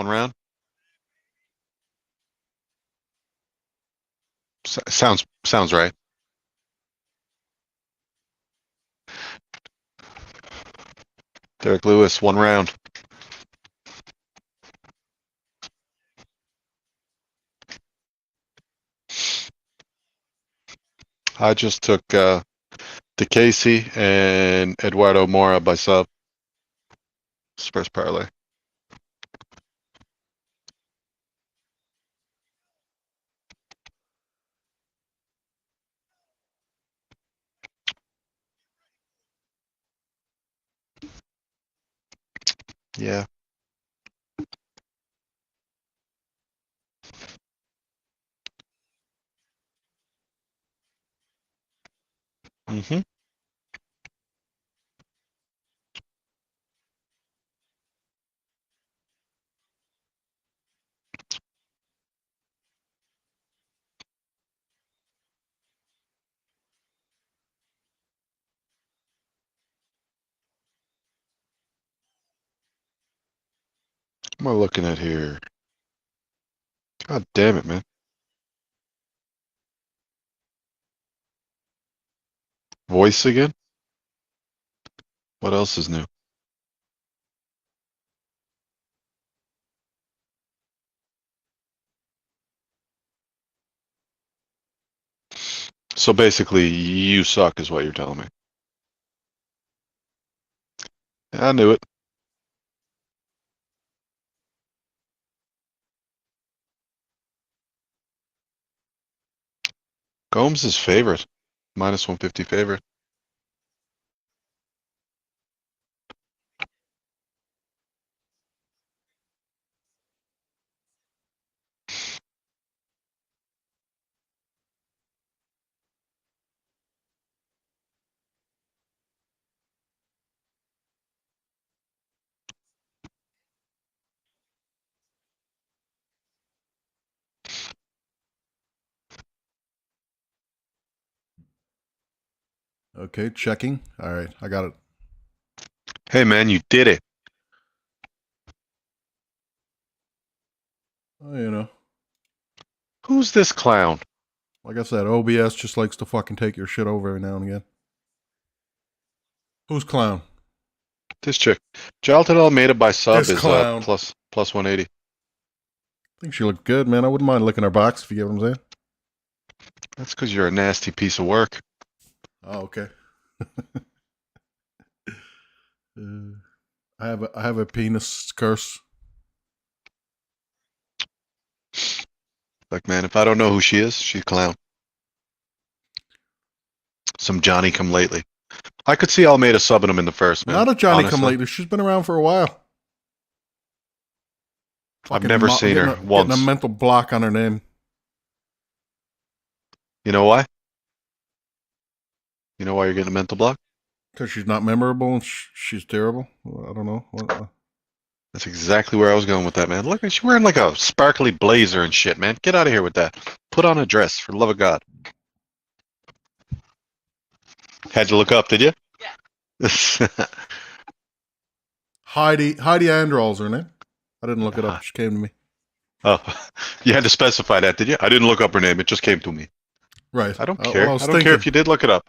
1 round. Sounds right. DerrickLewis, 1 round. I just took DeCasey and Eduardo Mora by sub. First parlay. Yeah. Mm-hmm. What am I looking at here? God damn it, man. Voice again? What else is new? So basically, you suck is what you're telling me. I knew it. Gomes is favorite. Minus 150 favorite. Okay, checking. All right, I got it. Hey, man, you did it. Oh, Who's this clown? like I said, OBS just likes to fucking take your shit over every now and again. Who's clown? This chick. JailtonAlmeida by sub This is clown. plus 180. I think she looked good, man. I wouldn't mind licking her box if you get what I'm saying. That's because you're a nasty piece of work. Oh, okay. I have a penis curse. Like, man, if I don't know who she is, she's a clown. Some Johnny come lately. I could see Almeida subbing him in the first, man. Not a Johnny honestly. come lately. She's been around for a while. I've never seen her once. Getting a mental block on her name. You know why? You know why you're getting a mental block? Because she's not memorable and she's terrible. I don't know. That's exactly where I was going with that, man. Look, she's wearing like a sparkly blazer and shit, man. Get out of here with that. Put on a dress, for the love of God. Had to look up, did you? Yeah. Heidi Androl's her name. I didn't look it up. She came to me. Oh, you had to specify that, did you? I didn't look up her name. It just came to me. Right. I don't care. Well, I don't care if you did look it up.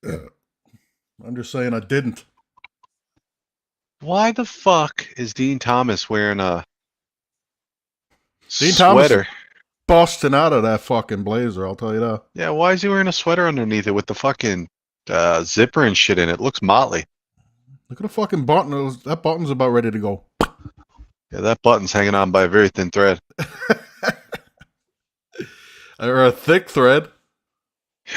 I'm just saying I didn't. Why the fuck is Dean Thomas wearing a Dean sweater? Thomas busting out of that fucking blazer, I'll tell you that. Yeah, why is he wearing a sweater underneath it with the fucking zipper and shit in it? Looks motley. Look at the fucking button. That button's about ready to go. Yeah, that button's hanging on by a very thin thread. Or a thick thread.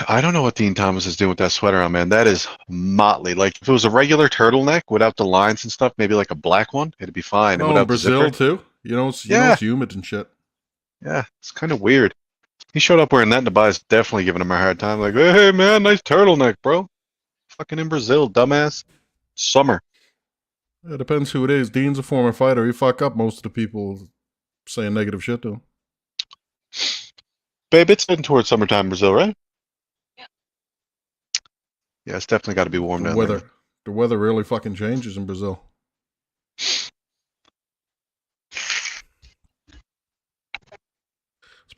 I don't know what Dean Thomas is doing with that sweater on, man. That is motley. Like, if it was a regular turtleneck without the lines and stuff, maybe like a black one, it'd be fine. Oh, in Brazil, too? You know it's humid and shit. Yeah, it's kind of weird. He showed up wearing that, and the guy's definitely giving him a hard time. Like, hey, man, nice turtleneck, bro. Fucking in Brazil, dumbass. Summer. It depends who it is. Dean's a former fighter. He fuck up most of the people saying negative shit to him. Babe, it's heading towards summertime in Brazil, right? Yeah, it's definitely got to be warm down there. The weather really fucking changes in Brazil.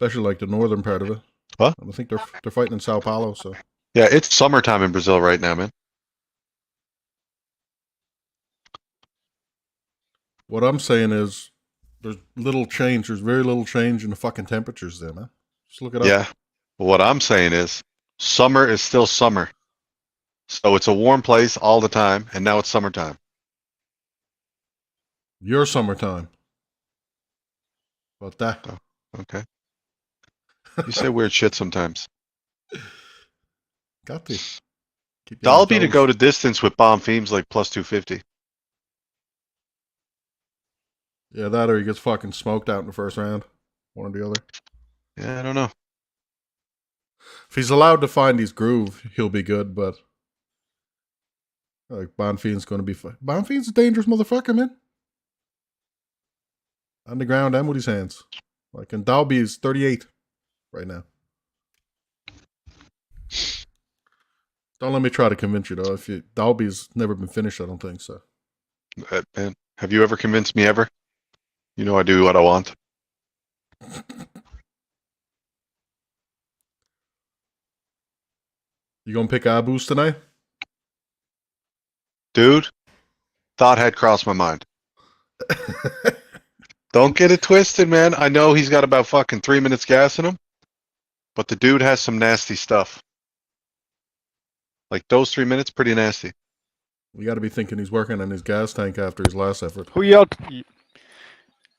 especially like the northern part of it. What? And I think they're fighting in Sao Paulo. So Yeah, it's summertime in Brazil right now, man. what I'm saying is, there's little change. There's very little change in the fucking temperatures there, man. Just look it up. Yeah. But what I'm saying is, summer is still summer. So it's a warm place all the time, and now it's summertime. Your summertime. About that. Oh, okay. You say weird shit sometimes. Got to. Keep you on Dalby your to go toes. to distance with bomb themes like plus 250. Yeah, that or he gets fucking smoked out in the first round. One or the other. Yeah, I don't know. If he's allowed to find his groove, he'll be good, but like Bonfiend's going to be fine. Bonfiend's a dangerous motherfucker, man. On the ground and with his hands. Like, and Dalby is 38 right now. Don't let me try to convince you, though. Dalby's never been finished, I don't think so. Man, have you ever convinced me ever? You know I do what I want. You gonna pick Abus tonight? Dude, thought had crossed my mind. Don't get it twisted, man. I know he's got about fucking 3 minutes gas in him, but the dude has some nasty stuff. Like those 3 minutes, pretty nasty. We got to be thinking he's working on his gas tank after his last effort. Who yelled?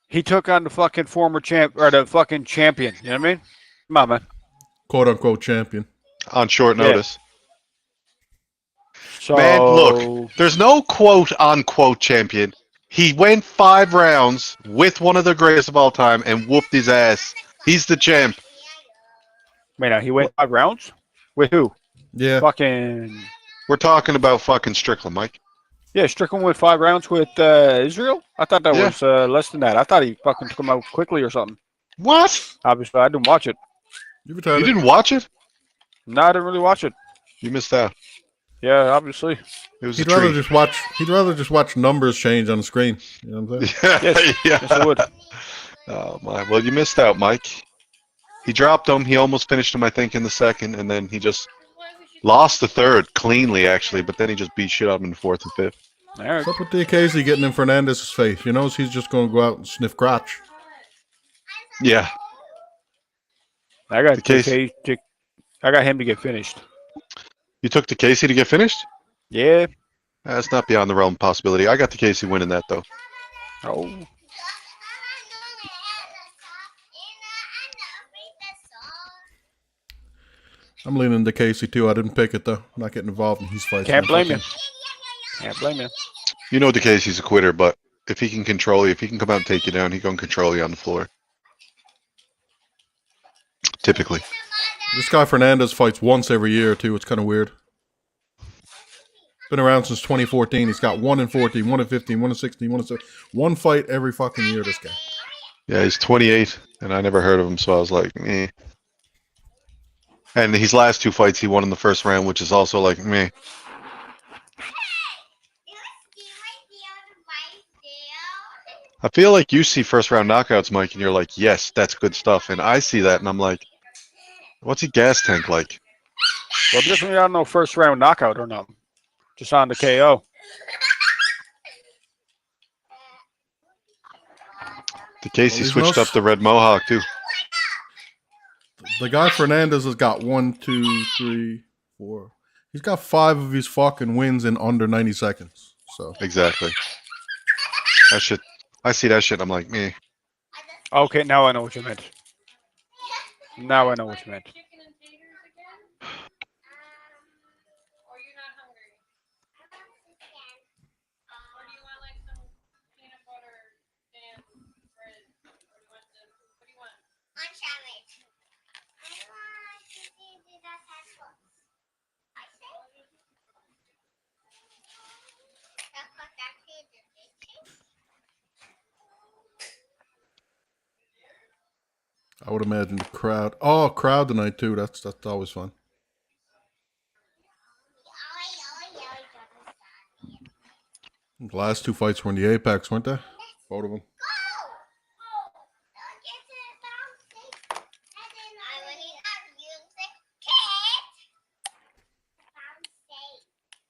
He took on the fucking former champ or the fucking champion. You know what I mean? Come on, man. Quote unquote champion. On short Yeah. notice. So, Man, look, there's no quote unquote champion. He went 5 rounds with one of the greatest of all time and whooped his ass. He's the champ. Wait, now he went 5 rounds with who? Yeah. Fucking We're talking about fucking Strickland, Mike. yeah, Strickland went 5 rounds with Israel. I thought that Yeah. was less than that. I thought he fucking took him out quickly or something. What? Obviously, I didn't watch it. You You retarded. didn't watch it? No, I didn't really watch it. You missed out. Yeah, obviously. It was He'd a rather treat. just watch. He'd rather just watch numbers change on the screen. You know what I'm saying? Yes. Yes, I would. Oh my! Well, you missed out, Mike. He dropped him. He almost finished him, I think, in the second, and then he just lost the third cleanly, actually. But then he just beat shit out of him in the fourth and fifth. All right. What's up with the occasionally getting in Fernandez's face? You know, he's just going to go out and sniff crotch. Yeah. I got The case- I got him to get finished. You took the Casey to get finished? Yeah. That's not beyond the realm of possibility. I got the Casey winning that though. Oh. I'm leaning to Casey too. I didn't pick it though. I'm not getting involved in his fights. Can't man. blame you. Can't blame you. You know the Casey's a quitter, but if he can control you, if he can come out and take you down, he can control you on the floor. Typically. This guy Fernandez fights once every year too. It's kind of weird. Been around since 2014. He's got 1 in 14, 1 in 15, 1 in 16, 1 in 17. One fight every fucking year, this guy. Yeah, he's 28, and I never heard of him, so I was like, meh. And his last 2 fights, he won in the first round, which is also like, meh. I feel like you see first round knockouts, Mike, and you're like, yes, that's good stuff. And I see that, and I'm like, what's he gas tank like? Well, definitely not no first round knockout or nothing. Just on the KO. The Casey he's switched no up the red mohawk, too. The guy Fernandez has got 1, 2, 3, 4. He's got 5 of his fucking wins in under 90 seconds. So Exactly. That shit, I see that shit, I'm like, meh. Okay, now I know what you meant. Now I know what you meant. I would imagine the crowd. Oh, crowd tonight too. That's always fun. The last 2 fights were in the Apex, weren't they? Both of them.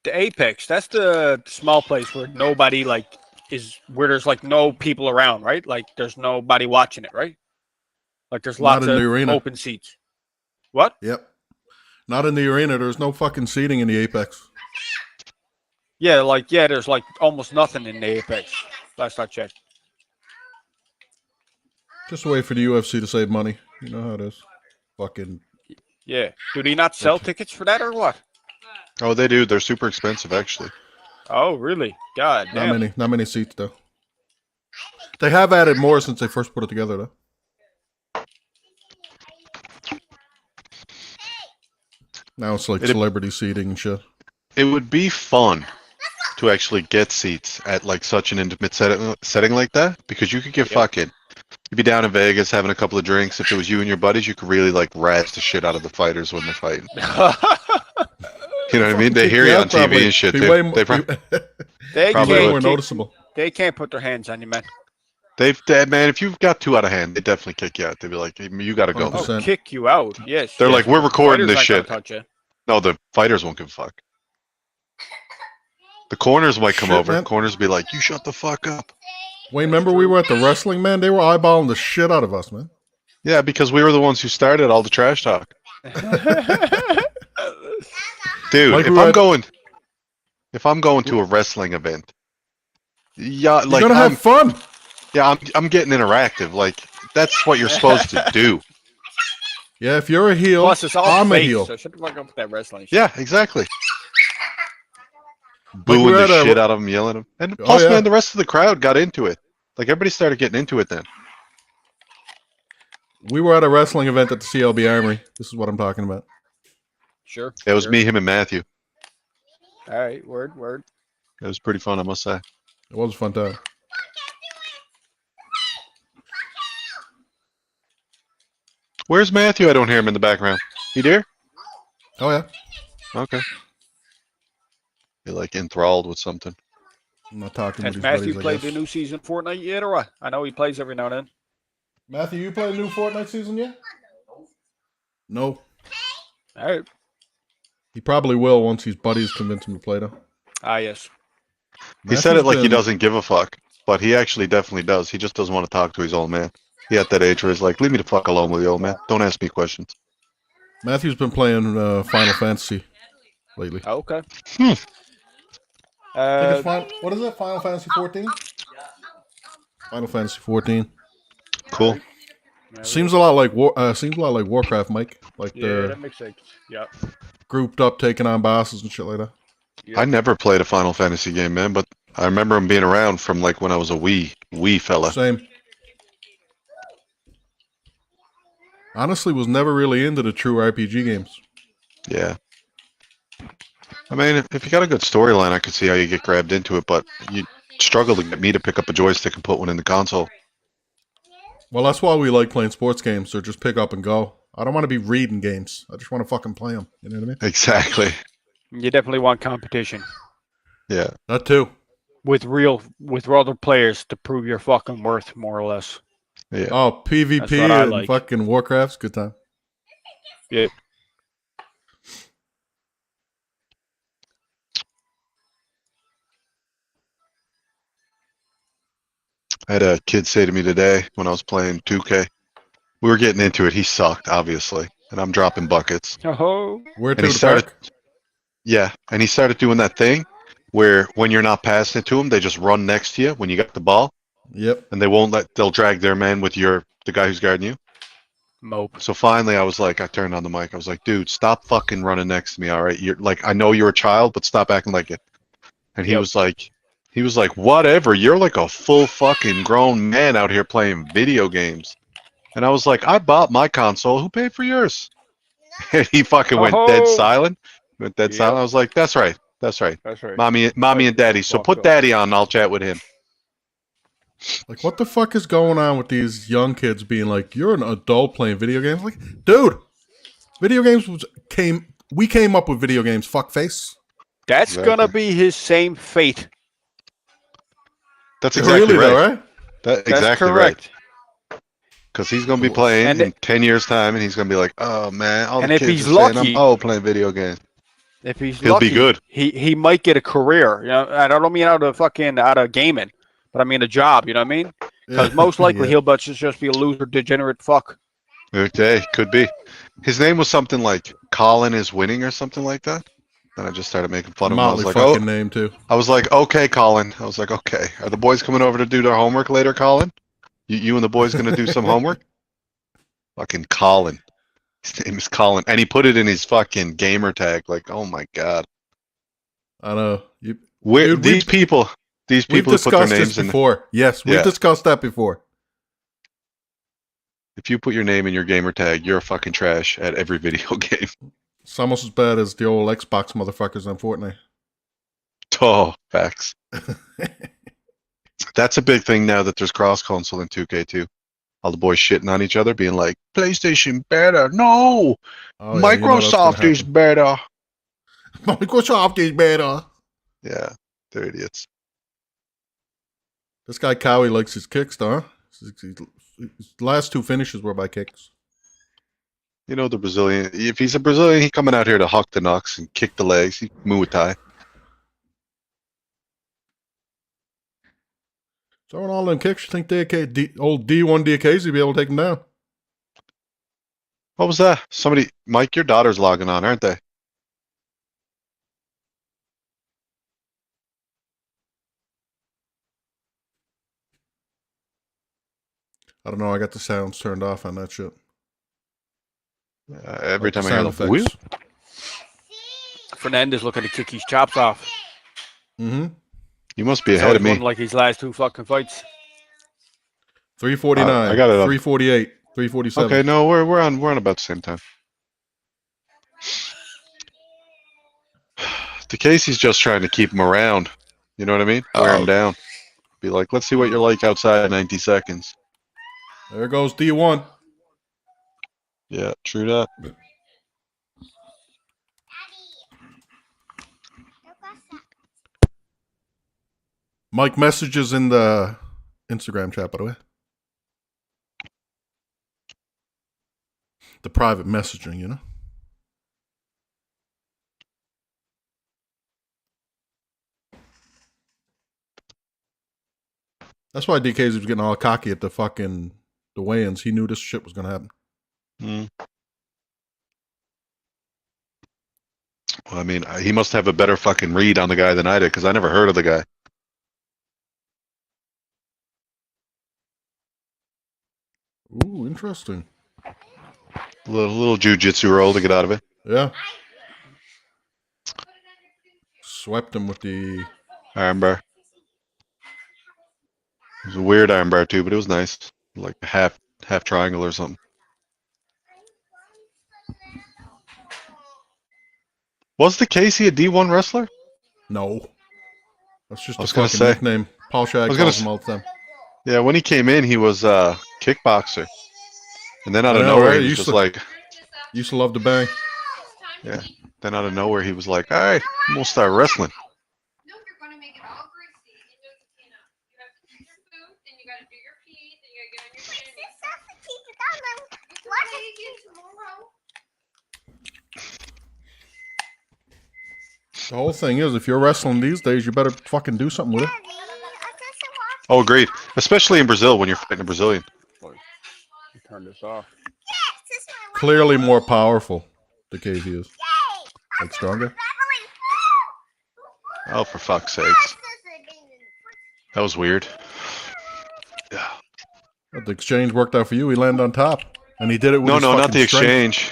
The Apex, that's the small place where nobody where there's like no people around, right? Like there's nobody watching it, right? Like there's Not lots in the of arena. open seats. What? Yep. Not in the arena. There's no fucking seating in the Apex. Yeah, there's like almost nothing in the Apex. Last I checked. Just wait for the UFC to save money. You know how it is. Fucking. Yeah. Do they not sell tickets for that or what? Oh, they do. They're super expensive, actually. Oh, really? God damn. Not many seats though. They have added more since they first put it together though. Now it's like celebrity seating and shit. It would be fun to actually get seats at like such an intimate setting like that, because you could get fucking. You'd be down in Vegas having a couple of drinks. If it was you and your buddies, you could really like razz the shit out of the fighters when they're fighting. You know what I mean? They hear you on TV and shit. They probably way more noticeable. They can't put their hands on you, man. Man, if you've got two out of hand, they definitely kick you out. They'd be like, you got to go. 100%. Oh, kick you out. Yes. They're like, we're recording this shit. Touch you. No, the fighters won't give a fuck. The corners might come over. Man. Corners be like, you shut the fuck up. Wayne, remember we were at the wrestling, man? They were eyeballing the shit out of us, man. Yeah, because we were the ones who started all the trash talk. Dude, Like if I'm going to a wrestling event, yeah, you're like gonna have fun. Yeah, I'm getting interactive. Like that's what you're supposed to do. Yeah, if you're a heel, Plus, it's all I'm a fake, heel. so shut the fuck up with that wrestling shit. Yeah, exactly. Booing the shit out of them, yelling them, and plus, man, the rest of the crowd got into it. Like everybody started getting into it then. We were at a wrestling event at the CLB Armory. This is what I'm talking about. Sure. It was me, him, and Matthew. All right, word. It was pretty fun, I must say. It was a fun time. Where's Matthew? I don't hear him in the background. You there? Oh yeah. Okay. You're like enthralled with something. I'm not talking Has with his Matthew buddies, played I guess. the new season of Fortnite yet, or what? I know he plays every now and then. Matthew, you played the new Fortnite season yet? No. All right. He probably will once his buddies convince him to play though. Ah, yes. He said it like he doesn't give a fuck, but he actually definitely does. He just doesn't want to talk to his old man. He at that age where he's like, leave me the fuck alone with the old man. Don't ask me questions. Matthew's been playing Final Fantasy lately. Oh, okay. I think it's what is it? Final Fantasy 14? Final Fantasy 14. Cool. Seems a lot like Warcraft, Mike. Like that makes sense. Yeah. Grouped up, taking on bosses and shit like that. Yep. I never played a Final Fantasy game, man, but I remember him being around from like when I was a wee fella. Same. Honestly, was never really into the true RPG games. Yeah. I mean, if you got a good storyline, I could see how you get grabbed into it, but you struggle to get me to pick up a joystick and put one in the console. Well, that's why we like playing sports games, or just pick up and go. I don't want to be reading games. I just want to fucking play them. You know what I mean? Exactly. You definitely want competition. Yeah. That too. With other players to prove your fucking worth, more or less. Yeah. Oh, PvP and fucking Warcraft's good time. Yeah. I had a kid say to me today when I was playing 2K, we were getting into it. He sucked, obviously, and I'm dropping buckets. Oh. Where to And he the started, park? yeah, and he started doing that thing where when you're not passing it to them, they just run next to you when you got the ball, Yep. and they'll drag their man with the guy who's guarding you. Mope. So finally, I turned on the mic. I was like, dude, stop fucking running next to me, all right? You're like, I know you're a child, but stop acting like it. And he was like, whatever, you're like a full fucking grown man out here playing video games. And I was like, I bought my console. Who paid for yours? And he fucking went dead silent. Silent. I was like, that's right. That's right. Mommy and daddy. So put daddy on and I'll chat with him. Like, what the fuck is going on with these young kids being like, you're an adult playing video games? Like, dude, video games we came up with video games, fuckface. That's gonna be his same fate. That's exactly right. Though, right? That's exactly correct. Because he's gonna be playing in 10 years' time, and he's gonna be like, "Oh man, all the kids are saying I'm playing video games." If he's He'll lucky, be good. He might get a career. You know, and I don't mean out of gaming, but I mean a job. You know what I mean? Because most likely he'll just be a loser, degenerate fuck. Okay, could be. His name was something like Colin is winning or something like that. And I just started making fun of him. I was like, fucking name too. I was like, okay, Colin. I was like, okay. Are the boys coming over to do their homework later, Colin? You and the boys gonna do some homework? Fucking Colin. His name is Colin, and he put it in his fucking gamer tag. Like, oh my god. I know. These people We've who put their discussed names this before. Yes, we've Yeah. discussed that before. If you put your name in your gamer tag, you're fucking trash at every video game. It's almost as bad as the old Xbox motherfuckers on Fortnite. Oh, facts. That's a big thing now that there's cross-console in 2K2. All the boys shitting on each other, being like, PlayStation better. No! Oh, yeah, Microsoft is better. Microsoft is better. Yeah, they're idiots. This guy Cowie likes his kicks, though. Huh? His last 2 finishes were by kicks. You know the Brazilian. If he's a Brazilian, he's coming out here to huck the knucks and kick the legs. He Muay Thai. Throwing all them kicks, you think old D1 DKs would be able to take them down? What was that? Somebody, Mike, your daughter's logging on, aren't they? I don't know. I got the sounds turned off on that shit. Every Like time I the hear sound the wheel. effects. Fernandez looking to kick his chops off. Mm-hmm. You must be ahead of me. Won like his last 2 fucking fights. 349. I got it up. 348. 347. Okay, no, we're on about the same time. DeCasey's just trying to keep him around. You know what I mean? Wear him down. Be like, let's see what you're like outside 90 seconds. There goes D1. Yeah, true that. Mike messages in the Instagram chat, by the way. The private messaging, you know? That's why DKZ was getting all cocky at the weigh-ins. He knew this shit was going to happen. Mm. Well, I mean, he must have a better fucking read on the guy than I did, because I never heard of the guy. Ooh, interesting. Little jujitsu roll to get out of it. Yeah. Swept him with the... Armbar. It was a weird armbar too, but it was nice. Like a half triangle or something. Was the Casey a D1 wrestler? No. That's just I a was gonna fucking say. nickname. Paul Shag calls him all the time. Yeah, when he came in, he was a kickboxer. And then out of I know, nowhere, right? he was just like... Used to love to bang. Yeah. Then out of nowhere, he was like, all right, I'm going to start wrestling. No, you're going to make it all greasy. And just, you know, you have to eat your food, then you got to do your pee, then you got to get on your panties. What? Again tomorrow. The whole thing is, if you're wrestling these days, you better fucking do something with it. Oh, agreed. Especially in Brazil, when you're fighting a Brazilian. Turn this off. Clearly more powerful, the KZ is. Like stronger. Oh, for fuck's sakes. That was weird. Yeah. But the exchange worked out for you. He landed on top. And he did it with No, his not fucking the strength. exchange.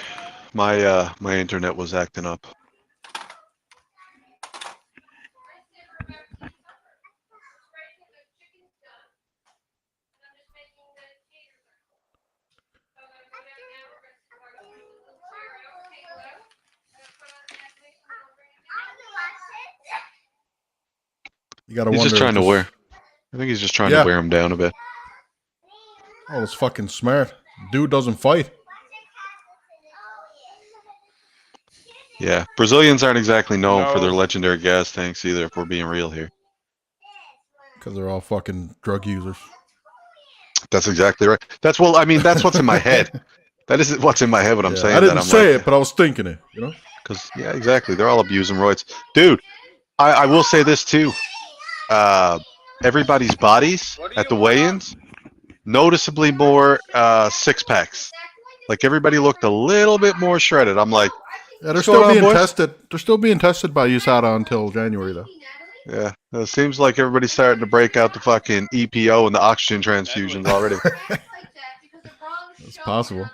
My internet was acting up. You gotta He's wonder just trying if to this- wear. I think he's just trying to wear him down a bit. Oh, that's fucking smart. Dude doesn't fight. Yeah, Brazilians aren't exactly known for No. their legendary gas tanks either, if we're being real here. Because they're all fucking drug users. That's exactly right. That's what's in my head. That is what's in my head when I'm saying I that. didn't I'm say like, it, but I was thinking it, you know? Because yeah, exactly. They're all abusing roids, dude. I will say this too. Everybody's bodies at the weigh-ins noticeably more six packs. Like everybody looked a little bit more shredded. I'm like, Yeah, they're what's still going on, being boys? tested. They're still being tested by USADA until January, though. Yeah, it seems like everybody's starting to break out the fucking EPO and the oxygen transfusions already. It's possible.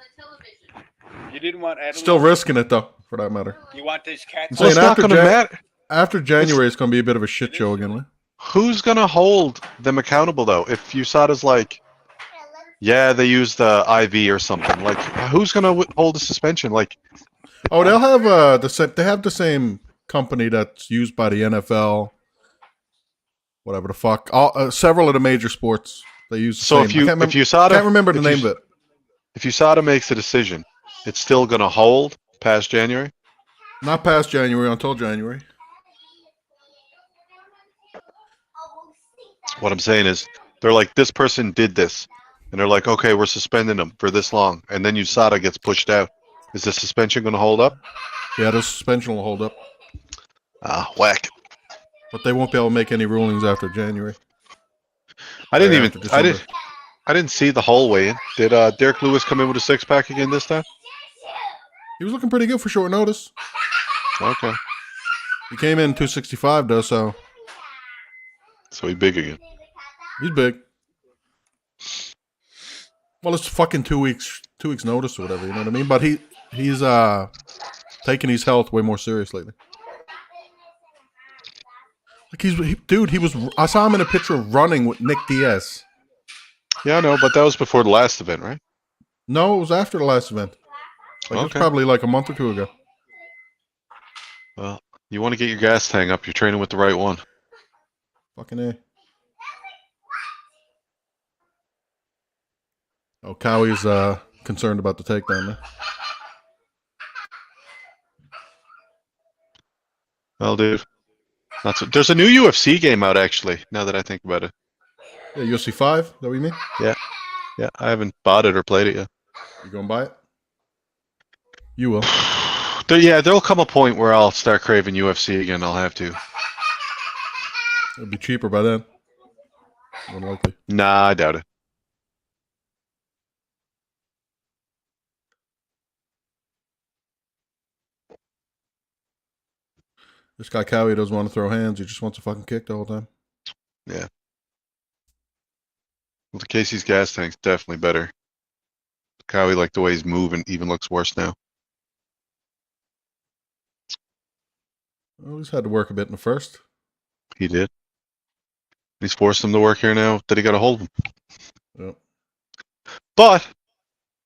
You didn't want Adelaide. Still risking it, though, for that matter. You want this cat? I'm Well, it's saying not going to matter. after January, it's going to be a bit of a shit show again. Right? Who's going to hold them accountable, though? If USADA's like, yeah, they use the IV or something. Like, who's going to hold the suspension? Like, Oh, they'll have they have the same company that's used by the NFL, whatever the fuck. Several of the major sports they use. The so same. if USADA, can't remember the name of it. If USADA makes a decision, it's still going to hold past January? Not past January, until January. What I'm saying is, they're like, this person did this. And they're like, okay, we're suspending them for this long. And then USADA gets pushed out. Is the suspension going to hold up? Yeah, the suspension will hold up. Ah, whack. But they won't be able to make any rulings after January. I didn't After December. I didn't see the whole weigh-in. Did DerrickLewis come in with a six-pack again this time? He was looking pretty good for short notice. Okay. He came in 265 though, so So he's big again. he's big. Well, it's fucking 2 weeks notice or whatever, you know what I mean? But he's taking his health way more serious lately. Like I saw him in a picture running with Nick Diaz. Yeah, I know, but that was before the last event, right? No, it was after the last event. Like it was Okay. probably like a month or two ago. Well, you want to get your gas tank up. You're training with the right one. Fucking A. Oh, Cowie's concerned about the takedown there. Well, dude, there's a new UFC game out, actually, now that I think about it. Yeah, UFC 5, is that what you mean? Yeah, I haven't bought it or played it yet. You gonna buy it? You will. There'll come a point where I'll start craving UFC again. I'll have to. It'll be cheaper by then. More than likely. Nah, I doubt it. This guy Cowie doesn't want to throw hands. He just wants to fucking kick the whole time. Yeah. Well, the Casey's gas tank's definitely better. Cowie, like the way he's moving, even looks worse now. Well, he's had to work a bit in the first. He did. He's forced him to work here now that he got a hold of him. Yep. But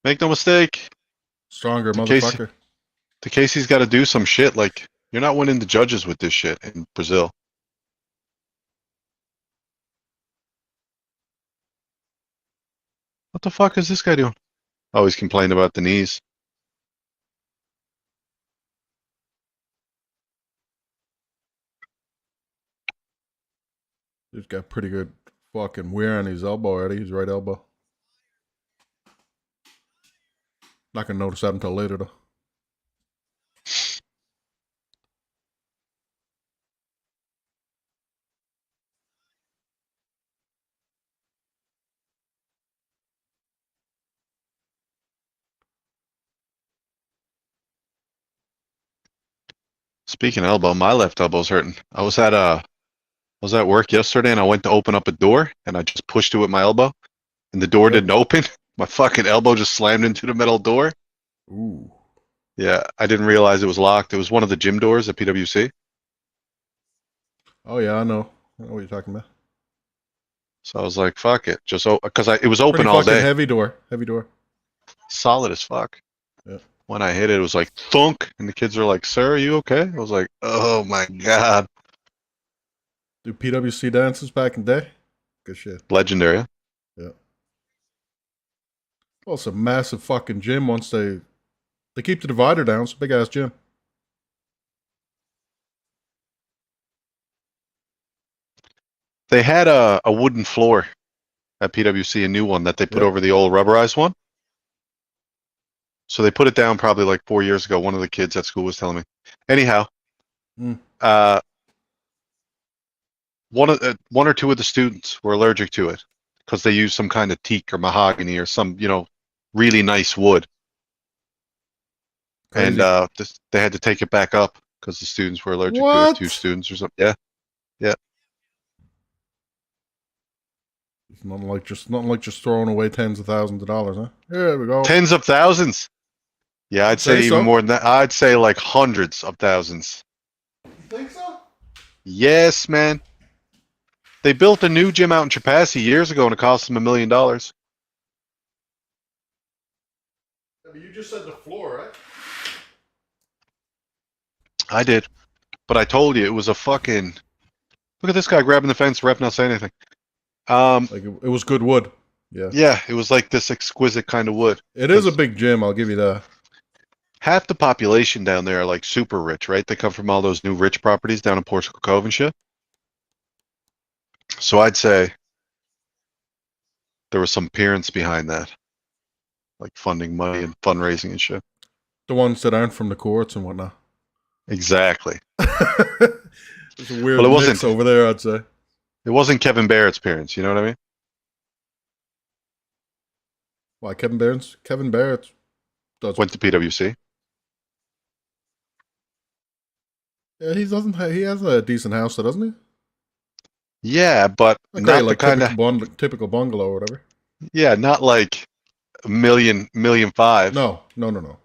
make no mistake, Stronger Casey- motherfucker. the Casey's got to do some shit. Like, you're not winning the judges with this shit in Brazil. What the fuck is this guy doing? Oh, he's complaining about the knees. He's got pretty good fucking wear on his elbow already. His right elbow. Not gonna notice that until later though. Speaking of elbow, my left elbow's hurting. I was at work yesterday and I went to open up a door and I just pushed it with my elbow and the door Yep. didn't open. My fucking elbow just slammed into the metal door. Ooh. Yeah, I didn't realize it was locked. It was one of the gym doors at PwC. Oh yeah, I know. I know what you're talking about. So I was like, fuck it. Just because it was open Pretty all fucking day. heavy door. Heavy door. Solid as fuck. Yeah. When I hit it, it was like thunk. And the kids were like, sir, are you okay? I was like, oh my God. Do PwC dances back in the day? Good shit. Legendary. Yeah. Well, it's a massive fucking gym once they keep the divider down. It's a big ass gym. They had a wooden floor at PwC, a new one that they put Yep. over the old rubberized one. So they put it down probably like 4 years ago. One of the kids at school was telling me. Anyhow, Hmm. one or two of the students were allergic to it because they used some kind of teak or mahogany or some, really nice wood. Crazy. And they had to take it back up because the students were allergic to it. What? 2 students or something. Yeah. It's nothing like just throwing away tens of thousands of dollars, huh? Here we go. Tens of thousands. Yeah, I'd say even so. more than that. I'd say like hundreds of thousands. You think so? Yes, man. They built a new gym out in Trapassi years ago and it cost them $1 million. Yeah, but you just said the floor, right? I did. But I told you it was a fucking... Look at this guy grabbing the fence, ref not saying anything. Like it was good wood. Yeah. Yeah, it was like this exquisite kind of wood. It is a big gym, I'll give you that. Half the population down there are like super rich, right? They come from all those new rich properties down in Portugal Cove and shit. So I'd say there was some parents behind that. Like funding money and fundraising and shit. The ones that aren't from the courts and whatnot. Exactly. There's a weird Well, it mix wasn't. over there, I'd say. It wasn't Kevin Barrett's parents, you know what I mean? Why, Kevin Barrett does. Went to PwC. Yeah, he has a decent house, though, doesn't he? Yeah, but Okay, not like the kind of... typical bungalow or whatever. Yeah, not like $1 million, $1.5 million. No.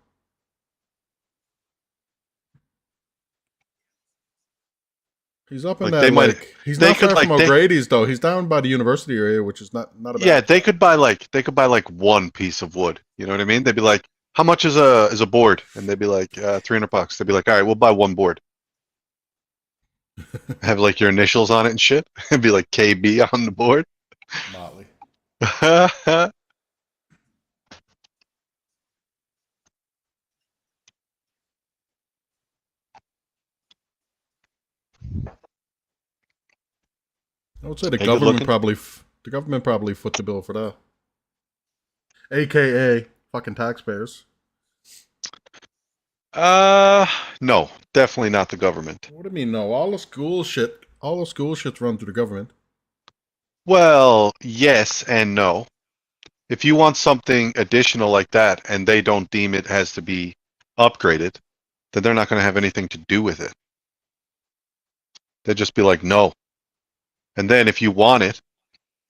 He's up in Like, that they might- like he's they not could, far like, from they- O'Grady's though. He's down by the university area, which is not a bad. Yeah, they could buy like one piece of wood. You know what I mean? They'd be like, "How much is a board?" And they'd be like, $300. They'd be like, "All right, we'll buy one board." Have like your initials on it and shit. It'd be like KB on the board. Motley. I would say the Hey, good government looking. probably foot the bill for that. AKA fucking taxpayers. No, definitely not the government. What do you mean no? All the school shit's run through the government. Well, yes and no. If you want something additional like that and they don't deem it has to be upgraded, then they're not going to have anything to do with it. They'd just be like, no. And then if you want it,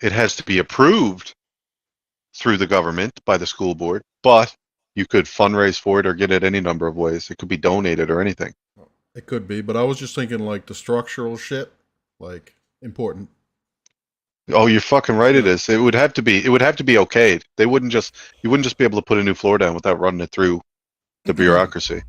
it has to be approved through the government by the school board, but you could fundraise for it or get it any number of ways. It could be donated or anything. It could be, but I was just thinking like the structural shit, like important. Oh, you're fucking right. It is. It would have to be okayed. You wouldn't just be able to put a new floor down without running it through the bureaucracy.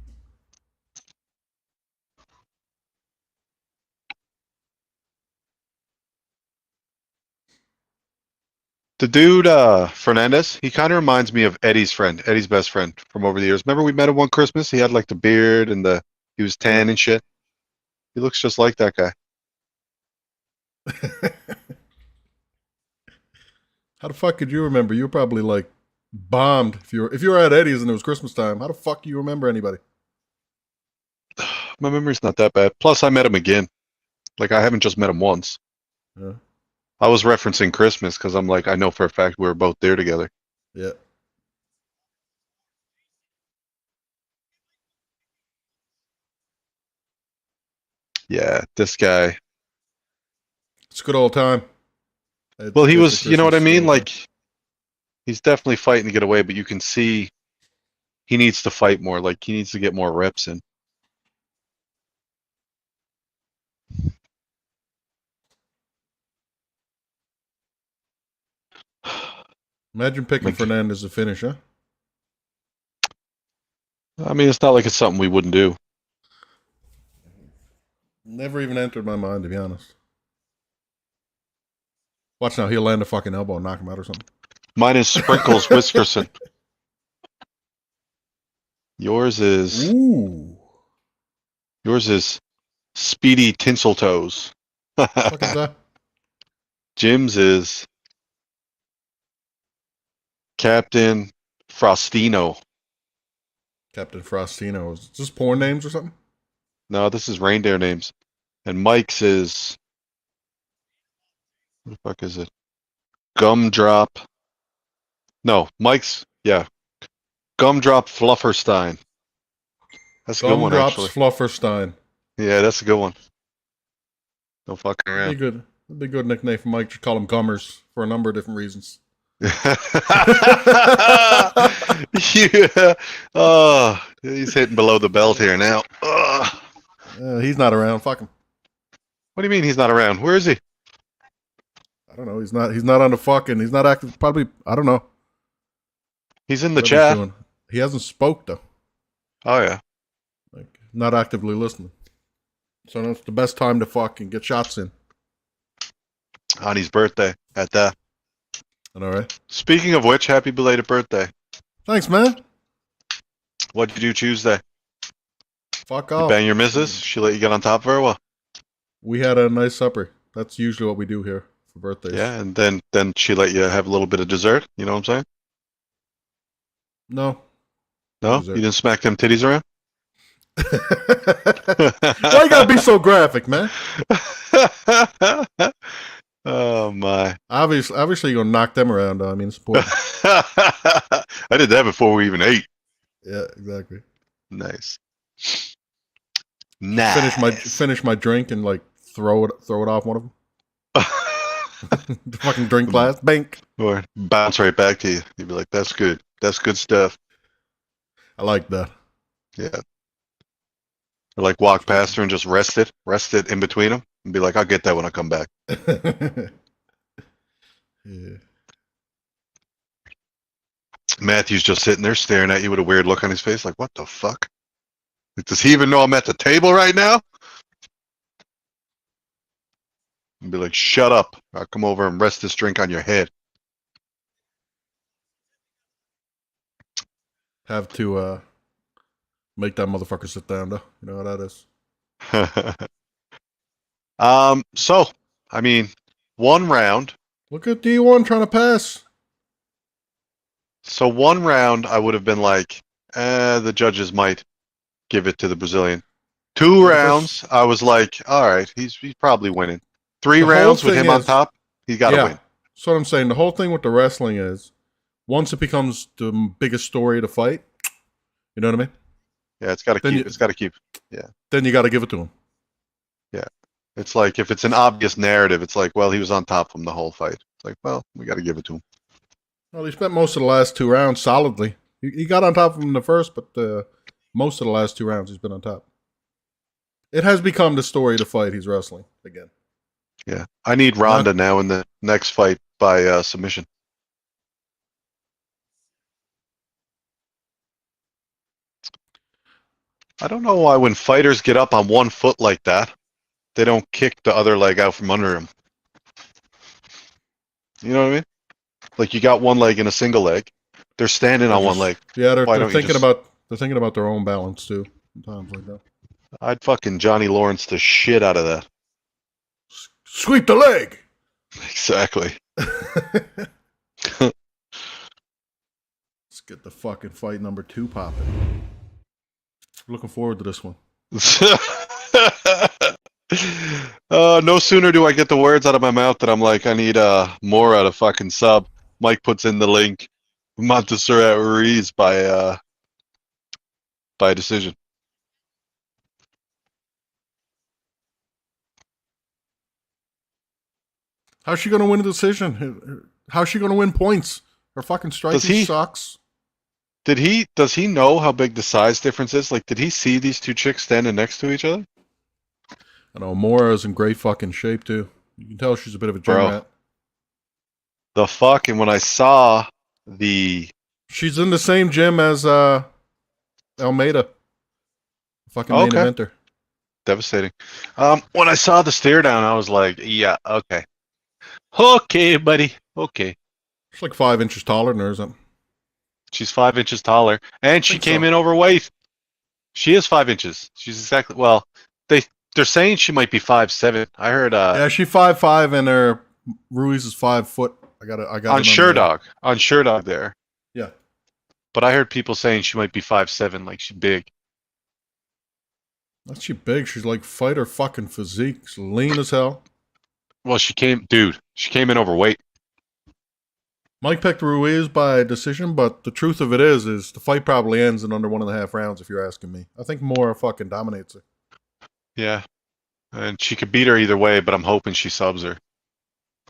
The dude, Fernandez, he kind of reminds me of Eddie's best friend from over the years. Remember we met him one Christmas? He had like the beard and he was tan and shit. He looks just like that guy. How the fuck could you remember? You were probably like bombed if you were at Eddie's and it was Christmas time. How the fuck do you remember anybody? My memory's not that bad. Plus, I met him again. Like, I haven't just met him once. Yeah. I was referencing Christmas because I'm like, I know for a fact we were both there together. Yeah. Yeah, this guy. It's a good old time. Well, he It's was, a you know what I Christmas mean? story. Like, he's definitely fighting to get away, but you can see he needs to fight more. Like, he needs to get more reps in. Imagine picking Like- Fernandez to finish, huh? I mean, it's not like it's something we wouldn't do. Never even entered my mind, to be honest. Watch now, he'll land a fucking elbow and knock him out or something. Mine is Sprinkles Whiskerson. Yours is Speedy Tinseltoes. Fuck is that? Jim's is Captain Frostino. Captain Frostino. Is this porn names or something? No, this is reindeer names. And Mike's is... What the fuck is it? Gumdrop. No, Mike's... Yeah. Gumdrop Flufferstein. That's a good one, Gumdrops actually. Flufferstein. Yeah, that's a good one. No fucking That'd around. be good. That'd be a good nickname for Mike. Just call him Gummers for a number of different reasons. Yeah. Oh, he's hitting below the belt here now. He's not around. Fuck him. What do you mean he's not around? Where is he? I don't know. He's not on the fucking. He's not active. Probably. I don't know. He's in the what he's chat. doing. He hasn't spoke though. Oh yeah. Like not actively listening. So that's the best time to fucking get shots in. On his birthday at that. All right. Speaking of which, happy belated birthday. Thanks, man. What did you do Tuesday? Fuck You off. bang your missus? She let you get on top of her? What? We had a nice supper. That's usually what we do here for birthdays. Yeah, and then she let you have a little bit of dessert. You know what I'm saying? No. No, Dessert. you didn't smack them titties around. Why you gotta be so graphic, man? Oh my! Obviously, you're gonna knock them around. Though. I mean, it's important. I did that before we even ate. Yeah, exactly. Nice. Nice. Finish my drink and like throw it off one of them. The fucking drink glass, bank. Or bounce right back to you. You'd be like, "That's good. That's good stuff." I like that. Yeah. Or like walk past her and just rest it in between them, and be like, "I'll get that when I come back." Yeah. Matthew's just sitting there staring at you with a weird look on his face, like, "What the fuck? Like, does he even know I'm at the table right now?" And be like, "Shut up! I'll come over and rest this drink on your head." Have to make that motherfucker sit down, though. You know how that is. So, I mean, one round. Look at D1 trying to pass. So one round, I would have been like, the judges might give it to the Brazilian. Two rounds, I was like, all right, he's probably winning. Three The whole rounds with thing him on is- top, he got to Yeah. win. So what I'm saying, the whole thing with the wrestling is, once it becomes the biggest story of the fight, you know what I mean? Yeah, it's got to Then keep. you- It's got to keep. Then you got to give it to him. It's like if it's an obvious narrative, it's like, well, he was on top of him the whole fight. It's like, well, we got to give it to him. Well, he spent most of the last 2 rounds solidly. He got on top of him in the first, but most of the last 2 rounds he's been on top. It has become the story of the fight he's wrestling again. Yeah, I need Ronda now in the next fight by submission. I don't know why when fighters get up on one foot like that, they don't kick the other leg out from under him. You know what I mean? Like you got one leg and a single leg. They're standing on one leg. Yeah, Why they're don't you thinking just- about their own balance too. Sometimes like that. I'd fucking Johnny Lawrence the shit out of that. Sweep the leg. Exactly. Let's get the fucking fight number 2 popping. Looking forward to this one. No sooner do I get the words out of my mouth that I'm like, I need more out of fucking sub. Mike puts in the link. Montserrat Ruiz by decision. How's she gonna win a decision? How's she gonna win points? Her fucking striking sucks. Does he know how big the size difference is? Like, did he see these two chicks standing next to each other? I know Mora's in great fucking shape too. You can tell she's a bit of a gym Bro. rat. The fuck, and when I saw the She's in the same gym as Almeida. Fucking main Okay. eventer. devastating. When I saw the stare down, I was like, yeah, okay. Okay, buddy. Okay. She's like 5 inches taller than her or something. She's 5 inches taller, and she Think came so. in overweight. She is 5 inches. She's exactly they're saying she might be 5'7". I heard Yeah, she 5'5" and her Ruiz is 5 foot. I got on Sherdog there. Yeah. But I heard people saying she might be 5'7", like she's big. Not she big. She's like fighter fucking physique. She's lean as hell. Well, she came in overweight. Mike picked Ruiz by decision, but the truth of it is the fight probably ends in under 1.5 rounds, if you're asking me. I think Mora fucking dominates her. Yeah. And she could beat her either way, but I'm hoping she subs her.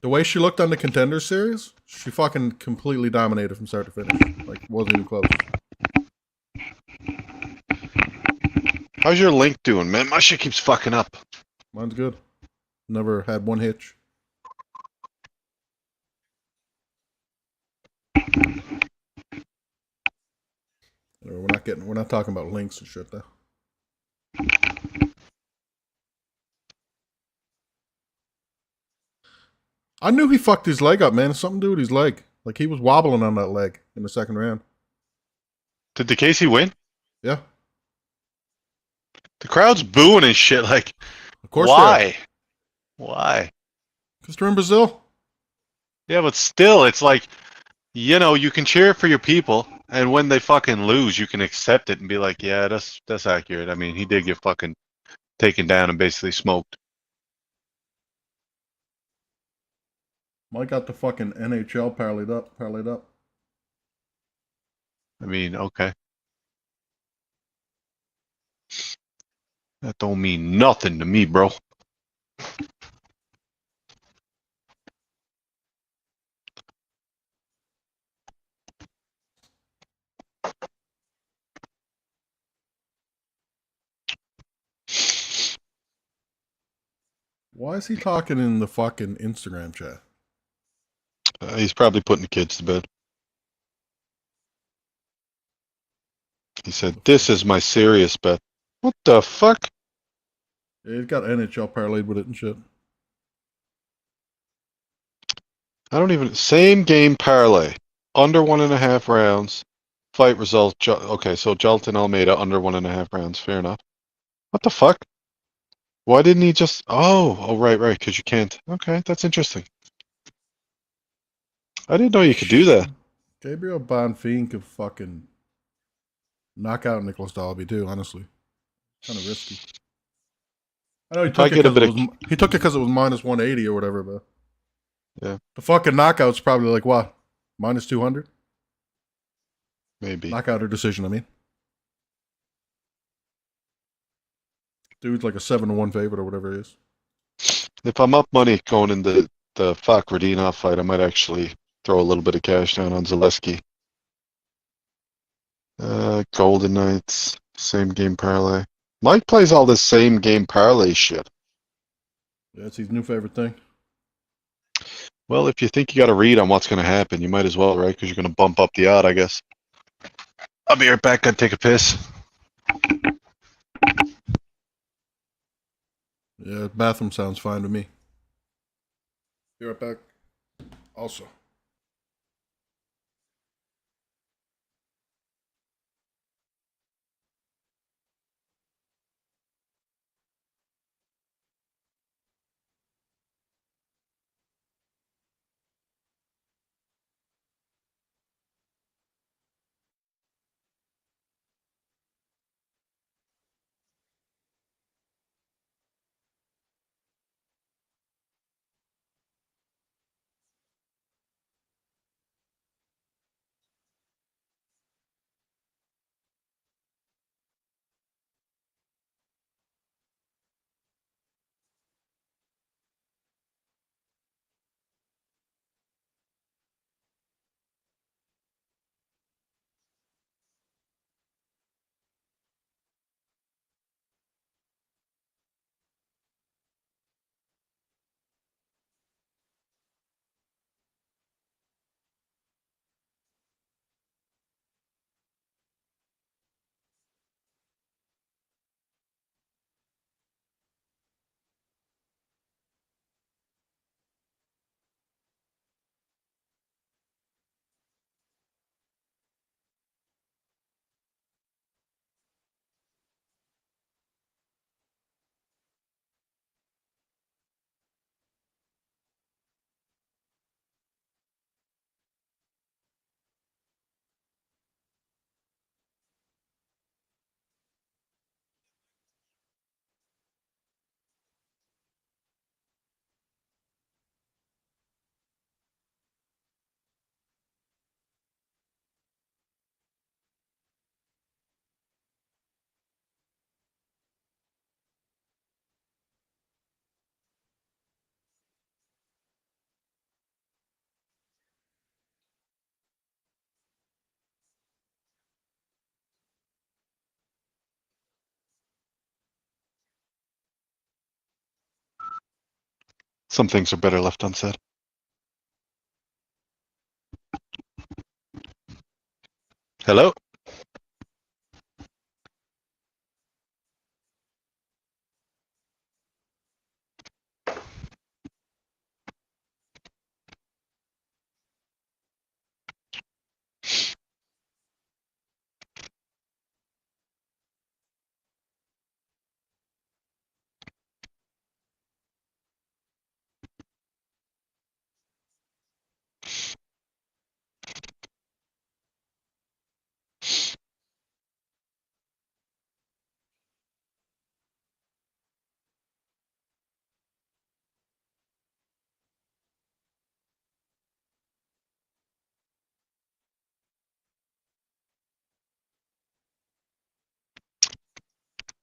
The way she looked on the Contender Series, she fucking completely dominated from start to finish. Like, wasn't even close. How's your link doing, man? My shit keeps fucking up. Mine's good. Never had one hitch. We're not talking about links and shit though. I knew he fucked his leg up, man. Something to do with his leg. Like, he was wobbling on that leg in the second round. Did DeCasey win? Yeah. The crowd's booing and shit. Like, Of course. why? Why? Because they're in Brazil. Yeah, but still, it's like, you know, you can cheer for your people, and when they fucking lose, you can accept it and be like, yeah, that's accurate. I mean, he did get fucking taken down and basically smoked. Mike got the fucking NHL parlayed up. I mean, okay. That don't mean nothing to me, bro. Why is he talking in the fucking Instagram chat? He's probably putting the kids to bed. He said, this is my serious bet. What the fuck? Yeah, he's got NHL parlayed with it and shit. I don't even... Same game parlay. Under 1.5 rounds. Fight result. Okay, so JailtonAlmeida under 1.5 rounds. Fair enough. What the fuck? Why didn't he just... Oh, right, because you can't. Okay, that's interesting. I didn't know you could do that. Gabriel Bonfim could fucking knock out Nicholas Dalby too, honestly. Kind of risky. I know he took it because it was minus 180 or whatever, but yeah, the fucking knockout's probably like what? Minus 200? Maybe. Knockout or decision, I mean. Dude's like a 7-1 favorite or whatever it is. If I'm up money going in the Fakradinov fight, I might actually throw a little bit of cash down on Zaleski. Golden Knights, same game parlay. Mike plays all this same game parlay shit. Yeah, it's his new favorite thing. Well, if you think you got a read on what's going to happen, you might as well, right? Because you're going to bump up the odd, I guess. I'll be right back. Gotta take a piss. Yeah, bathroom sounds fine to me. Be right back. Also. Some things are better left unsaid. Hello?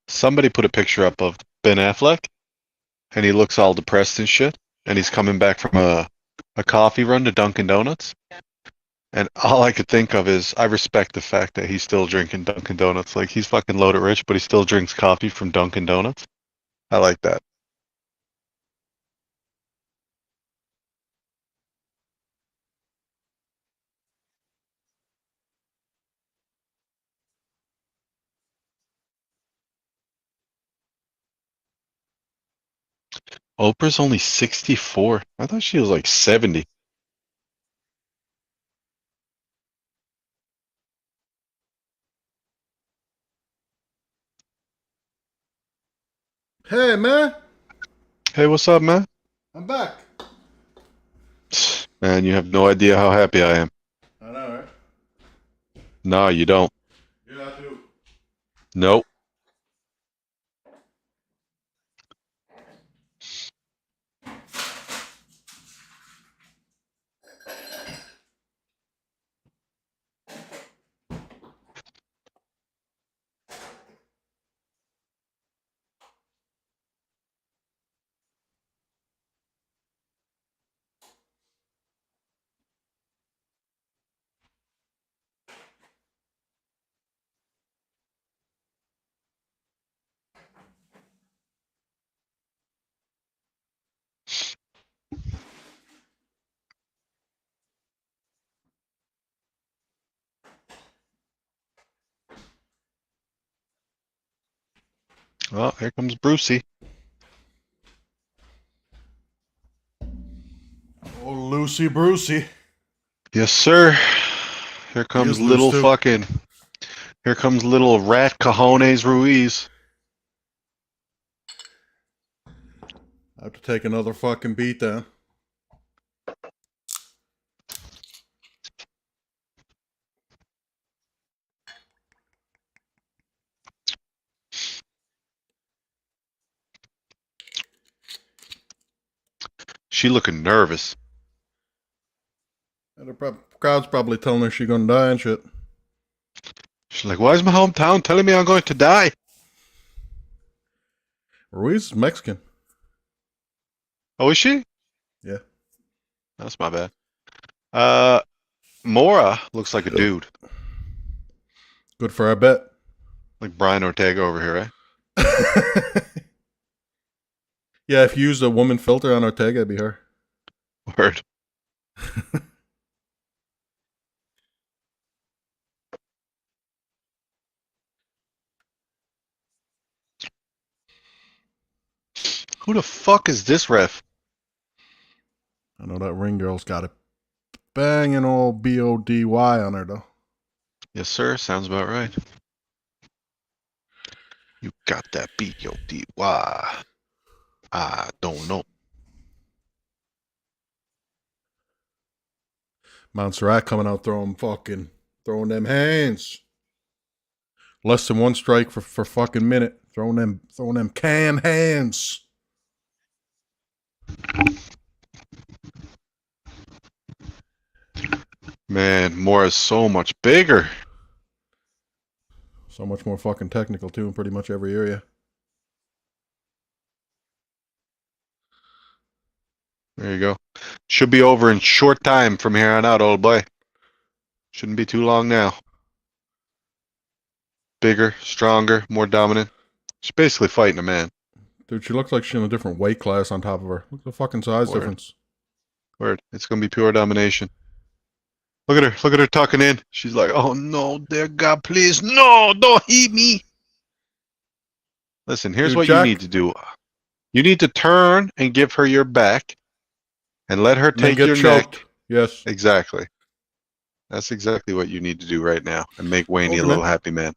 Somebody put a picture up of Ben Affleck, and he looks all depressed and shit, and he's coming back from a coffee run to Dunkin' Donuts. And all I could think of is, I respect the fact that he's still drinking Dunkin' Donuts. Like, he's fucking loaded rich, but he still drinks coffee from Dunkin' Donuts. I like that. Oprah's only 64. I thought she was like 70. Hey, man. Hey, what's up, man? I'm back. Man, you have no idea how happy I am. I know, right? No, you don't. Yeah, I do. Nope. Well, here comes Brucey. Oh, Lucy Brucey. Yes, sir. Here comes is loose, little too. fucking. Here comes little rat cojones Ruiz. I have to take another fucking beat down. She looking nervous. And the crowd's probably telling her she's gonna die and shit. She's like, why is my hometown telling me I'm going to die? Ruiz is Mexican. Oh, is she? Yeah. That's my bad. Mora looks like a dude. Good for our bet. Like Brian Ortega over here, right? Yeah, if you use a woman filter on Ortega, it'd be her. Word. Who the fuck is this ref? I know that ring girl's got a banging old B-O-D-Y on her, though. Yes, sir. Sounds about right. You got that B-O-D-Y. I don't know. Montserrat coming out throwing them hands. Less than one strike for fucking minute. Throwing them can hands. Man, Mora's so much bigger. So much more fucking technical, too, in pretty much every area. There you go. Should be over in short time from here on out, old boy. Shouldn't be too long now. Bigger, stronger, more dominant. She's basically fighting a man. Dude, she looks like she's in a different weight class on top of her. Look at the fucking size Word. difference. Word. It's gonna be pure domination. Look at her. Look at her tucking in. She's like, "Oh no, dear God, please, no, don't hit me." Listen, here's Dude, what Jack- you need to do. You need to turn and give her your back, and let her And then take get your choked. neck. Yes. Exactly. That's exactly what you need to do right now, and make Wayne Okay, a little happy man.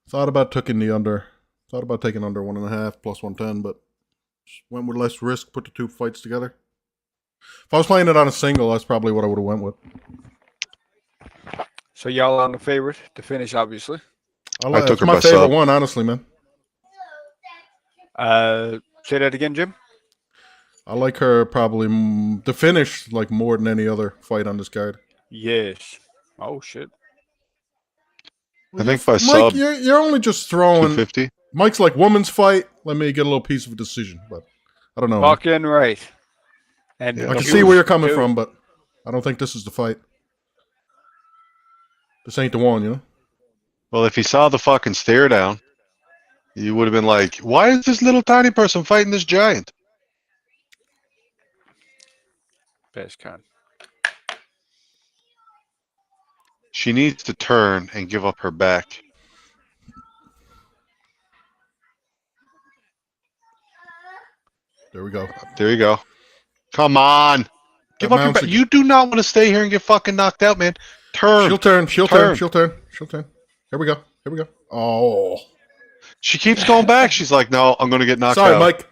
Thought about taking the under. Thought about taking under 1.5 plus 110, but just went with less risk. Put the two fights together. If I was playing it on a single, that's probably what I would have went with. So y'all on the favorite to finish, obviously. I took it's her my by favorite sub. one, honestly, man. Say that again, Jim. I like her probably to finish like more than any other fight on this card. Yes. Oh shit. I think by Mike, sub you're only just throwing. 250. Mike's like woman's fight. Let me get a little piece of a decision, but I don't know. man. Fucking right. And Yeah. I can you see where you're coming too. from, but I don't think this is the fight. This ain't the one, you know. Well, if he saw the fucking stare down, you would have been like, "Why is this little tiny person fighting this giant?" Best con. She needs to turn and give up her back. There we go. There you go. Come on. Give up your mounts back. ag- You do not want to stay here and get fucking knocked out, man. Turn. She'll turn. She'll Turn. turn. She'll turn. She'll turn. Here we go. Here we go. Oh, She keeps going back. She's like, "No, I'm going to get knocked sorry, out." Mike.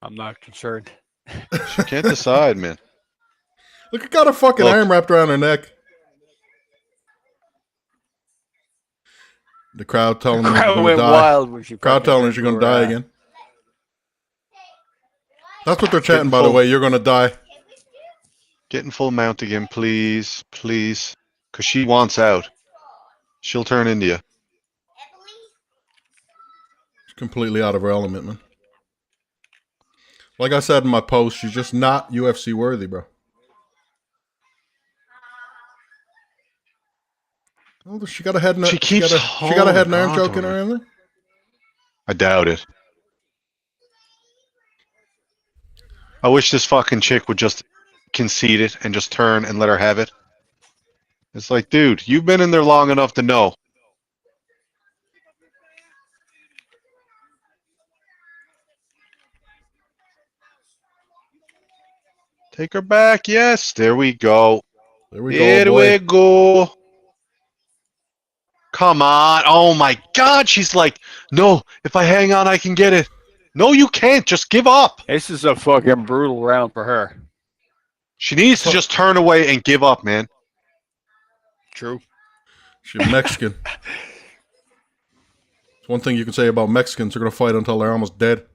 I'm not concerned. She can't decide, man. Look, I got a fucking Look. arm wrapped around her neck. The crowd telling her she's Crowd gonna went die. wild when she Crowd fucking telling her turned she's gonna her, die again. That's what they're chanting, by the full- way. You're gonna die. Get in full mount again, please. Please. Because she wants out. She'll turn into you. She's completely out of her element, man. Like I said in my post, she's just not UFC worthy, bro. Oh, she got a head and She keeps she got a head and arm holding choke in on her to in there. I doubt it. I wish this fucking chick would just concede it and just turn and let her have it. It's like, dude, you've been in there long enough to know. Take her back. Yes. There we go. There we go, Here we boy. go. Come on. Oh my God. She's like, no, if I hang on, I can get it. No, you can't. Just give up. This is a fucking brutal round for her. She needs to just turn away and give up, man. True. She's Mexican. It's one thing you can say about Mexicans. They're gonna fight until they're almost dead.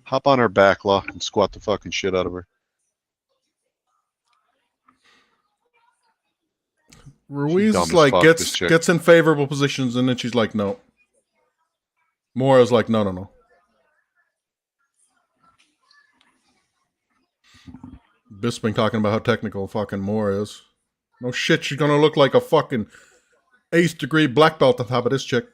Hop on her back, Law, and squat the fucking shit out of her. Ruiz dumb is as like fuck, this chick. gets in favorable positions, and then she's like, no. Mora's like, no, no, no. Bisping talking about how technical fucking Mora is. No shit, she's gonna look like a fucking eighth degree black belt on top of this chick.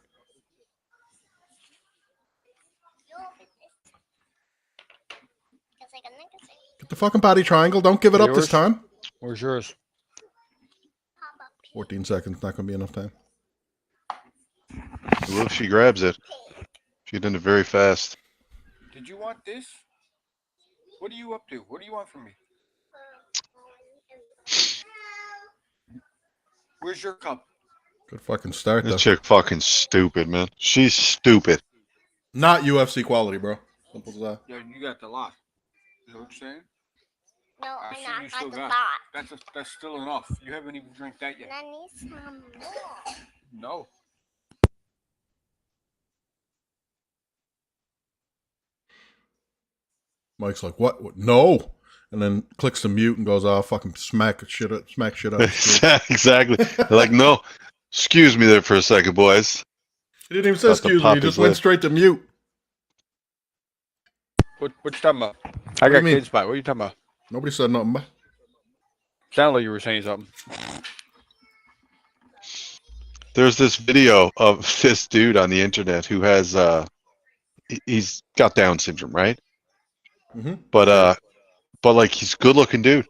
Get the fucking body triangle. Don't give it up this Yours? time. Where's yours? 14 seconds, not gonna be enough time. Well, if she grabs it, she did it very fast. Did you want this? What are you up to? What do you want from me? Where's your cup? Good fucking start though. This chick fucking stupid, man. She's stupid. Not UFC quality, bro. Simple as that. Yeah, you got the lot. You know what you're saying? No, I I'm see not you got still the got. thought. That's still enough. You haven't even drank that yet. I need some more. No. Mike's like, what? No. And then clicks the mute and goes, oh, fucking smack shit out. Exactly. They're like, no. Excuse me there for a second, boys. He didn't even say About to excuse me. pop He his just went lip. straight to mute. What you talking about? I do you got mean? kids by. What are you talking about? Nobody said nothing. Sound like you were saying something. There's this video of this dude on the internet who has he's got Down syndrome, right? Mm-hmm. But like he's a good looking dude.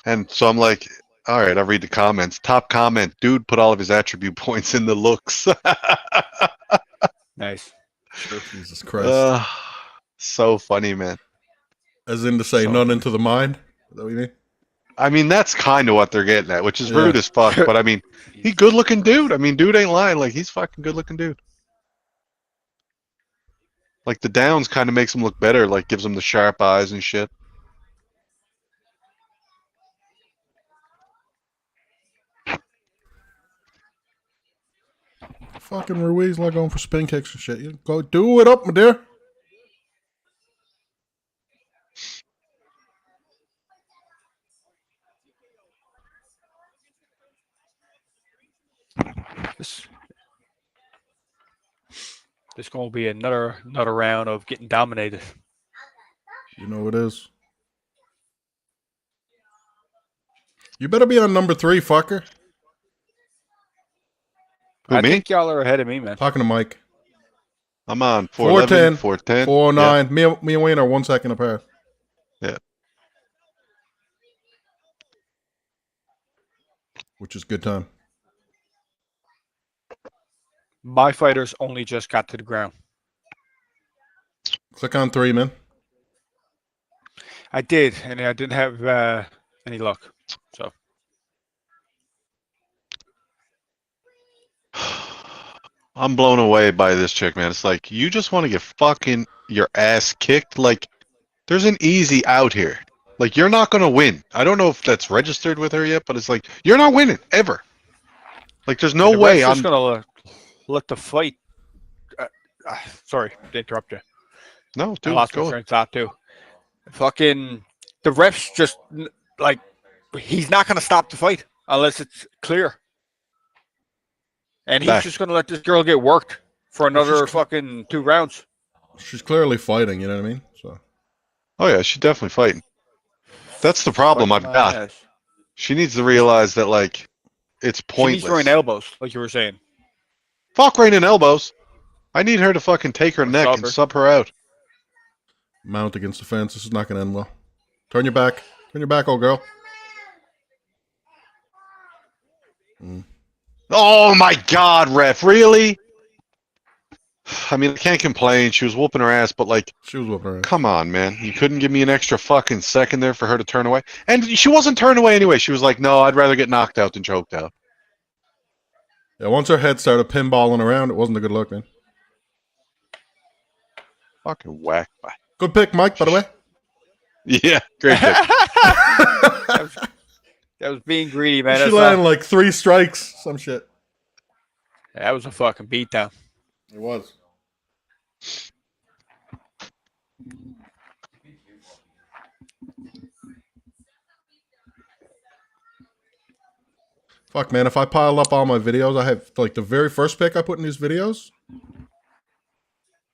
And so I'm like, all right, I'll read the comments. Top comment, dude put all of his attribute points in the looks. Nice. Jesus Christ. So funny, man. As in to say, So none into the mind? Is that what you mean? I mean, that's kind of what they're getting at, which is rude as fuck. But I mean, he good looking dude. I mean, dude ain't lying. Like, he's fucking good looking dude. Like, the Downs kind of makes him look better. Like, gives him the sharp eyes and shit. Fucking Ruiz like going for spin kicks and shit. You go do it up, my dear. This gonna be another round of getting dominated. You know it is. You better be on number 3, fucker. Who, I me? think y'all are ahead of me, man. Talking to Mike. I'm on 411, 410. 409. Me and Wayne are 1 second apart. Yeah. Which is good time. My fighters only just got to the ground. Click on 3, man. I did, and I didn't have any luck. So I'm blown away by this chick, man. It's like, you just want to get fucking your ass kicked. Like, there's an easy out here. Like, you're not going to win. I don't know if that's registered with her yet, but it's like, you're not winning, ever. Like, there's no way I'm I'm just gonna let the fight. Sorry to interrupt you. No, I dude, lost my go. train of thought too. Fucking the refs just like he's not gonna stop the fight unless it's clear, and he's Back. just gonna let this girl get worked for another fucking 2 rounds. She's clearly fighting, you know what I mean? So Oh, yeah, she's definitely fighting. That's the problem I've got. Yes. She needs to realize that, like, it's She needs pointless. throwing elbows, like you were saying. Fuck raining elbows. I need her to fucking take her neck sub and her. sub her out. mount against the fence. This is not going to end well. Turn your back. Turn your back, old girl. Oh my god, ref, really? I mean, I can't complain. She was whooping her ass, but like, She was whooping her ass. come on, man. You couldn't give me an extra fucking second there for her to turn away? And she wasn't turned away anyway. She was like, no, I'd rather get knocked out than choked out. Yeah, once her head started pinballing around, it wasn't a good look, man. Fucking whack. Good pick, Mike, by the way. Yeah, great pick. That was being greedy, man. She That's landed like 3 strikes, some shit. that was a fucking beatdown. It was. Fuck, man, if I pile up all my videos, I have, like, the very first pick I put in these videos,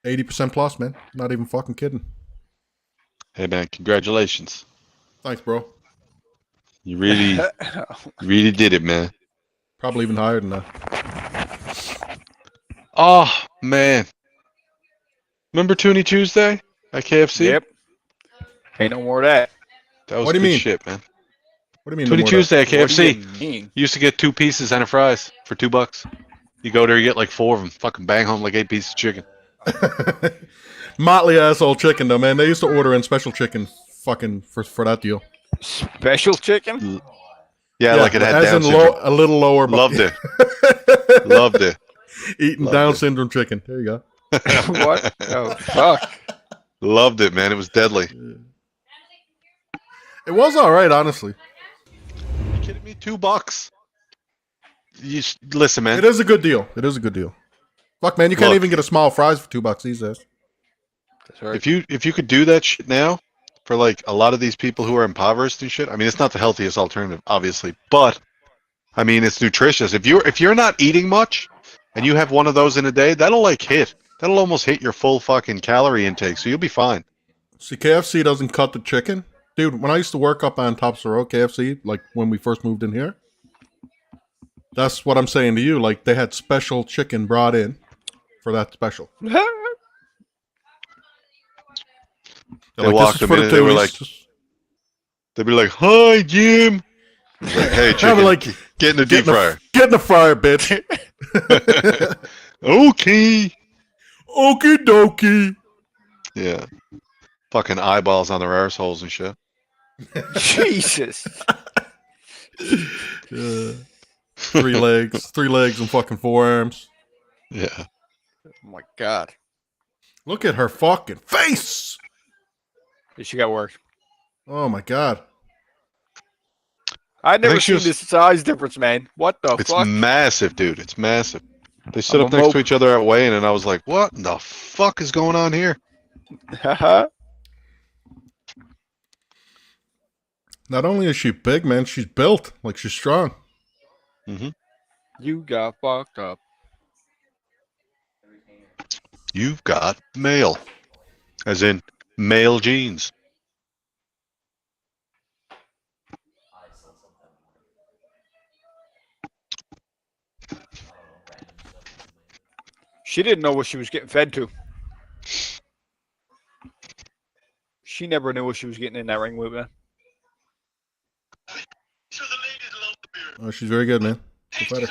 80% plus, man. Not even fucking kidding. Hey, man, congratulations. Thanks, bro. You really did it, man. Probably even higher than that. Oh, man. Remember Toonie Tuesday at KFC? Yep. Ain't no more of that. That was What do you good mean? shit, man. What do you mean? Toonie no more Tuesday at What do KFC. you mean? You used to get 2 pieces and a fries for $2. You go there, you get like 4 of them. Fucking bang home like 8 pieces of chicken. that? Motley asshole chicken, though, man. They used to order in special chicken fucking for that deal. Special chicken? Yeah, like it had as Down in syndrome. a little lower. But Loved it. Loved it. Eating Loved Down it. syndrome chicken. There you go. What? Oh, fuck. Loved it, man. It was deadly. It was all right, honestly. You kidding me? $2. Listen, man. It is a good deal. It is a good deal. Fuck, man, you can't Look. even get a small fries for $2 these days. That's right. If you could do that shit now for like a lot of these people who are impoverished and shit, I mean, it's not the healthiest alternative, obviously, but I mean, it's nutritious. If you're not eating much and you have one of those in a day, that'll like hit. That'll almost hit your full fucking calorie intake, so you'll be fine. See, KFC doesn't cut the chicken. Dude, when I used to work up on Tops of the Road, KFC, like when we first moved in here, That's what I'm saying to you. Like, they had special chicken brought in for that special. They're They walked them in and they were like, they'd be like, "Hi, Jim." Like, hey, chicken, like, get in the deep fryer. Get in the fryer, bitch. Okay. Okie dokie. Yeah. Fucking eyeballs on their arseholes and shit. Jesus. Three legs and fucking forearms. Yeah. Oh my God. Look at her fucking face. She got work. Oh my God. I've never think she seen was- this size difference, man. What the It's fuck? massive, dude. It's massive. They stood I'm up a next mope. to each other at weigh-in, and I was like, what the fuck is going on here? Haha. Not only is she big, man, she's built. Like, she's strong. You got fucked up. You've got male. As in, male genes. She didn't know what she was getting fed to. She never knew what she was getting in that ring with, man. Oh, she's very good, man. Good fighter.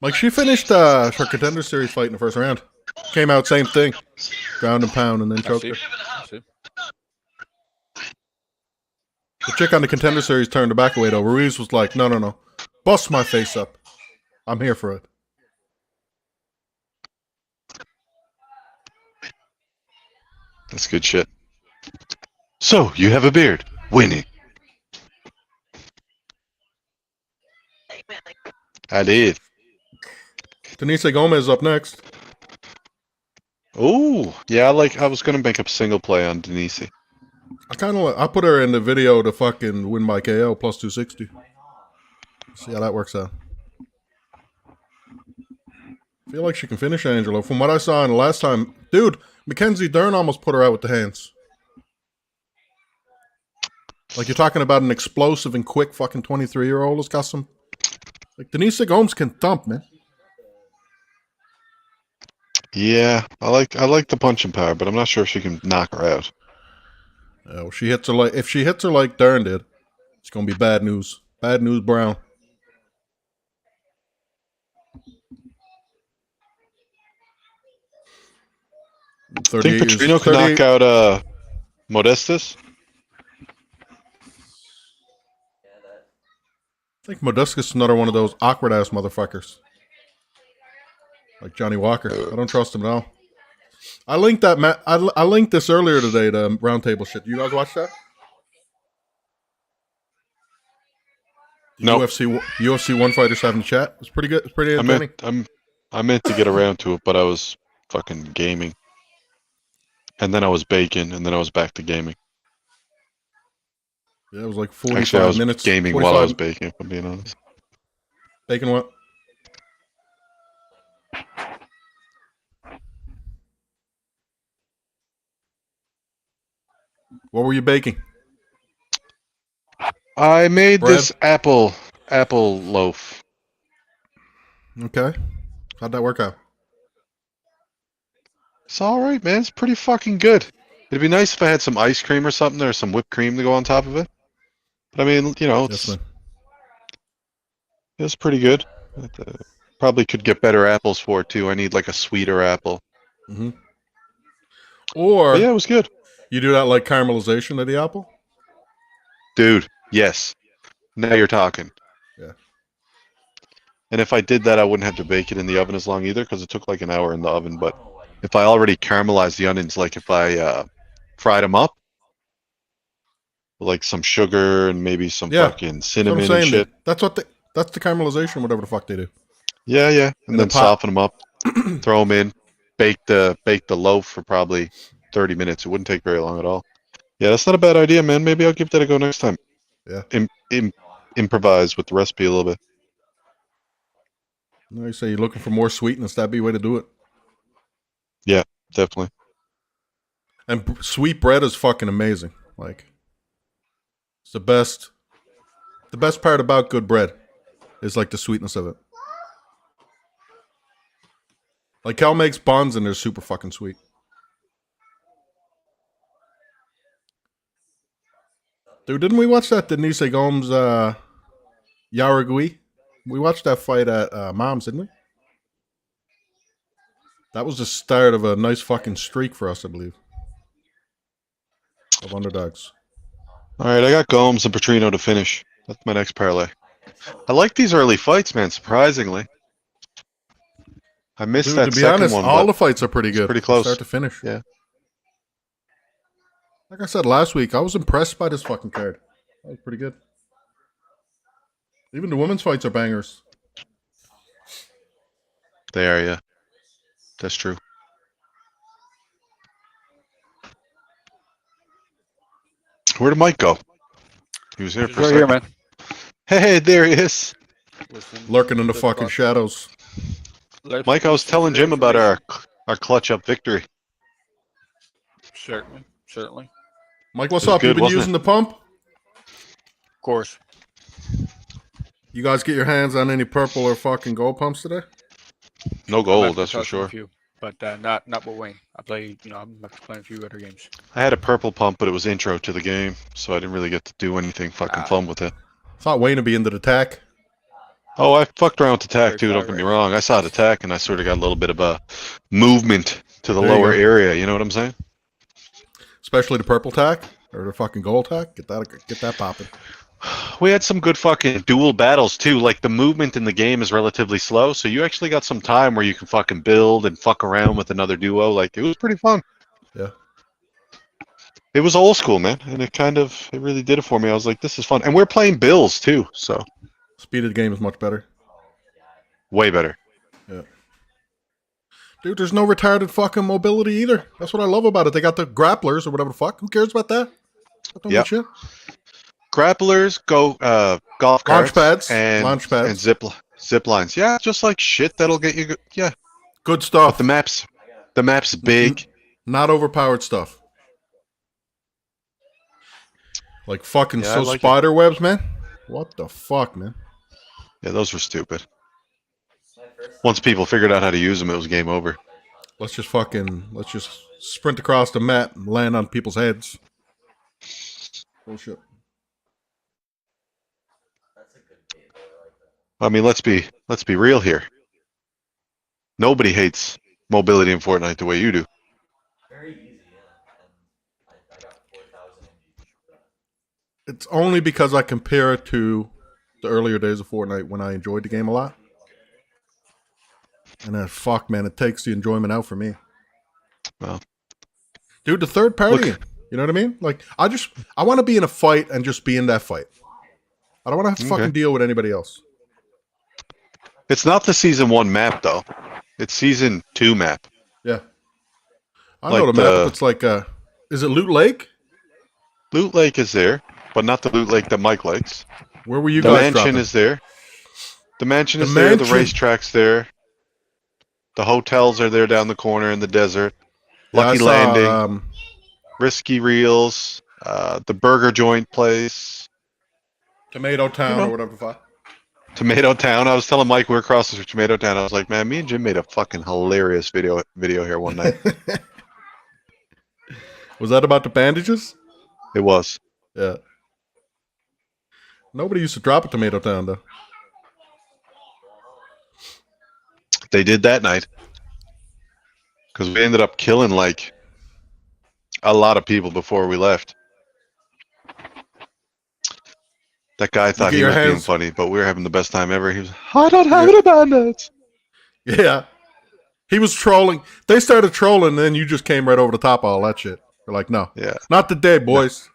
Like, she finished her Contender Series fight in the first round. Came out, same thing. Ground and pound, and then choked her. I see. The chick on the Contender Series turned her back away, though. Ruiz was like, no. Bust my face up. I'm here for it. That's good shit. So, you have a beard. Winning. I did. Denise Gomez up next. Oh, yeah, I was going to make a single play on Denise. I put her in the video to fucking win by KO plus 260. See how that works out. Feel like she can finish Angelo. From what I saw in the last time, dude, Mackenzie Dern almost put her out with the hands. Like, you're talking about an explosive and quick fucking 23-year-old who's got some. Like, Denise Gomes can thump, man. Yeah, I like the punching power, but I'm not sure if she can knock her out. If she hits her like Dern did, it's gonna be bad news. Bad news, Brown. Think Petrino can knock out Modestus? I think Modestus is another one of those awkward ass motherfuckers. Like Johnny Walker. I don't trust him at all. I linked that I linked this earlier today, the roundtable shit. You guys watch that? No. UFC One Fighters having a chat. It's pretty good. It's pretty entertaining. I meant to get around to it, but I was fucking gaming. And then I was baking, and then I was back to gaming. Yeah, it was like 45 Actually, I was minutes. gaming 45. while I was baking, if I'm being honest. Baking what? What were you baking? I made Bread? this apple loaf. Okay. How'd that work out? It's all right, man. It's pretty fucking good. It'd be nice if I had some ice cream or something, or some whipped cream to go on top of it. But I mean, you know, Yes, it's pretty good. Probably could get better apples for it too. I need like a sweeter apple. man. Or But yeah, it was good, you do that like caramelization of the apple? dude. Yes. Now you're talking. Yeah. And if I did that, I wouldn't have to bake it in the oven as long either, because it took like an hour in the oven. But if I already caramelized the onions, like if I fried them up, like some sugar and maybe some Yeah, fucking That's what cinnamon I'm and saying. shit. That's the caramelization, whatever the fuck they do. Yeah, yeah. And In then a pot. soften them up, throw them in, bake the loaf for probably 30 minutes. It wouldn't take very long at all. Yeah, that's not a bad idea, man. Maybe I'll give that a go next time. Yeah. Improvise with the recipe a little bit. You say you're looking for more sweetness. That'd be a way to do it. Yeah, definitely. And sweet bread is fucking amazing. Like, It's the best. The best part about good bread is like the sweetness of it. Like Cal makes buns and they're super fucking sweet. Dude, didn't we watch that Denise Gomes Yaragui? We watched that fight at Mom's, didn't we? That was the start of a nice fucking streak for us, I believe. Of underdogs. All right, I got Gomes and Petrino to finish. That's my next parlay. I like these early fights, man. Surprisingly, I missed Dude, that to be second honest, one. all but the fights are pretty good. pretty close. Start to finish. Yeah. Like I said last week, I was impressed by this fucking card. That was pretty good. Even the women's fights are bangers. They are, yeah. That's true. Where did Mike go? He was here He's for a right second. here, man. Hey, there he is. Lurking in the fucking shadows. Mike, I was telling Jim about our clutch up victory. Certainly, certainly. Mike, what's It was up? You good, been wasn't using the pump? Of course. You guys get your hands on any purple or fucking gold pumps today? No I'm gold, after that's for touching a sure. few, but not with Wayne. I play, I'm after playing a few other games. I had a purple pump, but it was intro to the game, so I didn't really get to do anything fucking fun with it. Thought Wayne would be into the attack. Oh, I fucked around with attack Very too, don't far get me right. wrong. I saw the attack and I sort of got a little bit of a movement to the There you lower go. area, you know what I'm saying? Especially the purple tack or the fucking gold tack. Get that popping. We had some good fucking dual battles too. Like the movement in the game is relatively slow, so you actually got some time where you can fucking build and fuck around with another duo. Like it was pretty fun. Yeah. It was old school, man, and it really did it for me. I was like, this is fun, and we're playing Bills too, so Speed of the game is much better. way better. Yeah. Dude, there's no retarded fucking mobility either. That's what I love about it. They got the grapplers or whatever the fuck. Who cares about that? That don't mean Yep. shit. Grapplers, golf carts, pads. and Launch pads. and zip lines. Yeah, just like shit that'll get you. Yeah, Good stuff. the map's big. Not overpowered stuff. Like fucking Yeah, I like it. spider webs, man. What the fuck, man? Yeah, those were stupid. Once people figured out how to use them, it was game over. Let's just sprint across the mat and land on people's heads. Bullshit. I mean, let's be real here. Nobody hates mobility in Fortnite the way you do. It's only because I compare it to the earlier days of Fortnite when I enjoyed the game a lot. And then, fuck, man, it takes the enjoyment out for me. Well, Dude, the third party, Look. you know what I mean? Like, I want to be in a fight and just be in that fight. I don't want to have to fucking deal with anybody else. it's not the season 1 map though. It's season 2 map. Yeah. I know Like the map. the- It's like, is it Loot Lake? Loot Lake is there, but not the Loot Lake that Mike likes. Where were you The guys mansion dropping? is there. The mansion The is there. The mansion. racetrack's there. The hotels are there down the corner in the desert. Yeah, Lucky I saw, Landing, Risky Reels, the burger joint place, Tomato Town You know. or whatever the fuck. Tomato Town. I was telling Mike we're across the street, Tomato Town. I was like, man, me and Jim made a fucking hilarious video here one night. Was that about the bandages? It was. Yeah. Nobody used to drop at Tomato Town, though. They did that night because we ended up killing like a lot of people before we left. That guy thought get he your was being hands- funny, but we were having the best time ever. He was, I don't have any bandits. Yeah. He was trolling. They started trolling, and then you just came right over the top of all that shit. We're like, no. Yeah. Not today, boys.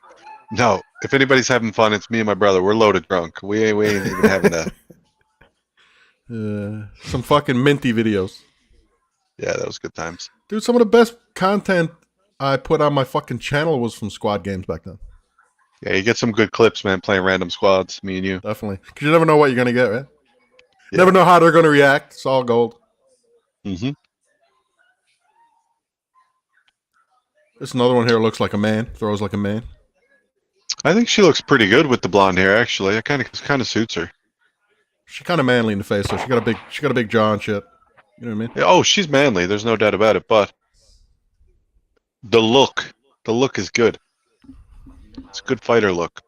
No, if anybody's having fun, it's me and my brother. We're loaded drunk. We ain't even having that. Some fucking minty videos. Yeah, that was good times. Dude, some of the best content I put on my fucking channel was from squad games back then. Yeah, you get some good clips, man, playing random squads, me and you. Definitely. Because you never know what you're going to get, right? Yeah. Never know how they're going to react. It's all gold. Mm-hmm. There's another one here looks like a man. Throws like a man. I think she looks pretty good with the blonde hair. Actually, it kind of suits her. She kind of manly in the face, though. She got a big jaw and shit. You know what I mean? Yeah, oh, she's manly. There's no doubt about it. But the look is good. It's a good fighter look.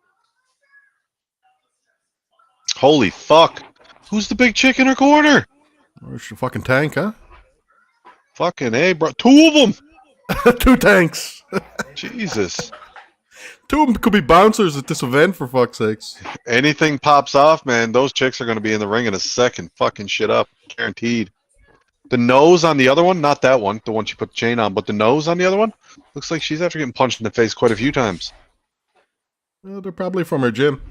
Holy fuck! Who's the big chick in her corner? Where's your fucking tank, huh? Fucking A, bro. 2 of them! 2 tanks. Jesus. 2 of them could be bouncers at this event, for fuck's sakes. Anything pops off, man, those chicks are going to be in the ring in a second. Fucking shit up. Guaranteed. The nose on the other one, not that one, the one she put the chain on, but the nose on the other one, looks like she's after getting punched in the face quite a few times. Well, they're probably from her gym.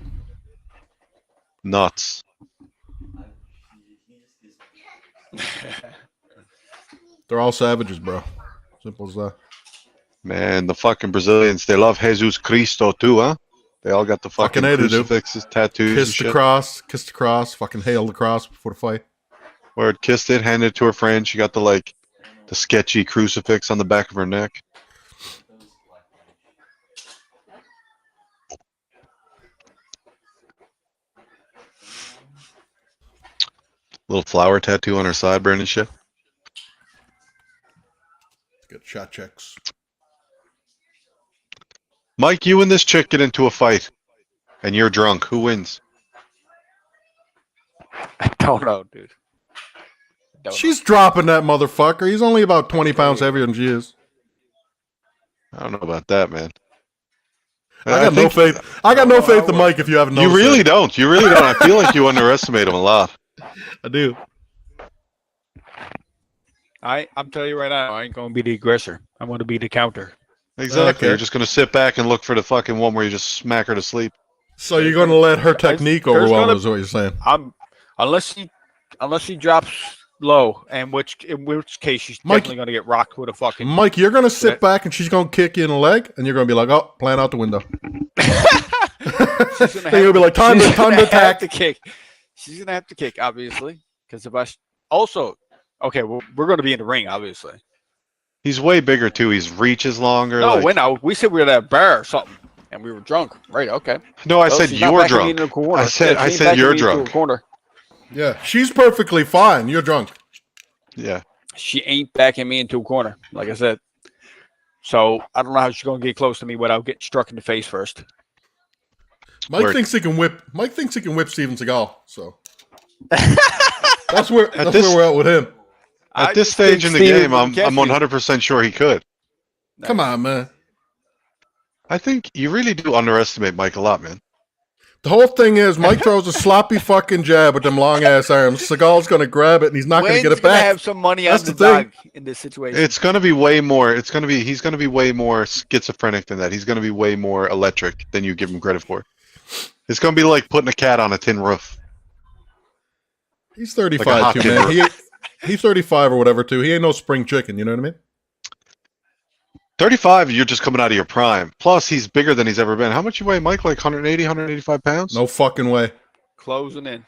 Nuts. They're all savages, bro. Simple as that. Man, the fucking Brazilians, they love Jesus Cristo too, huh? They all got the fucking Fucking A, they do. crucifixes, tattoos, and shit. Kiss the cross, fucking hail the cross before the fight. Where it kissed it, handed it to her friend. She got the sketchy crucifix on the back of her neck. Little flower tattoo on her sideburn and shit. Get shot checks. Mike, you and this chick get into a fight, and you're drunk. Who wins? I don't know, dude. She's dropping that motherfucker. He's only about 20 pounds heavier than she is. I don't know about that, man. I got no faith. I got no faith in Mike if you haven't noticed. You really don't. You really don't. I feel like you underestimate him a lot. I do. I'm telling you right now, I ain't going to be the aggressor. I'm going to be the counter. Exactly. Okay. You're just going to sit back and look for the fucking one where you just smack her to sleep. So you're going to let her technique overwhelm is what you're saying. Unless she drops low, and in which case she's definitely going to get rocked with a fucking. Mike, you're going to sit back and she's going to kick you in the leg, and you're going to be like, "Oh, plan out the window." She's Then you'll be like, "Time to attack." To kick. She's going to have to kick, obviously, because if I also okay, well, we're going to be in the ring, obviously. He's way bigger too. His reach is longer. No, we said we were at a bar or something, and we were drunk, right? Okay. No, I said you were drunk. I said you're drunk. Yeah, she's perfectly fine. You're drunk. Yeah. She ain't backing me into a corner, like I said. So I don't know how she's going to get close to me without getting struck in the face first. Mike thinks he can whip Steven Seagal. So that's where we're at with him. At this stage in the game, I'm 100% sure he could. Come on, man. I think you really do underestimate Mike a lot, man. The whole thing is Mike throws a sloppy fucking jab with them long ass arms. Seagal's gonna grab it and he's not gonna get it back. Have some money on the dog in this situation. It's gonna be way more. He's gonna be way more schizophrenic than that. He's gonna be way more electric than you give him credit for. It's gonna be like putting a cat on a tin roof. He's 35 too, man. He's 35 or whatever too. He ain't no spring chicken. You know what I mean? 35, you're just coming out of your prime. Plus, he's bigger than he's ever been. How much you weigh, Mike? Like 180, 185 pounds? No fucking way. Closing in.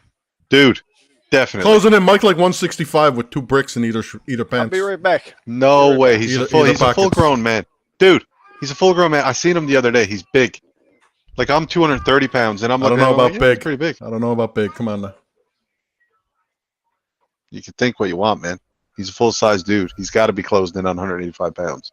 Dude, definitely. Closing in. Mike like 165 with 2 bricks in either pants. I'll be right back. No way. He's a full-grown man. Dude, he's a full-grown man. I seen him the other day. He's big. Like, I'm 230 pounds, and I'm looking I don't know about big. Pretty big. I don't know about big. Come on now. You can think what you want, man. He's a full-size dude. He's got to be closed in on 185 pounds.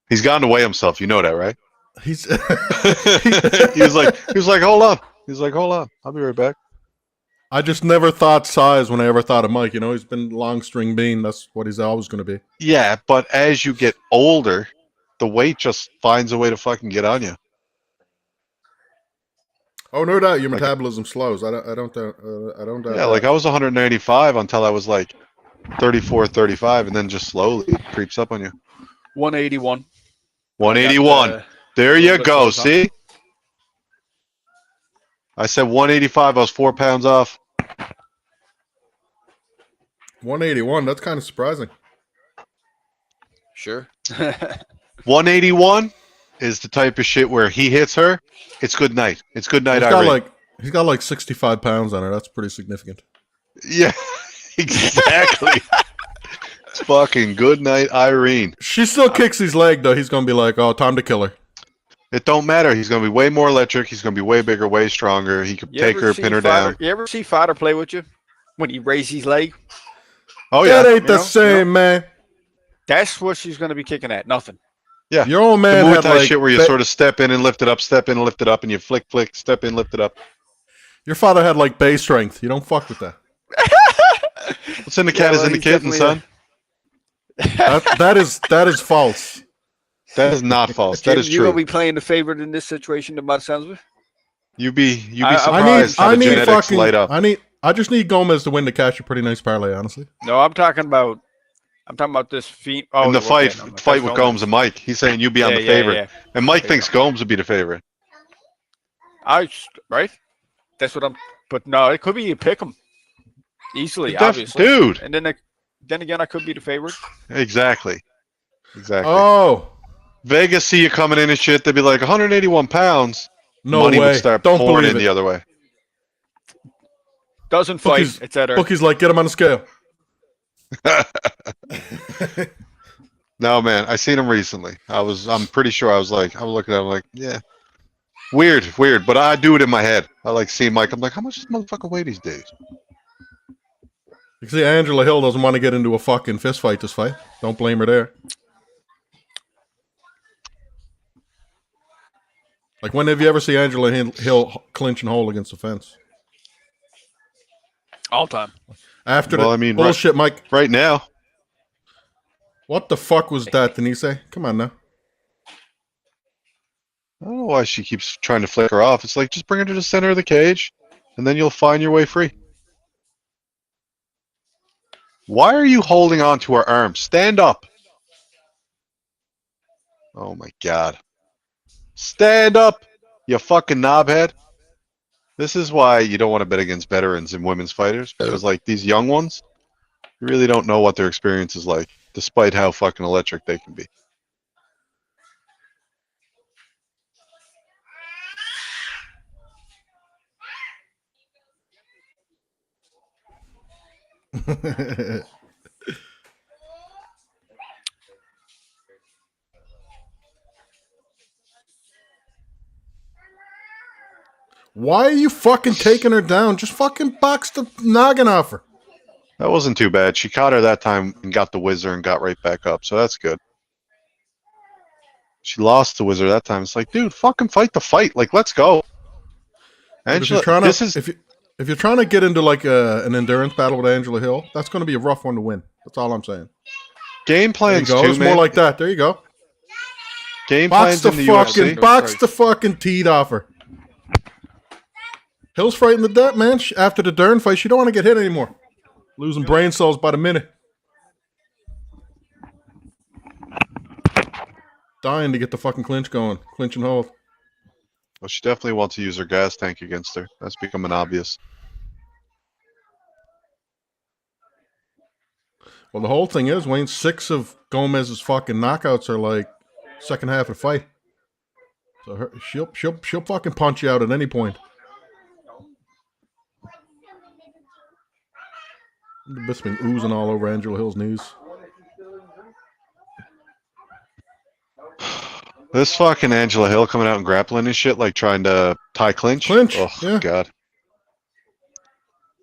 He's gone to weigh himself. You know that, right? He's he was like, hold on. He's like, hold on. I'll be right back. I just never thought size when I ever thought of Mike. You know, he's been long string bean. That's what he's always going to be. Yeah, but as you get older, the weight just finds a way to fucking get on you. Oh, no doubt. Your metabolism slows. I don't doubt. Yeah, like I was 195 until I was like 34, 35, and then just slowly creeps up on you. 181. 181. There you go. See? I said 185. I was 4 pounds off. 181. That's kind of surprising. Sure. 181 is the type of shit where he hits her. It's good night. It's good night, Irene. He's got like 65 pounds on her. That's pretty significant. Yeah, exactly. It's fucking good night, Irene. She still kicks his leg, though. He's going to be like, oh, time to kill her. It don't matter. He's gonna be way more electric. He's gonna be way bigger, way stronger. He could take her, pin her down. You ever see Fodder play with you when he raises his leg? Oh yeah, That ain't the same, man. That's what she's going to be kicking at. Nothing. yeah. Your old The man Muay had Thai like shit where you sort of step in and lift it up, step in and lift it up, and you flick, step in, lift it up. your father had like base strength. You don't fuck with that. What's in the cat is in the kitten, son. That is false. That is not false. Jim, That is you're true. going to be playing the favorite in this situation, about sounds of it. You'd be I surprised how the genetics light up. I just need Gomez to win to catch a pretty nice parlay, honestly. No, I'm talking about this feat. Oh, in the okay, fight with Gomes and Mike, he's saying you'd be on the favorite, yeah. and Mike thinks Gomes would be the favorite. Right? That's what I'm. But no, it could be you pick him easily, obviously, dude. And then again, I could be the favorite. Exactly. Oh, Vegas see you coming in and shit. They'd be like 181 pounds. no Money way! would start Don't pouring believe in it. the other way. Doesn't fight, etc. Bookie's like, get him on the scale. No, man, I seen him recently. I'm pretty sure I was looking at him like, yeah, weird, but I do it in my head. I like seeing Mike. I'm like, how much does this motherfucker weigh these days? You can see Angela Hill doesn't want to get into a fucking fist fight this fight. Don't blame her there. Like, when have you ever seen Angela Hill clinch and hold against the fence? All time. After Well, the I mean, bullshit, Mike. Right now, What the fuck was that, Denise? Come on now. I don't know why she keeps trying to flick her off. It's like, just bring her to the center of the cage, and then you'll find your way free. Why are you holding on to her arm? Stand up. Oh my god. Stand up, you fucking knobhead. This is why you don't want to bet against veterans and women's fighters, because like these young ones, you really don't know what their experience is like, despite how fucking electric they can be. Why are you fucking taking her down? Just fucking box the noggin off her. That wasn't too bad. She caught her that time and got the whizzer and got right back up, so that's good. She lost the whizzer that time. It's like, dude, fucking fight the fight. Like, let's go. Angela, if you're trying to get into like an endurance battle with Angela Hill, that's going to be a rough one to win. That's all I'm saying. Game plans There you go. too, It's man. more like that. There you go. Game Box plans the in the fucking UFC. box the fucking teat off her. Hill's frightened to death, man. After the Dern fight, she don't want to get hit anymore. Losing brain cells by the minute. Dying to get the fucking clinch going. Clinch and hold. Well, she definitely wants to use her gas tank against her. That's becoming obvious. Well, the whole thing is, Wayne, 6 of Gomez's fucking knockouts are like second half of the fight. So she'll fucking punch you out at any point. The bit's been oozing all over Angela Hill's knees. This fucking Angela Hill coming out and grappling and shit, like trying to tie clinch. Clinch, Oh, yeah. God.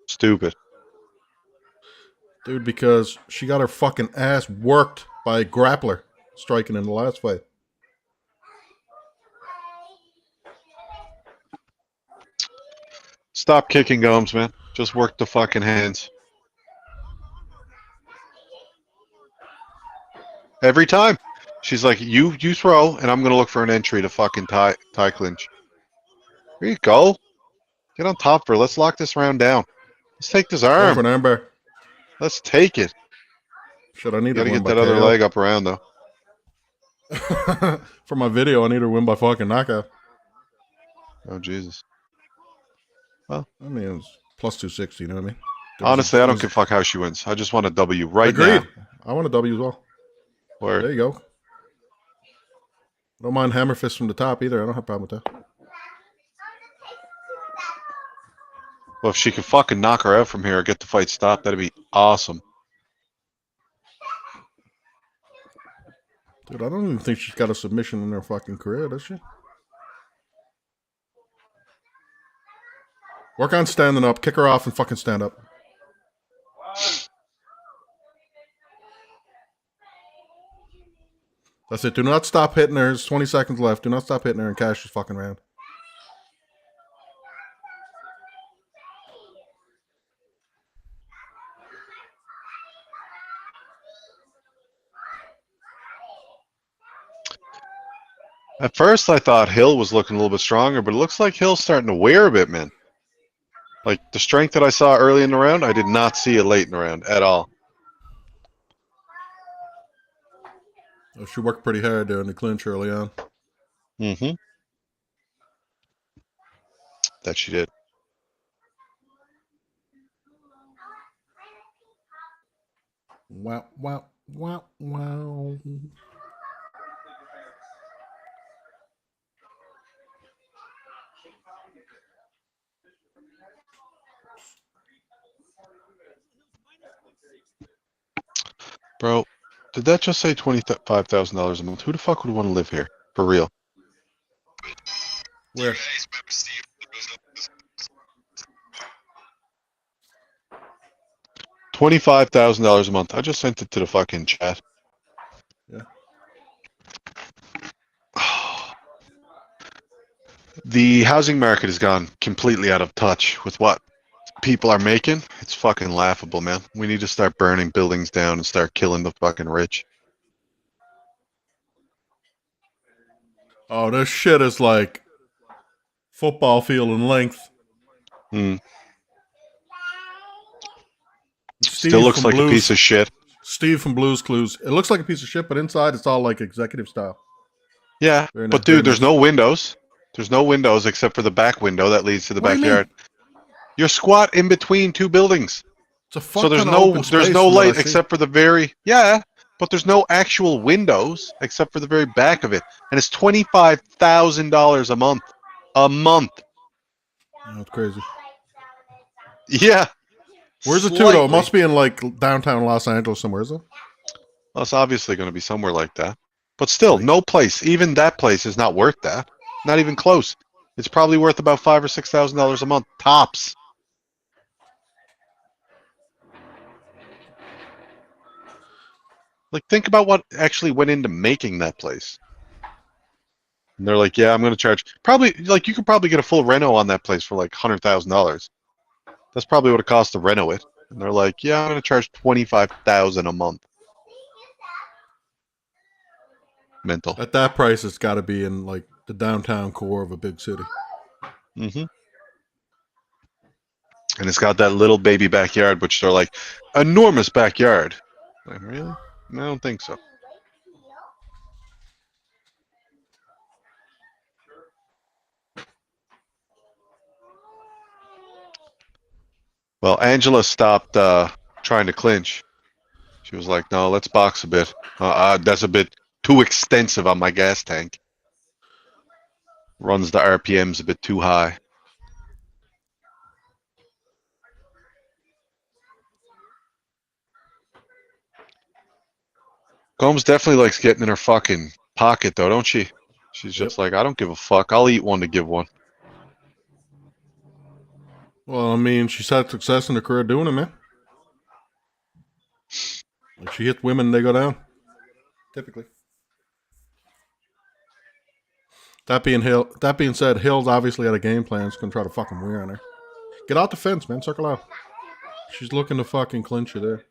Stupid. Dude, because she got her fucking ass worked by a grappler striking in the last fight. Stop kicking Gomes, man. Just work the fucking hands. Every time. She's like, you throw, and I'm going to look for an entry to fucking tie clinch. There you go. Get on top of her. Let's lock this round down. Let's take this Go arm. for an armbar. Let's take it. Shit, I need Got to to win get by that other KO. leg up around, though. For my video, I need to win by fucking knockout. Oh, Jesus. I mean, it's plus 260, you know what I mean? Honestly, I don't give a fuck how she wins. I just want a W right Agreed. now. I want a W as well. Word. There you go. I don't mind hammer fist from the top either. I don't have a problem with that. Well, if she could fucking knock her out from here or get the fight stopped, that'd be awesome. Dude, I don't even think she's got a submission in her fucking career, does she? Work on standing up. Kick her off and fucking stand up. That's it. Do not stop hitting her. There's 20 seconds left. Do not stop hitting her and cash this fucking round. At first, I thought Hill was looking a little bit stronger, but it looks like Hill's starting to wear a bit, man. Like, the strength that I saw early in the round, I did not see it late in the round at all. Oh, she worked pretty hard there in the clinch early on. Mm-hmm. That she did. Wow, wow, wow, wow. Bro, did that just say $25,000 a month? Who the fuck would want to live here? For real. Where? $25,000 a month. I just sent it to the fucking chat. Yeah. The housing market has gone completely out of touch with what people are making. It's fucking laughable, man. We need to start burning buildings down and start killing the fucking rich. Oh, this shit is like football field in length. Mm. Steve Still looks from like a piece of shit. Steve from Blue's Clues. It looks like a piece of shit, but inside it's all like executive style. Yeah, Very but nice, dude, very there's nice. no windows. There's no windows except for the back window that leads to the What do you backyard. You're squat in between two buildings. It's a So fucking there's open space no from what I light see. except for the very but there's no actual windows except for the very back of it, and it's $25,000 a month. A month. Oh, it's crazy. Yeah. Where's it to Slightly. though? It must be in like downtown Los Angeles somewhere, is it? Well, it's obviously going to be somewhere like that. But still, no place, even that place is not worth that. Not even close. It's probably worth about $5,000 or $6,000 a month tops. Like, think about what actually went into making that place. And they're like, yeah, I'm going to charge. Probably, like, you could probably get a full reno on that place for like $100,000. That's probably what it costs to reno it. And they're like, yeah, I'm going to charge $25,000 a month. Mental. At that price, it's got to be in like the downtown core of a big city. Mm-hmm. And it's got that little baby backyard, which they're like, enormous backyard. Like, really? I don't think so. Well, Angela stopped trying to clinch. She was like, no, let's box a bit. That's a bit too extensive on my gas tank. Runs the RPMs a bit too high. Combs definitely likes getting in her fucking pocket, though, don't she? She's just like, I don't give a fuck. I'll eat one to give one. Well, I mean, she's had success in her career doing it, man. Like she hits women, they go down. Typically. That being said, Hill's obviously had a game plan. He's gonna try to fucking wear on her. Get out the fence, man. Circle out. She's looking to fucking clinch you there.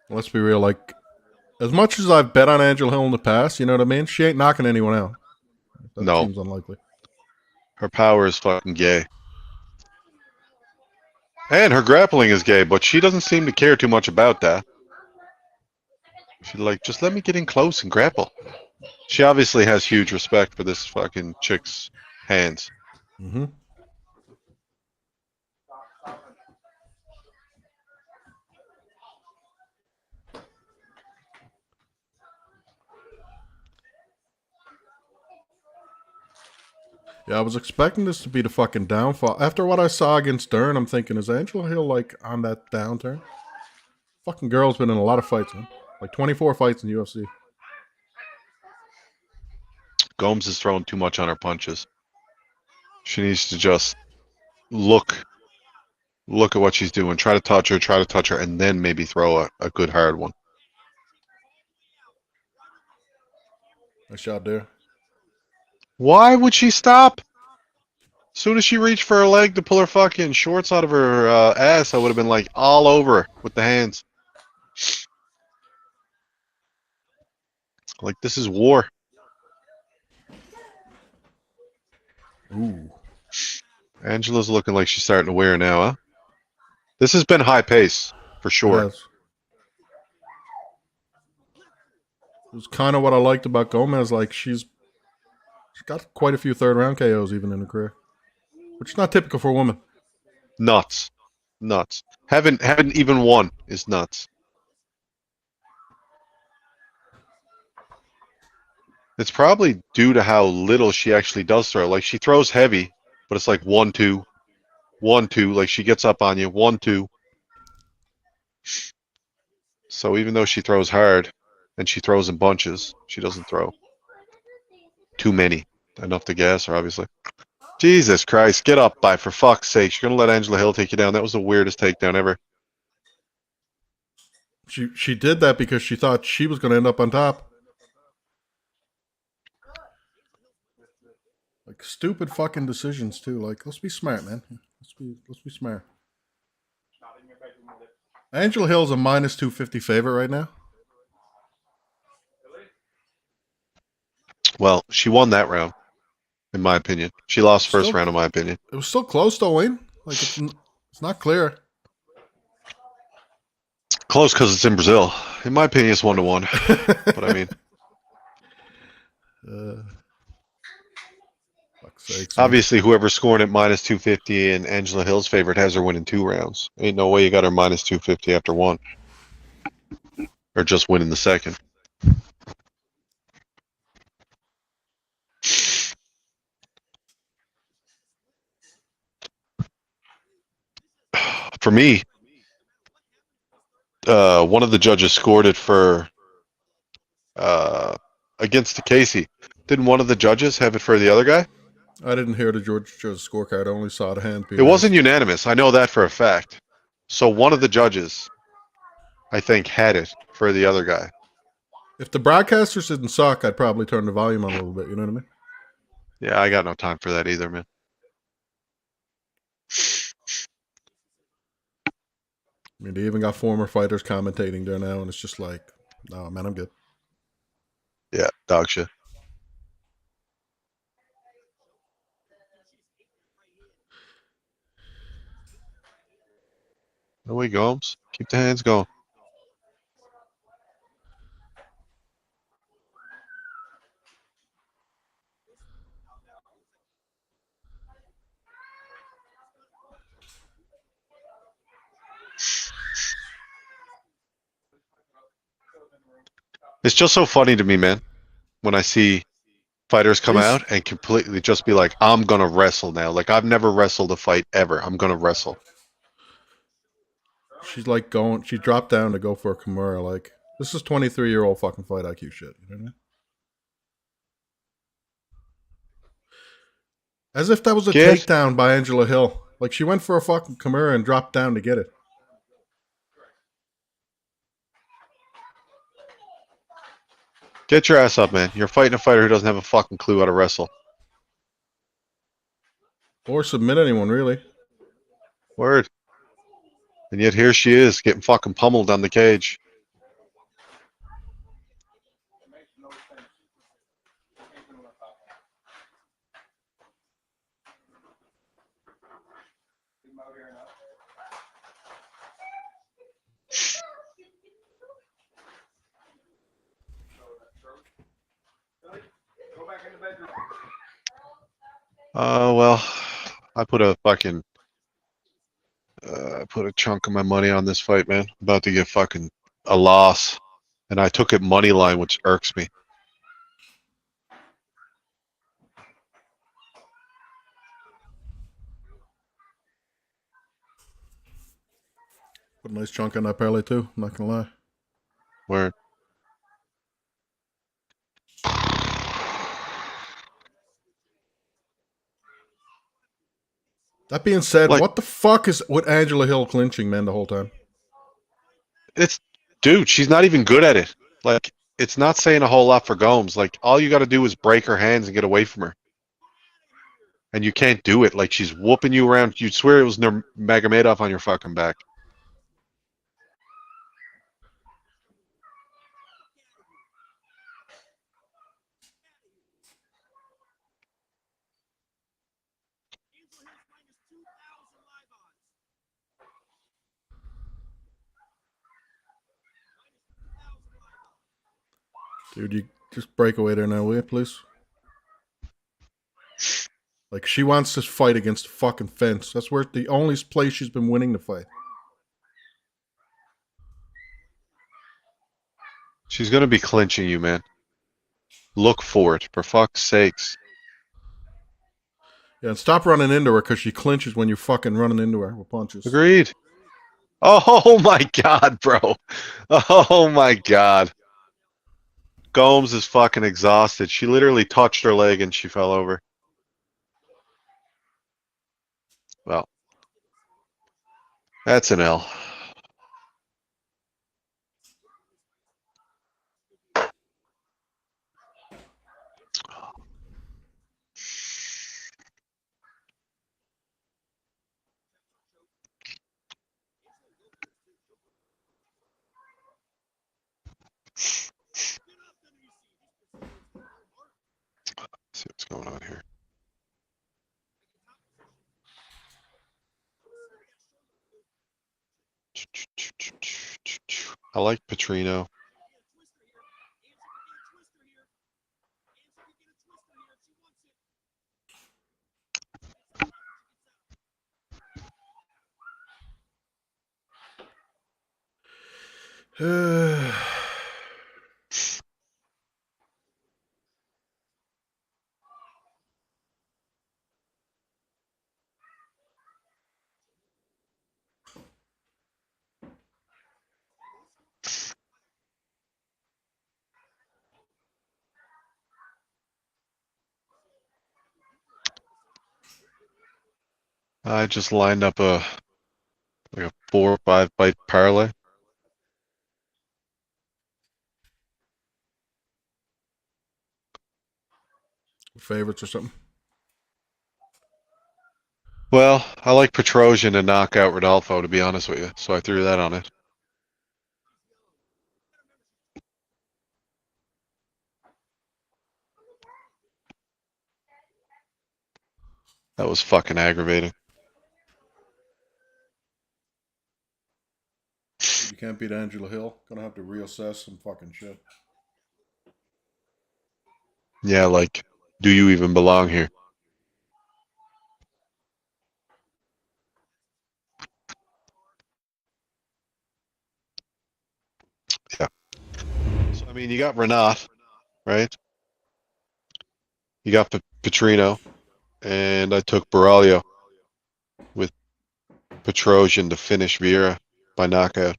Let's be real. Like, as much as I've bet on Angela Hill in the past, you know what I mean? She ain't knocking anyone out. That No. seems unlikely. Her power is fucking gay. And her grappling is gay, but she doesn't seem to care too much about that. She's like, just let me get in close and grapple. She obviously has huge respect for this fucking chick's hands. Mm-hmm. Yeah, I was expecting this to be the fucking downfall. After what I saw against Dern, I'm thinking, is Angela Hill like on that downturn? Fucking girl's been in a lot of fights, man. Like 24 fights in UFC. Gomes is throwing too much on her punches. She needs to just look at what she's doing. Try to touch her, and then maybe throw a good hard one. Nice shot there. Why would she stop? As soon as she reached for her leg to pull her fucking shorts out of her ass, I would have been like all over her with the hands. Like, this is war. Ooh. Angela's looking like she's starting to wear now, huh? This has been high pace, for It sure. has. It was kind of what I liked about Gomez. Like, she's got quite a few third-round KOs even in her career, which is not typical for a woman. Nuts. Nuts. Haven't even one is nuts. It's probably due to how little she actually does throw. Like, she throws heavy, but it's like 1-2, 1-2. Like, she gets up on you, 1-2. So even though she throws hard and she throws in bunches, she doesn't throw too many. Enough to gas her, obviously. Jesus Christ, get up, for fuck's sake. You're going to let Angela Hill take you down. That was the weirdest takedown ever. She did that because she thought she was going to end up on top. Like, stupid fucking decisions too. Like, let's be smart, man. Let's be smart. Angela Hill's a minus 250 favorite right now. Well, she won that round, in my opinion. She lost first round, in my opinion. It was still close though, Wayne. Like, it's not clear. Close because it's in Brazil. In my opinion, it's 1-1. But I mean, fuck's sakes, man. obviously, whoever's scoring at minus 250 and Angela Hill's favorite has her winning 2 rounds. Ain't no way you got her minus 250 after 1. Or just winning the second. For me, one of the judges scored it for against Casey. Didn't one of the judges have it for the other guy? I didn't hear the George scorecard. I only saw the hand. It wasn't unanimous. I know that for a fact. So one of the judges, I think, had it for the other guy. If the broadcasters didn't suck, I'd probably turn the volume on a little bit. You know what I mean? Yeah, I got no time for that either, man. I mean, they even got former fighters commentating there now, and it's just like, no, man, I'm good. Yeah, dog shit. Away, Gomes. Keep the hands going. It's just so funny to me, man, when I see fighters come out and completely just be like, I'm going to wrestle now. Like, I've never wrestled a fight ever. I'm going to wrestle. She's like going, she dropped down to go for a Kimura. Like, this is 23-year-old fucking fight IQ shit. You know what I mean? As if that was a takedown by Angela Hill. Like, she went for a fucking Kimura and dropped down to get it. Get your ass up, man. You're fighting a fighter who doesn't have a fucking clue how to wrestle. Or submit anyone, really. Word. And yet here she is, getting fucking pummeled on the cage. Well, I put a fucking put a chunk of my money on this fight, man. I'm about to get fucking a loss, and I took it money line, which irks me. Put a nice chunk on that parlay too. I'm not gonna lie. Where That being said, Like- what the fuck is with Angela Hill clinching, man, the whole time? Dude, she's not even good at it. Like, it's not saying a whole lot for Gomes. Like, all you got to do is break her hands and get away from her. And you can't do it. Like, she's whooping you around. You'd swear it was Nurmagomedov on your fucking back. Dude, you just break away there now, will you, please? Like, she wants this fight against the fucking fence. That's where the only place she's been winning the fight. She's going to be clinching you, man. Look for it, for fuck's sakes. Yeah, and stop running into her because she clinches when you're fucking running into her with punches. Agreed. Oh my god, bro. Oh my god. Gomes is fucking exhausted. She literally touched her leg and she fell over. Well, that's an L. See what's going on here. I like Petrino. I just lined up a 4 or 5 bite parlay. Favorites or something. Well, I like Petrosian to knock out Rodolfo, to be honest with you, so I threw that on it. That was fucking aggravating. You can't beat Angela Hill. Gonna have to reassess some fucking shit. Yeah, like, do you even belong here? Yeah. So, I mean, you got Renat, right? You got Petrino, and I took Baralio with Petrosian to finish Vieira by knockout.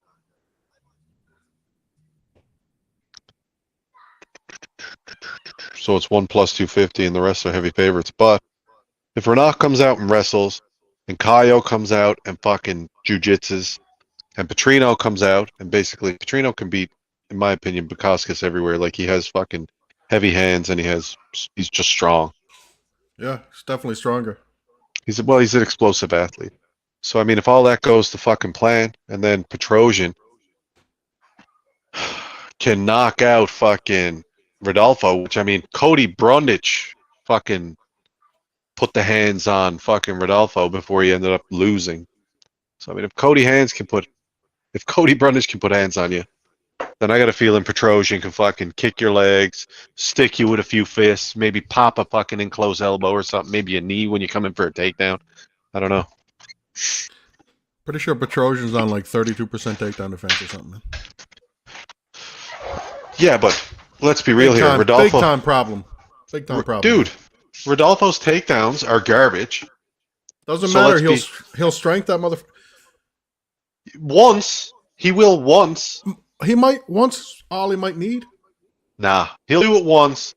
So it's 1 plus 250, and the rest are heavy favorites. But if Renat comes out and wrestles, and Caio comes out and fucking jujitsus, and Petrino comes out, and basically Petrino can beat, in my opinion, Bukowskis everywhere. Like, he has fucking heavy hands, and he's just strong. Yeah, he's definitely stronger. He's an explosive athlete. So I mean, if all that goes to fucking plan, and then Petrosian can knock out fucking Rodolfo, which I mean, Cody Brundage fucking put the hands on fucking Rodolfo before he ended up losing. So I mean, if Cody Brundage can put hands on you, then I got a feeling Petrosian can fucking kick your legs, stick you with a few fists, maybe pop a fucking enclosed elbow or something, maybe a knee when you come in for a takedown. I don't know. Pretty sure Petrosian's on like 32% takedown defense or something, man. Yeah, but let's be real here. Rodolfo, big time problem. Big time problem. Dude, Rodolfo's takedowns are garbage. Doesn't So matter. let's He'll strength that motherfucker. Once. He will once. He might once. All he might need. Nah, he'll do it once.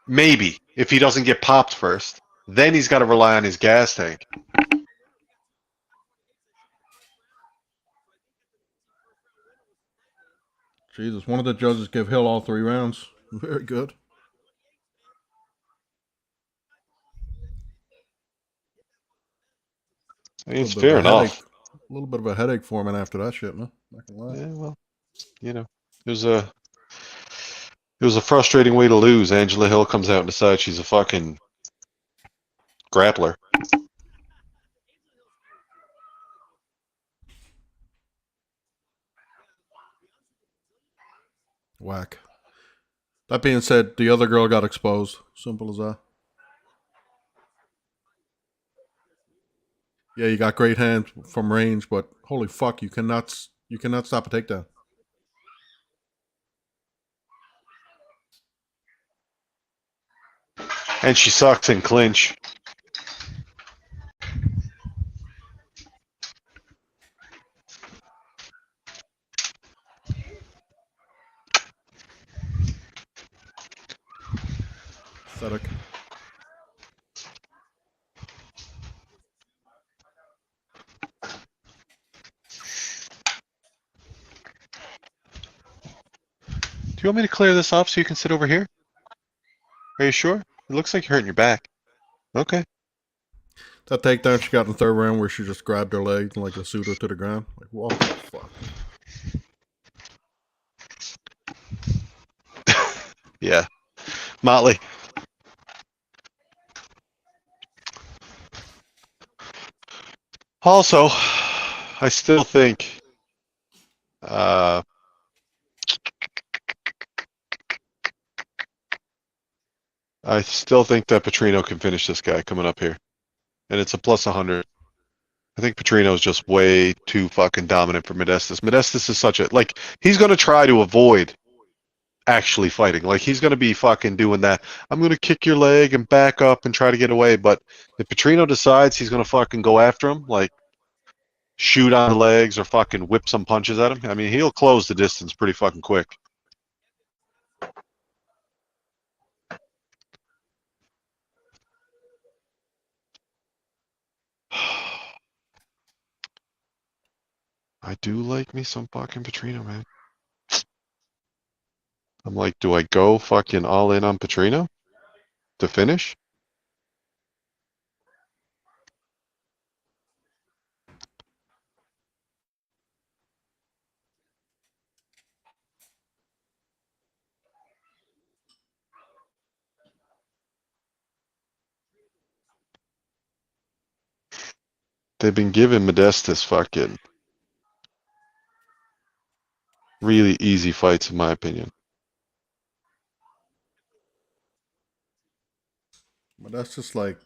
Maybe, if he doesn't get popped first. Then he's got to rely on his gas tank. Jesus, one of the judges gave Hill all 3 rounds. Very good. I mean, it's A little bit fair of a enough. headache. A little bit of a headache forming after that shit, man. Not gonna lie. Yeah, well, you know, it was a frustrating way to lose. Angela Hill comes out and decides she's a fucking grappler. Whack. That being said, the other girl got exposed. Simple as that. Yeah, you got great hands from range, but holy fuck, you cannot stop a takedown. And she sucks in clinch. Pathetic. Do you want me to clear this off so you can sit over here? Are you sure? It looks like you're hurting your back. Okay. That takedown she got in the 3rd round where she just grabbed her leg and like lassoed her to the ground. Like, what the fuck? Yeah. Motley. Also, I still think that Petrino can finish this guy coming up here. And it's a plus 100. I think Petrino's just way too fucking dominant for Modestas. Modestas is such a, like, he's going to try to avoid actually fighting. Like, he's going to be fucking doing that. I'm going to kick your leg and back up and try to get away. But if Petrino decides he's going to fucking go after him, like, shoot on the legs or fucking whip some punches at him, I mean, he'll close the distance pretty fucking quick. I do like me some fucking Petrino, man. I'm like, do I go fucking all in on Petrino to finish? They've been giving Modestas fucking really easy fights, in my opinion. But that's just like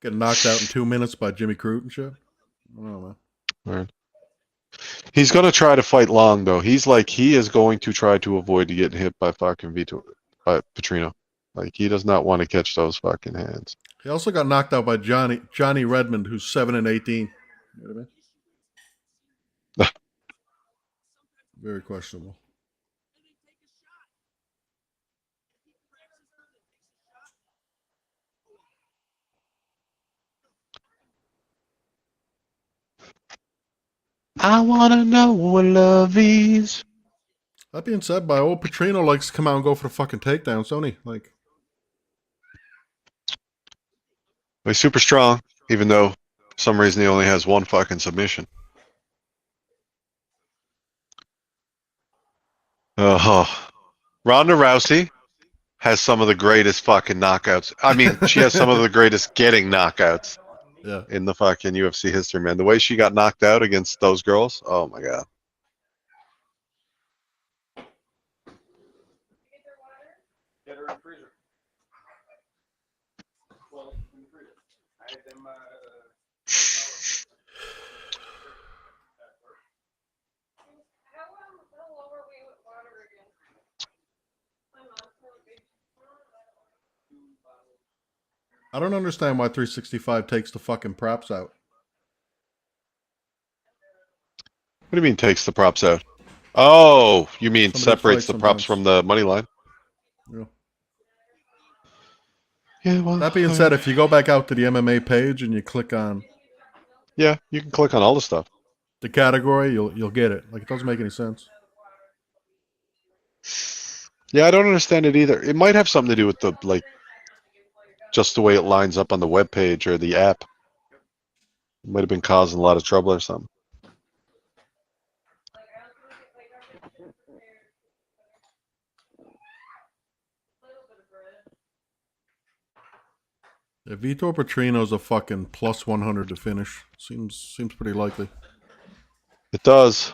getting knocked out in 2 minutes by Jimmy Crute and shit. I don't know, man. Right. He's gonna try to fight long though. He is going to try to avoid getting hit by fucking by Petrino. Like, he does not want to catch those fucking hands. He also got knocked out by Johnny Redmond, who's 7-18. You know what I mean? Very questionable. I wanna know what love is. That being said, by old Petrino likes to come out and go for the fucking takedowns, don't he? Like, He's super strong, even though for some reason he only has one fucking submission. Ronda Rousey has some of the greatest fucking knockouts. I mean, she has some of the greatest getting knockouts yeah. in the fucking UFC history, man. The way she got knocked out against those girls, oh my god. Get her in the freezer. Well, in the freezer. I had them, How low are we with water again? My mom's really big. I don't understand why 365 takes the fucking props out. What do you mean takes the props out? Oh, you mean Some of these separates fights the props sometimes. from the money line? Yeah. Yeah, well. That being said, if you go back out to the MMA page and you click on Yeah, you can click on all the stuff. the category, you'll get it. Like, it doesn't make any sense. Yeah, I don't understand it either. It might have something to do with the like, just the way it lines up on the web page or the app. It might have been causing a lot of trouble or something. Yeah, Vitor Petrino's a fucking plus 100 to finish. Seems pretty likely. It does.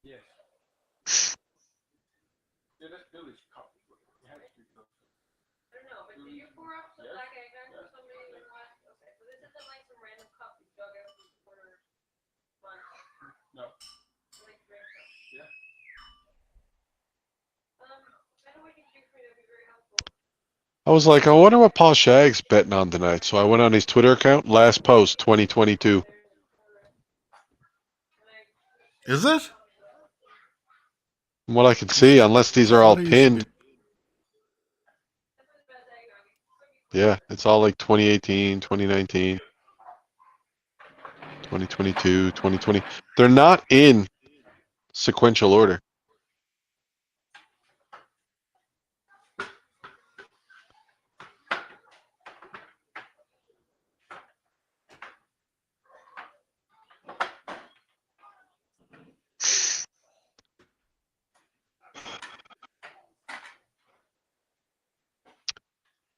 Yes. Yeah, that's Billy's coffee. You have to do those. I don't know, but do you pour up the black egg for somebody in your life? Okay, so this isn't like some random cup you dug out from the corner lunch. No. Like drink cup. Yeah. I know what you do for you, that'd be very helpful. I was like, I wonder what Paul Shag's betting on tonight. So I went on his Twitter account. Last post, 2022. Is it? From what I can see, unless these are all Thought he used to pinned. be- Yeah, it's all like 2018, 2019, 2022, 2020. They're not in sequential order.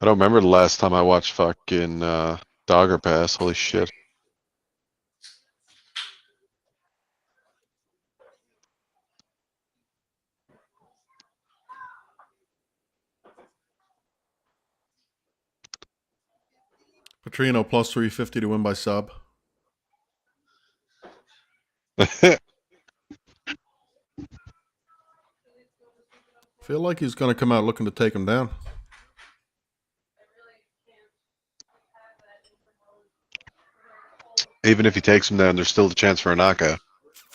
I don't remember the last time I watched fucking Dogger Pass. Holy shit. Petrino plus 350 to win by sub. Feel like he's going to come out looking to take him down. Even if he takes him down, there's still a chance for a knockout.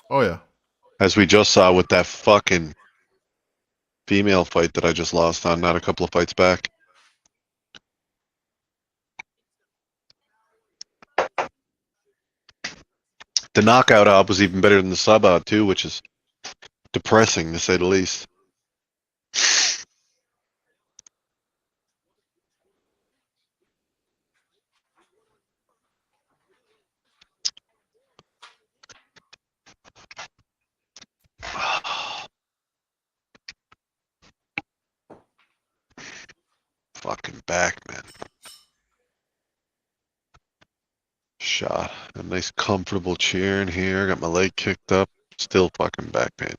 Oh, yeah. As we just saw with that fucking female fight that I just lost on, not a couple of fights back. The knockout odd was even better than the sub odd too, which is depressing to say the least. Fucking back, man. Shot. A nice comfortable chair in here. Got my leg kicked up. Still fucking back pain.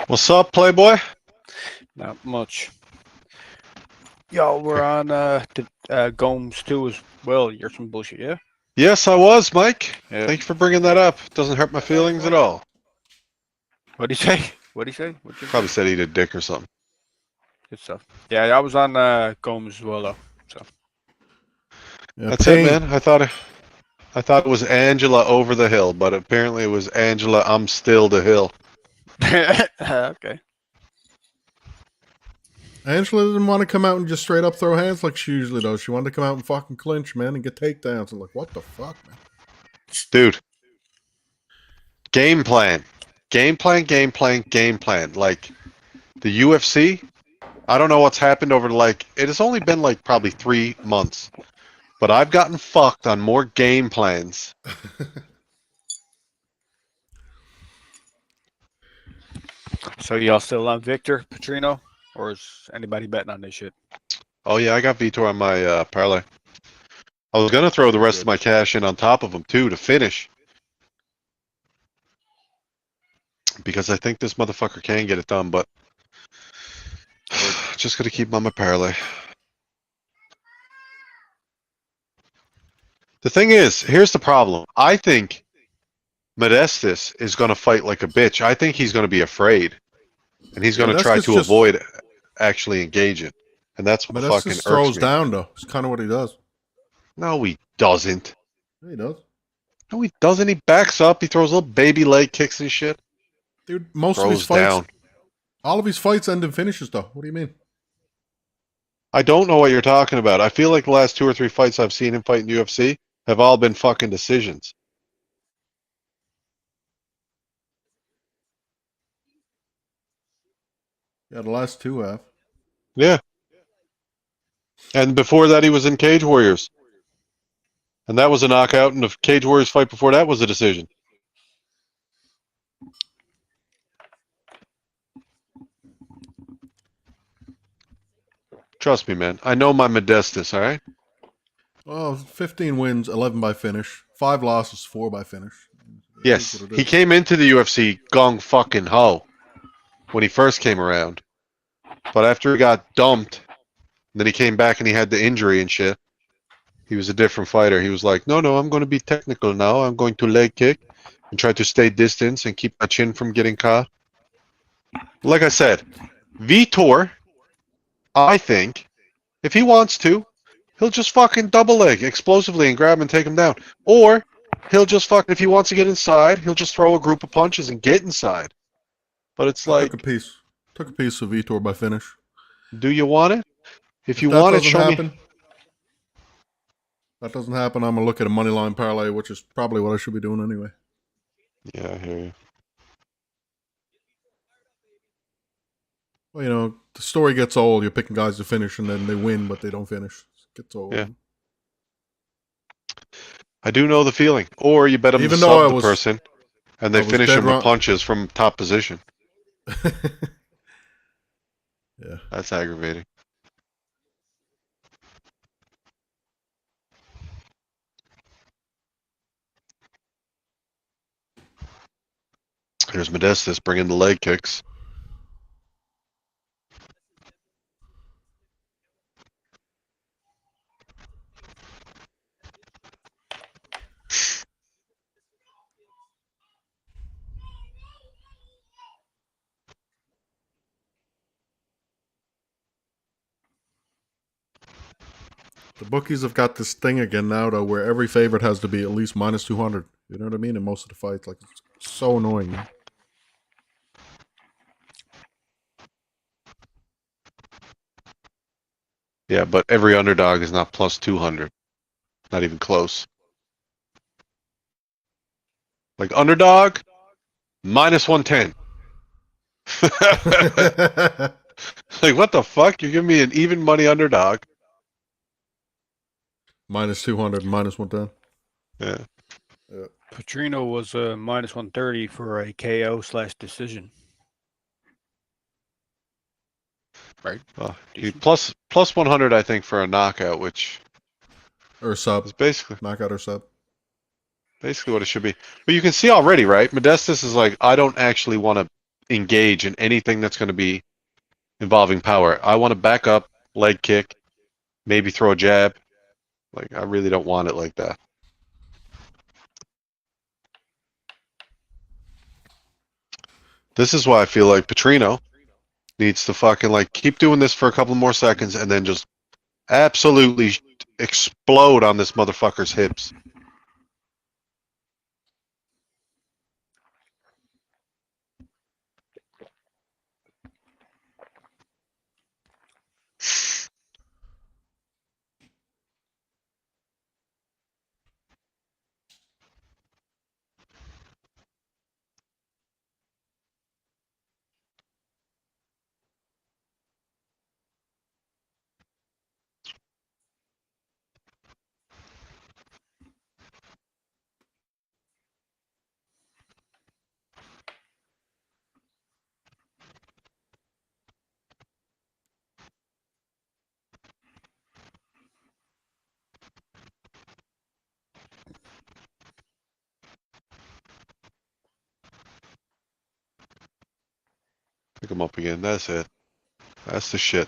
What's up, Playboy? Not much. Y'all were on Gomes too as well. You're some bullshit, yeah? Yes, I was, Mike. Yeah. Thank you for bringing that up. Doesn't hurt my feelings at all. What'd he say? What'd he say? What'd you Probably said eat a dick or something. Good stuff. Yeah, I was on Gomes as well though. So Yeah, That's Payne, it, man. I thought it was Angela over the hill, but apparently it was Angela I'm still the hill. okay. Angela didn't want to come out and just straight up throw hands like she usually does. She wanted to come out and fucking clinch, man, and get takedowns. I'm like, what the fuck, man? Dude. Game plan. Game plan. Like the UFC, I don't know what's happened over like it has only been like probably 3 months. But I've gotten fucked on more game plans. So y'all still on Victor Petrino, or is anybody betting on this shit? Oh yeah, I got Vitor on my parlay. I was gonna throw the rest of my cash in on top of him too to finish, because I think this motherfucker can get it done, but just gonna keep him on my parlay. The thing is, here's the problem. I think Modestus is gonna fight like a bitch. I think he's gonna be afraid, and he's gonna try Modestus to avoid actually engaging, and that's what fucking Modestus irks throws me. down though. It's kind of what he does. No, he doesn't. Yeah, he does. No, he doesn't. He backs up. He throws little baby leg kicks and shit. Dude, most of his Throws fights, down. all of his fights end in finishes though. What do you mean? I don't know what you're talking about. I feel like the last 2 or 3 fights I've seen him fight in UFC have all been fucking decisions. Yeah, the last two have. Yeah. And before that, he was in Cage Warriors. And that was a knockout, and the Cage Warriors fight before that was a decision. Trust me, man. I know my Modestus, all right? Oh, 15 wins, 11 by finish. 5 losses, 4 by finish. It is Yes. what it He is. came into the UFC gong fucking ho when he first came around. But after he got dumped, then he came back and he had the injury and shit. He was a different fighter. He was like, no, I'm going to be technical now. I'm going to leg kick and try to stay distance and keep my chin from getting caught. Like I said, Vitor, I think, if he wants to, he'll just fucking double leg explosively and grab him and take him down. Or he'll just fucking, if he wants to get inside, he'll just throw a group of punches and get inside. But it's I like, took a piece of Vitor by finish. do you want it? If you that want it, doesn't show happen, me. that doesn't happen, I'm gonna look at a money line parlay, which is probably what I should be doing anyway. Yeah, I hear you. Well, you know, the story gets old. You're picking guys to finish, and then they win, but they don't finish. It gets old. Yeah. I do know the feeling. Or you bet them to Even though sub the person, and they I was finish dead him with wrong. punches from top position. Yeah. That's aggravating. Here's Modestus bringing the leg kicks. The bookies have got this thing again now, though, where every favorite has to be at least minus 200. You know what I mean? In most of the fights, like, it's so annoying. Man. Yeah, but every underdog is not plus 200. Not even close. Like underdog, minus 110. Like, what the fuck? You're giving me an even money underdog. minus 200, minus 110. Yeah. Yeah. Petrino was minus 130 for a KO/decision. Right. He plus 100, I think, for a knockout, which Or sub. is basically Knockout or sub. what it should be. But you can see already, right? Modestus is like, I don't actually want to engage in anything that's going to be involving power. I want to back up, leg kick, maybe throw a jab. Like, I really don't want it like that. This is why I feel like Petrino needs to fucking like keep doing this for a couple more seconds and then just absolutely explode on this motherfucker's hips. Pick him up again. That's it. That's the shit.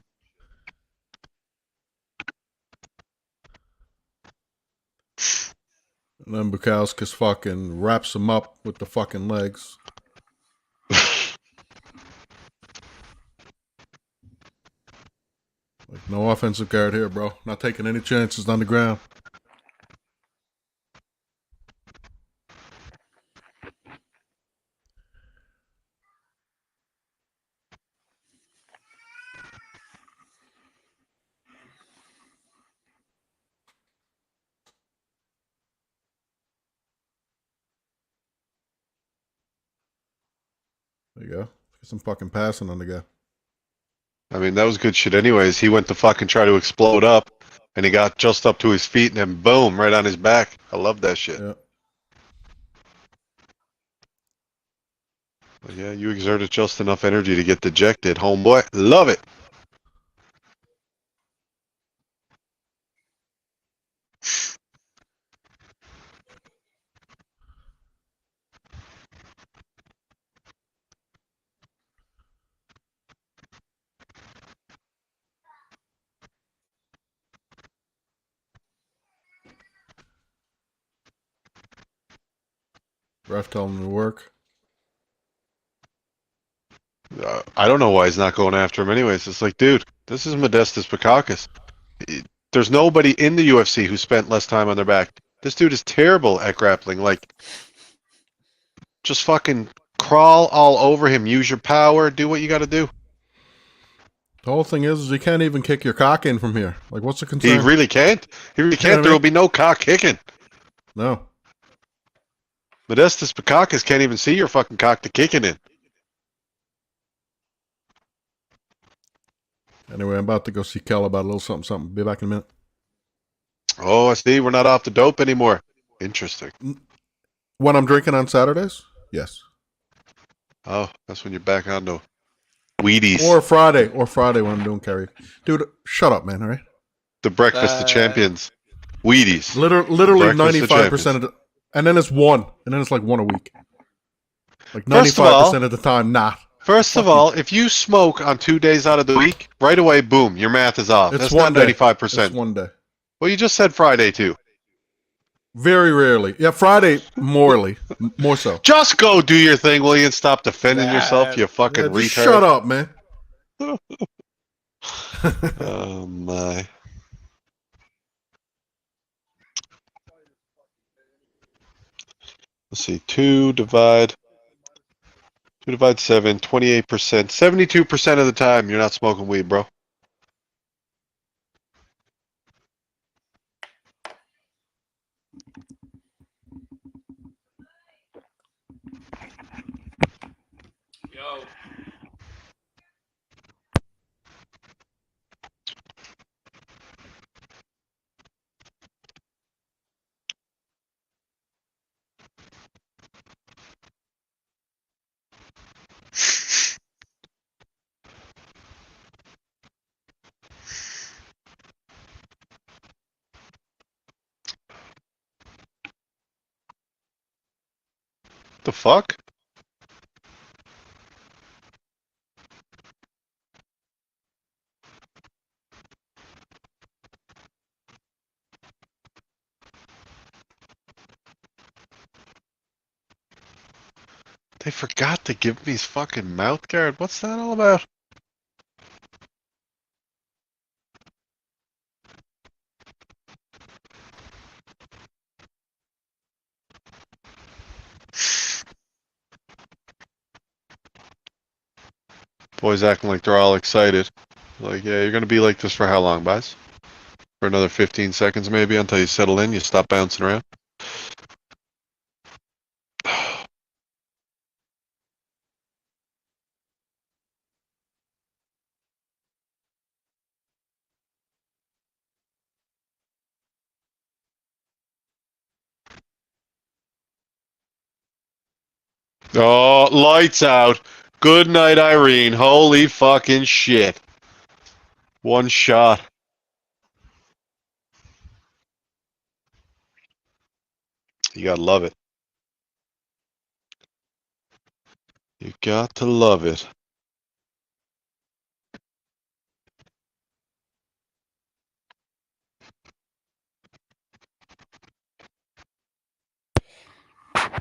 And then Bukowskis fucking wraps him up with the fucking legs. Like, no offensive guard here, bro. Not taking any chances on the ground. There you go. Get some fucking passing on the guy. I mean, that was good shit anyways. He went to fucking try to explode up, and he got just up to his feet, and then boom, right on his back. I love that shit. Yeah. But yeah, you exerted just enough energy to get dejected, homeboy. Love it. Ref telling him to work. I don't know why he's not going after him anyways. It's like, dude, this is Modestas Bukakis. There's nobody in the UFC who spent less time on their back. This dude is terrible at grappling. Like, just fucking crawl all over him. Use your power. Do what you got to do. The whole thing is you can't even kick your cock in from here. Like, what's the He concern? really can't. He really You know can't. what I There will mean? be no cock kicking. No. Modestas Bukakis can't even see your fucking cock to kicking in. Anyway, I'm about to go see Kel about a little something, something. Be back in a minute. Oh, I see. We're not off the dope anymore. Interesting. When I'm drinking on Saturdays? Yes. Oh, that's when you're back on the Wheaties. Or Friday when I'm doing karaoke. Dude, shut up, man, all right? The Breakfast of Champions. Wheaties. Literally Breakfast of 95% of the... And then it's one. And then it's like one a week. Like First of all- 95% of the time, not. First of Fuck you. all, if you smoke on 2 days out of the week, right away, boom, your math is off. It's That's one not day. 95%. It's one day. Well, you just said Friday, too. Very rarely. Yeah, Friday, more so. Just go do your thing, will you, and stop defending yourself, you fucking Yeah, just retard. shut up, man. Oh, my. Let's see. 2 divide 7, 28%. 72% of the time, you're not smoking weed, bro. Yo. The fuck? They forgot to give me his fucking mouth guard. What's that all about? Boys acting like they're all excited. Like, yeah, you're gonna be like this for how long, boys? For another 15 seconds maybe until you settle in, you stop bouncing around. Oh, lights out. Good night, Irene. Holy fucking shit. One shot. You gotta love it. You got to love it.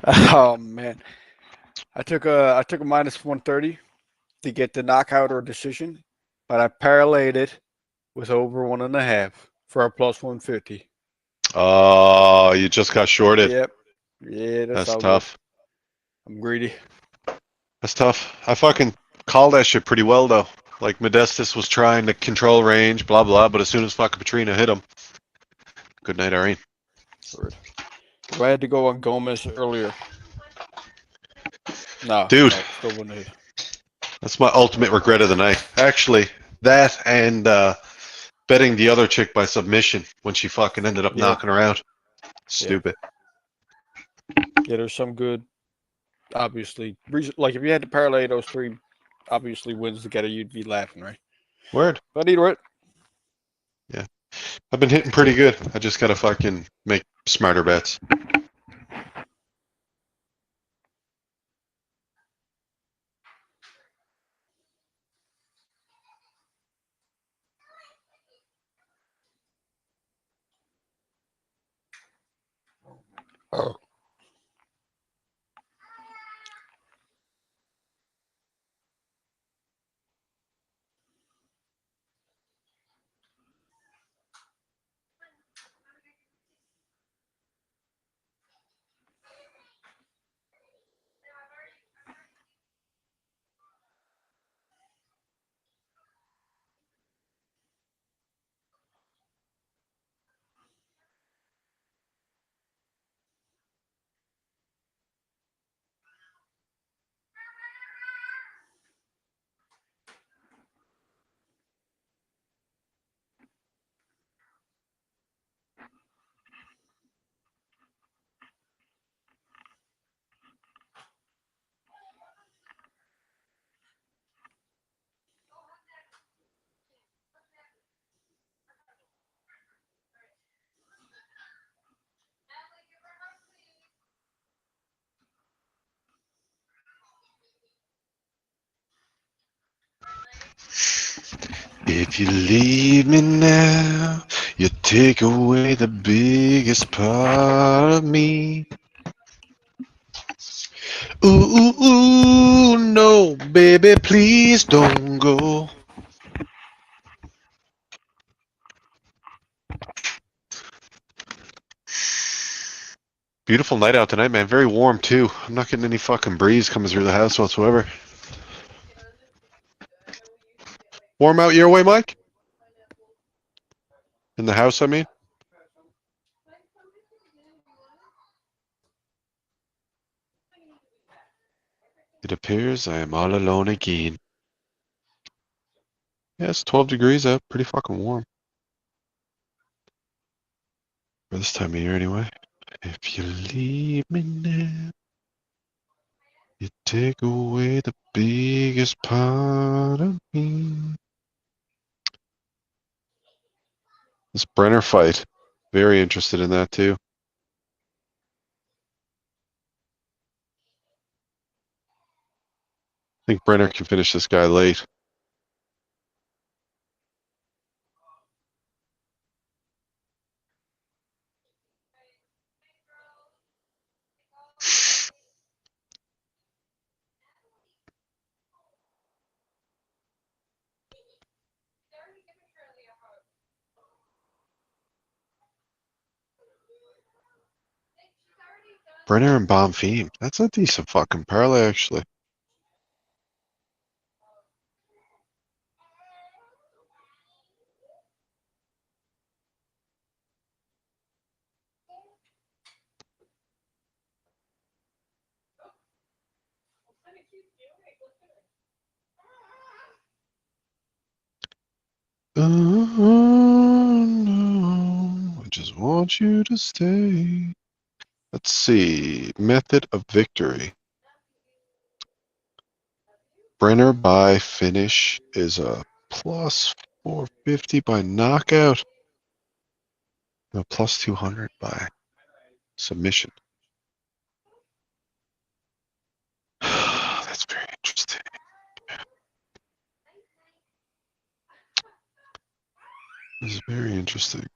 Oh man, I took a minus 130 to get the knockout or decision, but I parlayed it with over 1.5 for a plus 150. Oh, you just got shorted. Yep. Yeah, that's That's all good. tough. I'm greedy. That's tough. I fucking called that shit pretty well though. Like Modestus was trying to control range, blah blah, but as soon as fucking Petrina hit him, good night, Irene. Word. If I had to go on Gomez earlier, no, Dude, still wouldn't hit. that's my ultimate regret of the night. Actually, that and betting the other chick by submission when she fucking ended up Yeah. knocking her out. Stupid. Yeah, there's some good. Obviously, like if you had to parlay those three, obviously wins together, you'd be laughing, right? Word. But either way, Yeah. I've been hitting pretty good. I just gotta fucking make smarter bets. oh. If you leave me now, you take away the biggest part of me. Ooh, ooh, ooh, no, baby, please don't go. Beautiful night out tonight, man. Very warm, too. I'm not getting any fucking breeze coming through the house whatsoever. Warm out your way, Mike? In the house, I mean? It appears I am all alone again. Yeah, it's 12 degrees out. Pretty fucking warm. For this time of year, anyway. If you leave me now, you take away the biggest part of me. This Brenner fight. Very interested in that, too. I think Brenner can finish this guy late. Brenner and Bonfim. That's a decent fucking parlay, actually. Oh, no. I just want you to stay. Let's see. Method of victory. Brenner by finish is a plus 450 by knockout. No, plus 200 by submission. That's very interesting. This is very interesting.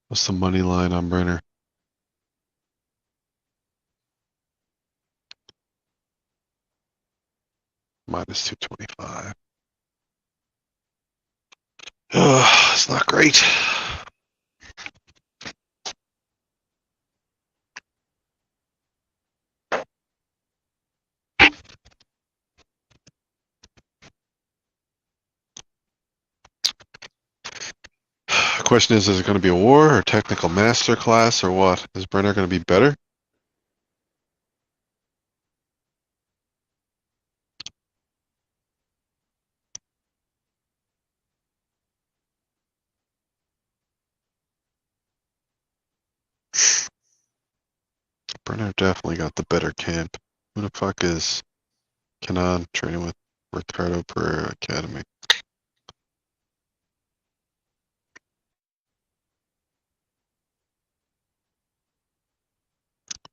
What's the money line on Brenner? Minus 225. It's not great. Question is it going to be a war or technical master class or what? Is Brenner going to be better? Brenner definitely got the better camp. Who the fuck is Kenan training with Ricardo Pereira Academy?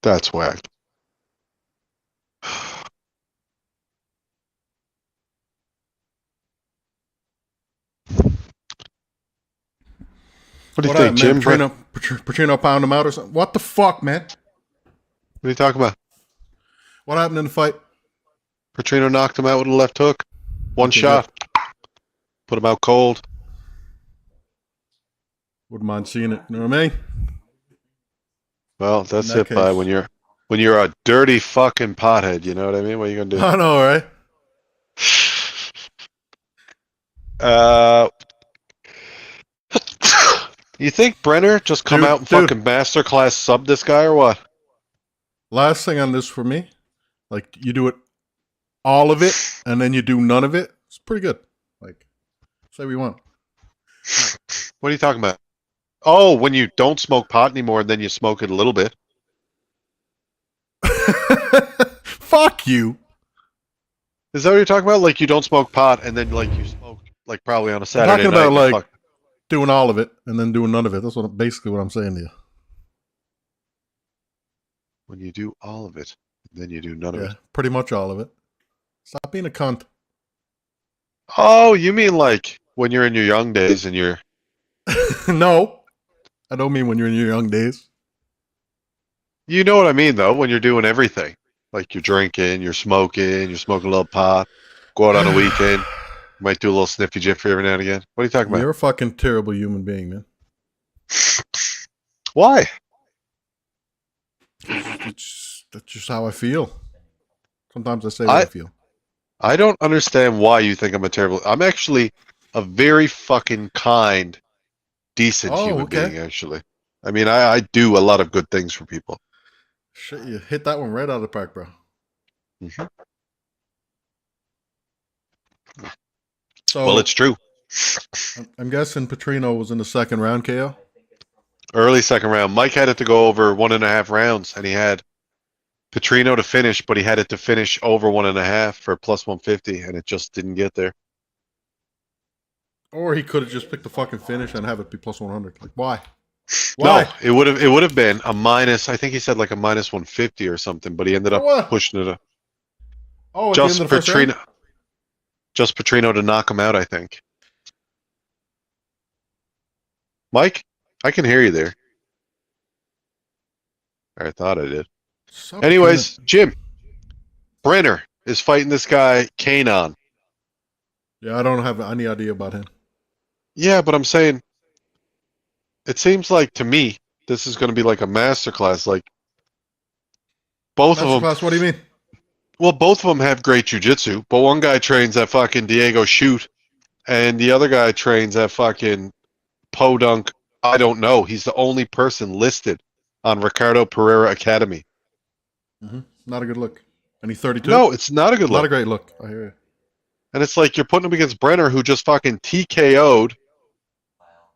That's whack. What do you think, Jim? Pacino pound him out or something? What the fuck, man? What are you talking about? What happened in the fight? Petrino knocked him out with a left hook. One shot. Put him out cold. Wouldn't mind seeing it. You know what I mean? Well, that's it, by when you're a dirty fucking pothead. You know what I mean? What are you gonna do? I know, right? You think Brenner just come out and fucking masterclass sub this guy or what? Last thing on this for me, like you do it, all of it, and then you do none of it. It's pretty good. Like, say what you want. What are you talking about? Oh, when you don't smoke pot anymore and then you smoke it a little bit. Fuck you. Is that what you're talking about? Like you don't smoke pot and then like you smoke like probably on a Saturday night. I'm talking about like doing all of it and then doing none of it. That's basically what I'm saying to you. When you do all of it, then you do none of it. Pretty much all of it. Stop being a cunt. Oh, you mean like when you're in your young days and you're... No, I don't mean when you're in your young days. You know what I mean, though, when you're doing everything. Like you're drinking, you're smoking a little pot, go out on a weekend, might do a little sniffy jiffy every now and again. What are you talking about? You're a fucking terrible human being, man. Why? That's just how I feel. Sometimes I say what I feel. I don't understand why you think I'm a terrible... I'm actually a very fucking kind, decent human being, actually. I mean, I do a lot of good things for people. Shit, you hit that one right out of the park, bro. Mm-hmm. So, well, it's true. I'm guessing Petrino was in the second round, KO? Early second round. Mike had it to go over 1.5 rounds, and he had Petrino to finish, but he had it to finish over 1.5 for plus 150, and it just didn't get there. Or he could have just picked the fucking finish and have it be plus 100. Like, why? No, it would have been a minus. I think he said like a minus 150 or something, but he ended up pushing it up. Oh, at just the end of the first round? Just Petrino to knock him out, I think. Mike, I can hear you there. I thought I did. Anyways, Jim, Brenner is fighting this guy, Kenan. Yeah, I don't have any idea about him. Yeah, but I'm saying, it seems like to me, this is going to be like a masterclass. Like, both of them. Masterclass, what do you mean? Well, both of them have great jiu-jitsu, but one guy trains at fucking Diego Shoot, and the other guy trains at fucking Podunk. I don't know. He's the only person listed on Ricardo Pereira Academy. Mm-hmm. Not a good look. And he's 32? No, it's not a good look. Not a great look. I hear you. And it's like you're putting him against Brenner, who just fucking TKO'd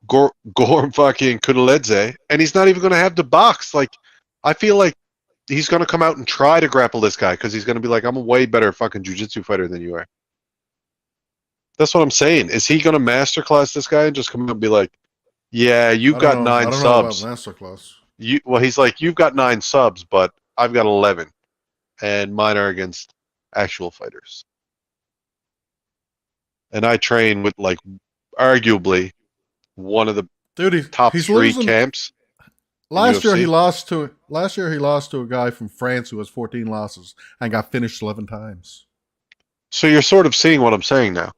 Gorm fucking Kudeledze, and he's not even going to have the box. Like, I feel like he's going to come out and try to grapple this guy because he's going to be like, I'm a way better fucking jiu-jitsu fighter than you are. That's what I'm saying. Is he going to masterclass this guy and just come out and be like, yeah, you've got 9 subs. Masterclass. Well, he's like, you've got 9 subs, but I've got 11, and mine are against actual fighters. And I train with, like, arguably one of the Dude, top he's 3 losing. camps. Last year UFC. he lost to a guy from France who has 14 losses and got finished 11 times. So you're sort of seeing what I'm saying now.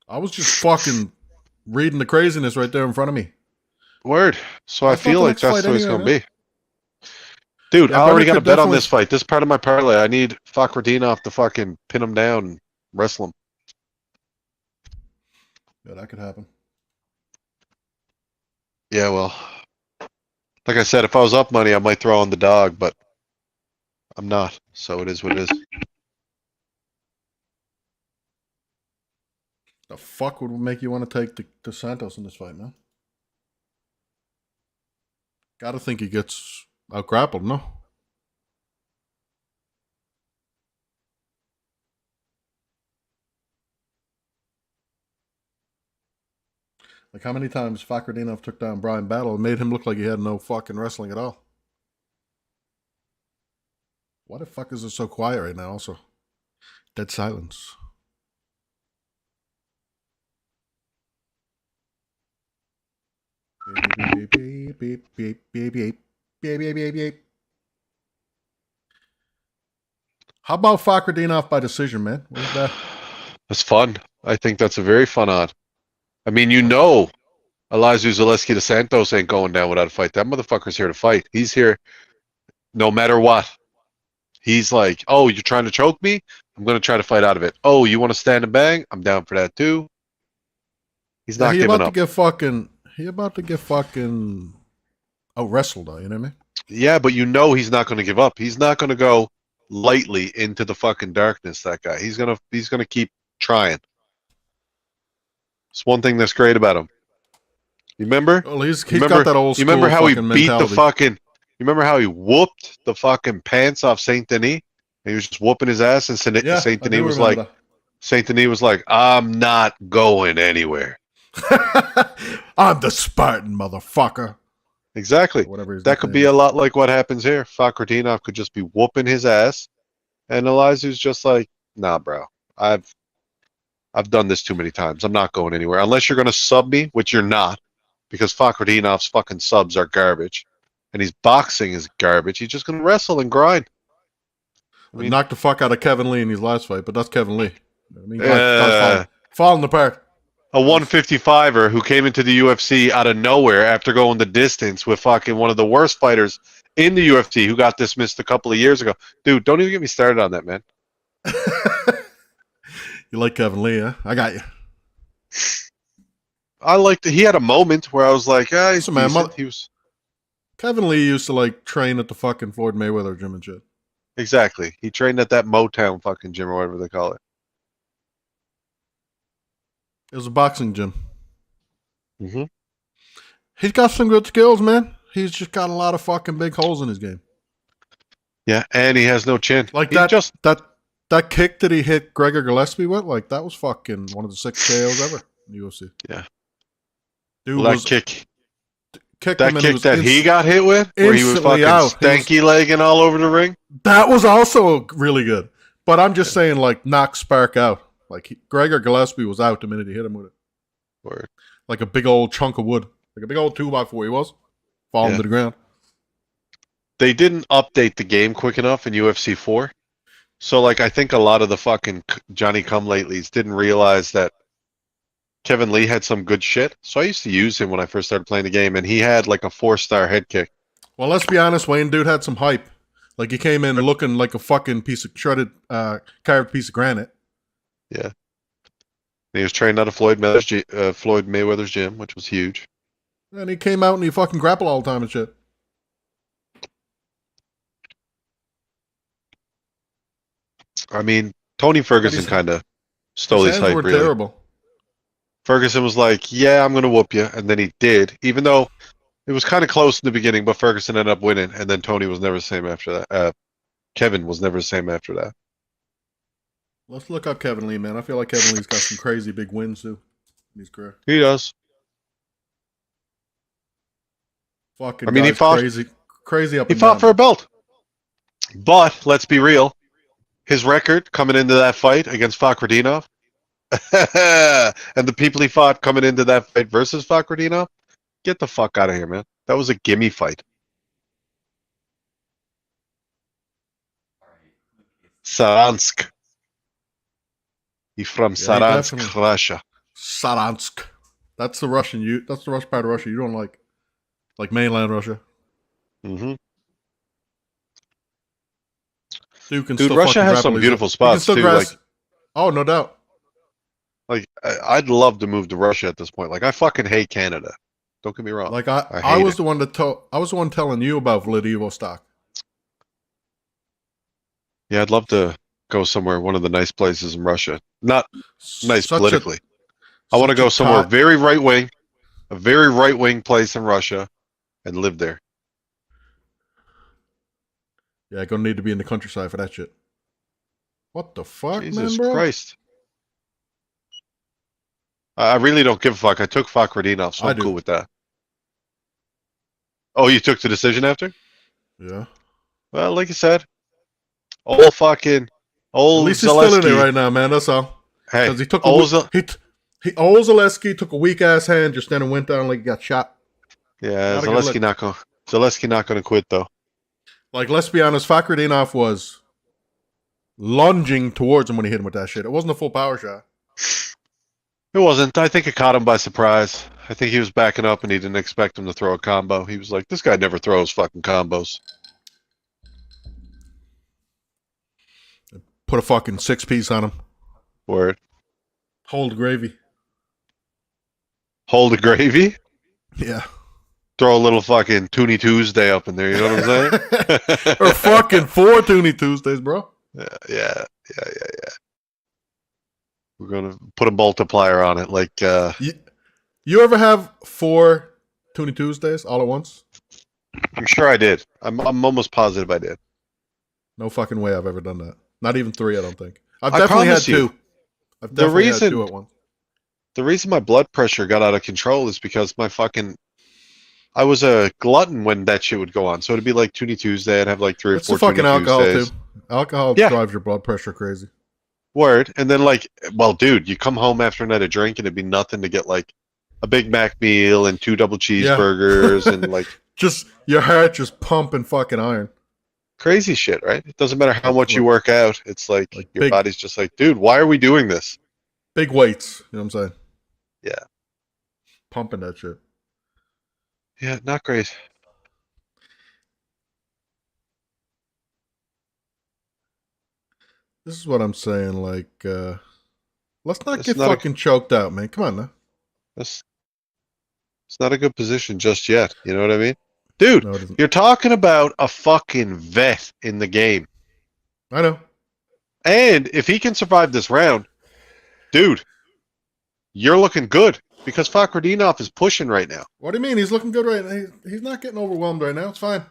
I was just fucking reading the craziness right there in front of me. Word. So I That's not feel the like next that's fight the way it's anyway, going to be. Dude, Yeah, I already Brendan got a could bet on definitely- this fight. This is part of my parlay. I need Fakhretdinov to fucking pin him down and wrestle him. Yeah, that could happen. Yeah, well, like I said, if I was up money, I might throw on the dog, but I'm not. So it is what it is. The fuck would make you want to take the Santos in this fight, man? Gotta think he gets out grappled, no? Like, how many times Fakhretdinov took down Brian Battle and made him look like he had no fucking wrestling at all? Why the fuck is it so quiet right now, also? Dead silence. Beep, beep, beep, beep, beep, beep, beep, beep, beep, beep. How about Fakhretdinov by decision, man? What's that? That's fun. I think that's a very fun odd. I mean, you know, Elizeu Zaleski dos Santos ain't going down without a fight. That motherfucker's here to fight. He's here no matter what. He's like, oh, you're trying to choke me? I'm going to try to fight out of it. Oh, you want to stand and bang? I'm down for that too. He's not giving up. He about to get fucking out wrestled though, you know what I mean? Yeah, but you know he's not going to give up. He's not going to go lightly into the fucking darkness, that guy. He's going to keep trying. It's one thing that's great about him. You remember? Well, he's got that old school. You remember how he fucking beat mentality. the fucking? You remember how he whooped the fucking pants off Saint Denis? And he was just whooping his ass, and Saint Yeah, Denis I do was remember like, "I'm not going anywhere." that. I'm the Spartan, motherfucker. Exactly. Whatever his That could be nickname a lot like what happens here. Fakhretdinov could just be whooping his ass, and Elizeu's just like, "Nah, bro. I've done this too many times. I'm not going anywhere unless you're going to sub me, which you're not, because Fakhretdinov's fucking subs are garbage, and his boxing is garbage. He's just going to wrestle and grind." I mean, knocked the fuck out of Kevin Lee in his last fight, but that's Kevin Lee. I mean, Uh, falling apart. a 155er who came into the UFC out of nowhere after going the distance with fucking one of the worst fighters in the UFC who got dismissed a couple of years ago. Dude, don't even get me started on that, man. You like Kevin Lee, huh? I got you. I liked it. He had a moment where I was like, ah, he's Listen, man, decent. He was Kevin Lee used to like train at the fucking Floyd Mayweather gym and shit. exactly. He trained at that Motown fucking gym or whatever they call it. It was a boxing gym. Mm-hmm. He's got some good skills, man. He's just got a lot of fucking big holes in his game. Yeah, and he has no chin. Like He's that kick that he hit Gregor Gillespie with, like that was fucking one of the sickest KOs ever in the UFC. Yeah. Dude Well, was kicked kicked him that and kick that he got hit with, where he was instantly fucking out. stanky legging all over the ring. That was also really good. But I'm just saying, like, knock Spark out. Like, Gregor Gillespie was out the minute he hit him with it. Word. Like a big old chunk of wood. Like a big old 2x4 he was. Falling Yeah. to the ground. They didn't update the game quick enough in UFC 4. So, like, I think a lot of the fucking Johnny Come-Latelys didn't realize that Kevin Lee had some good shit. So I used to use him when I first started playing the game, and he had, like, a 4-star head kick. Well, let's be honest, Wayne. Dude had some hype. Like, he came in looking like a fucking piece of shredded, carved piece of granite. Yeah. He was trained out of Floyd Mayweather's gym, which was huge. And he came out and he fucking grappled all the time and shit. I mean, Tony Ferguson kind of stole his hype, were really. terrible. Ferguson was like, yeah, I'm going to whoop you. And then he did, even though it was kind of close in the beginning, but Ferguson ended up winning. And then Tony was never the same after that. Kevin was never the same after that. Let's look up Kevin Lee, man. I feel like Kevin Lee's got some crazy big wins, too, in his career. He does. Fucking I mean, he fought crazy up He and fought down. for a belt. But let's be real. His record coming into that fight against Fakhretdinov, And the people he fought coming into that fight versus Fakhretdinov, get the fuck out of here, man. That was a gimme fight. Saransk. He's from Saransk, definitely. Russia. Saransk. That's the Russian. That's the Russian part of Russia you don't like mainland Russia. Mm-hmm. Dude, Russia has some beautiful spots too. Like, oh, no doubt. like I'd love to move to Russia at this point. Like, I fucking hate Canada. Don't get me wrong. Like I was the one telling you about Vladivostok. Yeah, I'd love to go somewhere, one of the nice places in Russia. Not nice politically. I want to go somewhere very right wing, a very right wing place in Russia, and live there. Yeah, gonna need to be in the countryside for that shit. What the fuck, Jesus man, bro? Christ. I really don't give a fuck. I took Fakhretdinov, so I'm cool with that. Oh, you took the decision after? Yeah. Well, like you said, old At least he's Zaleski. still in it right now, man. That's all. Hey, Because he took old Zaleski took a weak ass hand just then and went down like he got shot. Yeah, Zaleski not gonna quit though. Like, let's be honest, Fakhretdinov was lunging towards him when he hit him with that shit. It wasn't a full power shot. It wasn't. I think it caught him by surprise. I think he was backing up and he didn't expect him to throw a combo. He was like, this guy never throws fucking combos. Put a fucking 6-piece on him. Word. Hold gravy. Hold the gravy? Yeah. Throw a little fucking Toonie Tuesday up in there, you know what I'm saying? Or fucking 4 Toonie Tuesdays, bro. Yeah. We're gonna put a multiplier on it, like You ever have 4 Toonie Tuesdays all at once? I'm sure I did. I'm almost positive I did. No fucking way I've ever done that. Not even 3, I don't think. I've definitely had 2. I've definitely had 2 at once. The reason my blood pressure got out of control is because I was a glutton when that shit would go on. So it'd be like Toonie Tuesday. I'd have like 3 or 4 It's the fucking Toonie alcohol, Tuesdays. too. Alcohol drives your blood pressure crazy. Word. And then, like, well, dude, you come home after a night of drink and it'd be nothing to get, like, a Big Mac meal and 2 double cheeseburgers and, like... Just, your heart just pumping fucking iron. Crazy shit, right? It doesn't matter how much you work out. It's like your body's just like, dude, why are we doing this? Big weights. You know what I'm saying? Yeah. Pumping that shit. Yeah, not great. This is what I'm saying. Like, let's not get fucking choked out, man. Come on now. It's not a good position just yet. You know what I mean? Dude, No, you're talking about a fucking vet in the game. I know. And if he can survive this round, dude, you're looking good because Fakhretdinov is pushing right now. What do you mean? He's looking good right now. He's not getting overwhelmed right now. It's fine.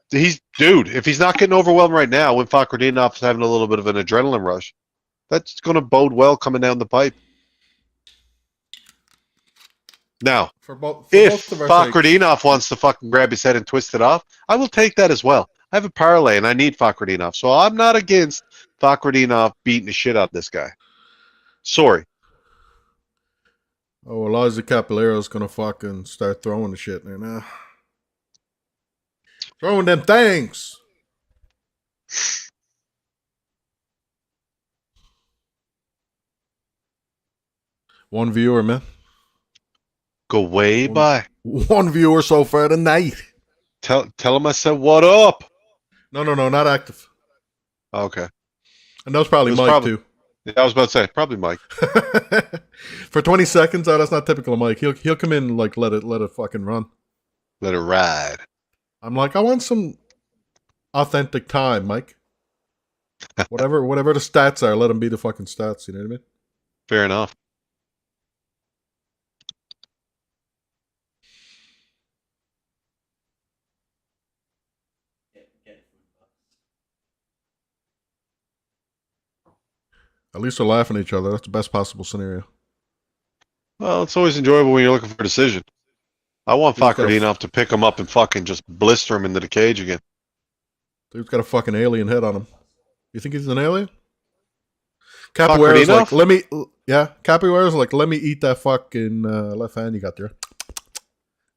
Dude, if he's not getting overwhelmed right now when Fakhretdinov is having a little bit of an adrenaline rush, that's going to bode well coming down the pipe. Now, if Fakhretdinov wants to fucking grab his head and twist it off, I will take that as well. I have a parlay and I need Fakhretdinov, so I'm not against Fakhretdinov beating the shit out of this guy. Sorry. Oh, well, Ozzy Caballero's going to fucking start throwing the shit there now. Throwing them things. One viewer, man. Go way by. One viewer so far tonight. Tell him I said, what up? No, not active. Okay. And that was probably Mike, too. Yeah, I was about to say, probably Mike. For 20 seconds, that's not typical of Mike. He'll come in and like let it fucking run. Let it ride. I'm like, I want some authentic time, Mike. Whatever the stats are, let them be the fucking stats. You know what I mean? Fair enough. At least they're laughing at each other. That's the best possible scenario. Well, it's always enjoyable when you're looking for a decision. I want Fakhretdinov to pick him up and fucking just blister him into the cage again. Dude's got a fucking alien head on him. You think he's an alien? Capoeira's like, Fakhretdinov? Capoeira's like, let me eat that fucking left hand you got there.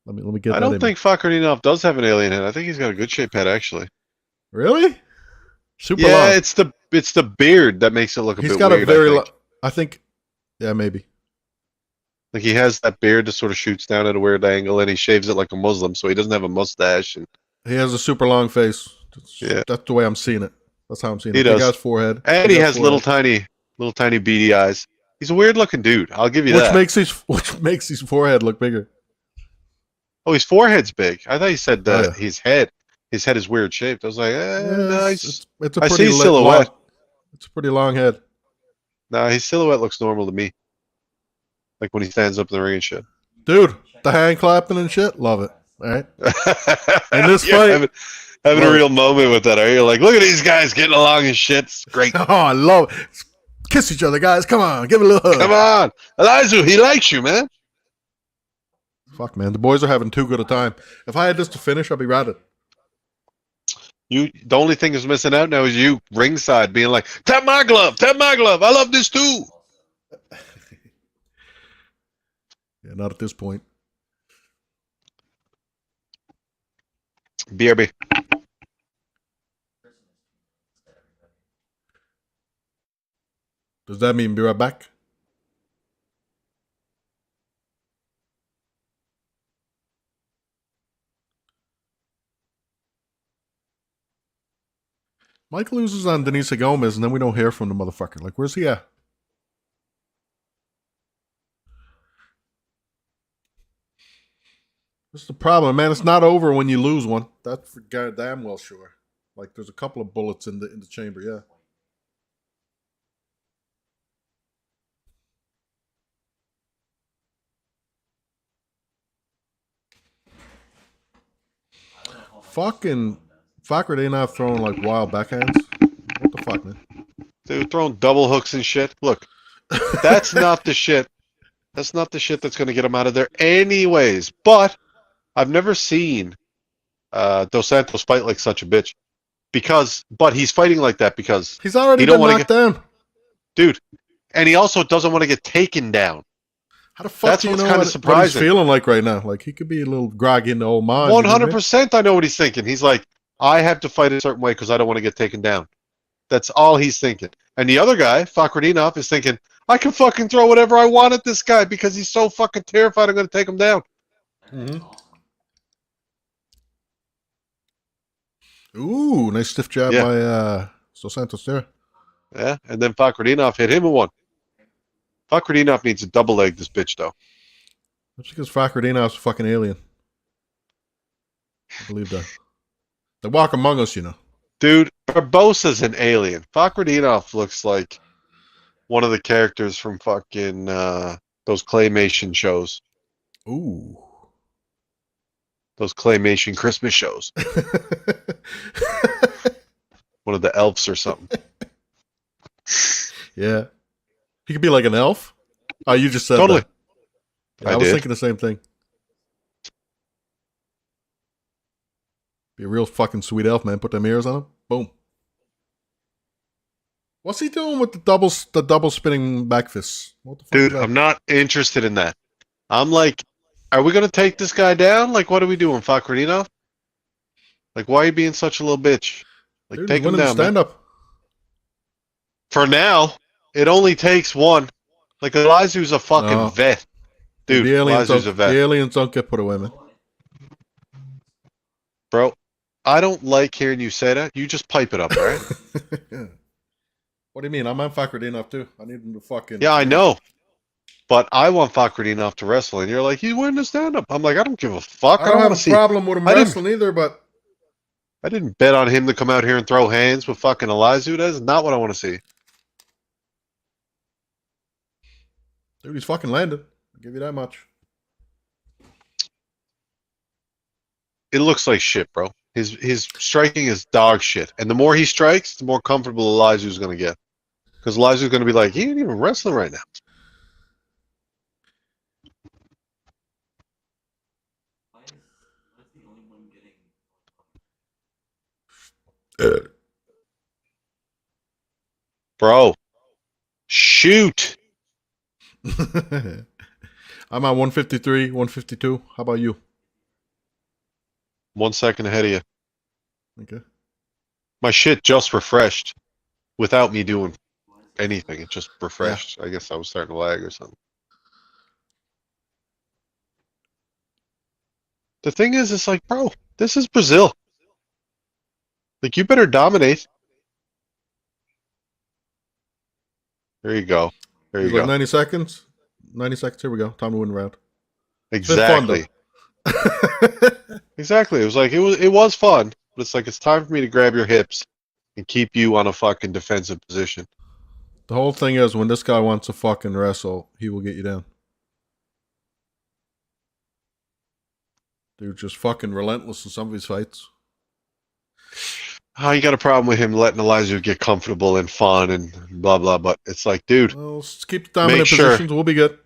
Let me get I that don't in. think Fakhretdinov does have an alien head. I think he's got a good shaped head, actually. Really? Super Yeah, long. it's the beard that makes it look a He's bit got weird, a very I think. I think, yeah, maybe. Like he has that beard that sort of shoots down at a weird angle, and he shaves it like a Muslim, so he doesn't have a mustache. And He has a super long face. yeah, That's the way I'm seeing it. That's how I'm seeing he it. Big does, ass forehead. and Big he ass has forehead. little tiny beady eyes. He's a weird looking dude. I'll give you Which that. makes his forehead look bigger. Oh, his forehead's big. I thought he said Oh, that yeah. his head is weird shaped. I was like, nice. It's a I pretty see silhouette. long. It's a pretty long head. Nah, his silhouette looks normal to me. Like when he stands up in the ring and shit. Dude, the hand clapping and shit, love it. All right. And this You're fight, having a love real moment with that, are you? Like, look at these guys getting along and shit. It's great. oh, I love it. Kiss each other, guys. Come on, give it a little hug. Come on. Elizu, he likes you, man. Fuck, man. The boys are having too good a time. If I had this to finish, I'd be ratted. The only thing that's missing out now is you ringside being like, tap my glove, I love this too. Yeah, not at this point. BRB. Does that mean be right back? Mike loses on Denise Gomez, and then we don't hear from the motherfucker. Like, where's he at? That's the problem, man. It's not over when you lose one. That's for goddamn well sure. Like, there's a couple of bullets in the chamber, yeah. Fucking fucker, they not throwing like wild backhands. What the fuck, man? They were throwing double hooks and shit. Look, that's not the shit. That's not the shit that's going to get him out of there anyways. But I've never seen Dos Santos fight like such a bitch. But he's fighting like that because He's already he don't been want to knocked get, down. dude, and he also doesn't want to get taken down. How the fuck That's do you what's know kinda what he's surprising. feeling like right now? Like, he could be a little groggy in the old mind. you know what I mean? 100% I know what he's thinking. He's like, I have to fight a certain way because I don't want to get taken down. That's all he's thinking. And the other guy, Fakhretdinov, is thinking, I can fucking throw whatever I want at this guy because he's so fucking terrified I'm going to take him down. Mm-hmm. Ooh, nice stiff jab Yeah. by Dos Santos there. Yeah, and then Fakhretdinov hit him with one. Fakhretdinov needs a double leg this bitch, though. That's because Fakhretdinov's a fucking alien. I believe that. They walk among us, you know. Dude, Barbosa's an alien. Fakhretdinov looks like one of the characters from fucking those claymation shows. Ooh. Those claymation Christmas shows. One of the elves or something. Yeah. He could be like an elf. Oh, you just said Totally. that. Yeah, I I was did. thinking the same thing. Be a real fucking sweet elf, man. Put them ears on him. Boom. What's he doing with the double spinning back fists? What the fuck Dude, is that? I'm not interested in that. I'm like, are we going to take this guy down? Like, what are we doing, Fakhretdinov? Like, why are you being such a little bitch? Like, Dude, take he's him winning the down, man. stand-up. For now, it only takes one. Like, Elizu's a fucking No. vet. Dude, the Elizu's a vet. aliens don't get put away, man. Bro, I don't like hearing you say that. You just pipe it up, all right? What do you mean? I'm on Fakhretdinov too. I need him to fucking... Yeah, I know. But I want Fakhretdinov to wrestle, and you're like, he's winning the stand-up. I'm like, I don't give a fuck. I don't have a problem with him I didn't- wrestling either, but... I didn't bet on him to come out here and throw hands with fucking Elizu. That is not what I want to see. Dude, he's fucking landed. I'll give you that much. It looks like shit, bro. His striking is dog shit. And the more he strikes, the more comfortable Elizu's going to get. Because Elizu's going to be like, he ain't even wrestling right now. Bro, Shoot. I'm at 153, 152. How about you? 1 second ahead of you. Okay. My shit just refreshed without me doing anything. It just refreshed. I guess I was starting to lag or something. The thing is, it's like, bro, this is Brazil. Like, you better dominate. There you go. There you He's like go. 90 seconds. 90 seconds. Here we go. Time to win the round. Exactly. Exactly. It was like it was fun, but it's like it's time for me to grab your hips and keep you on a fucking defensive position. The whole thing is, when this guy wants to fucking wrestle, he will get you down. Dude, just fucking relentless in some of his fights. Oh, you got a problem with him letting Elijah get comfortable and fun and blah blah, but it's like, dude, Well, let's keep the dominant Make sure. positions. We'll be good.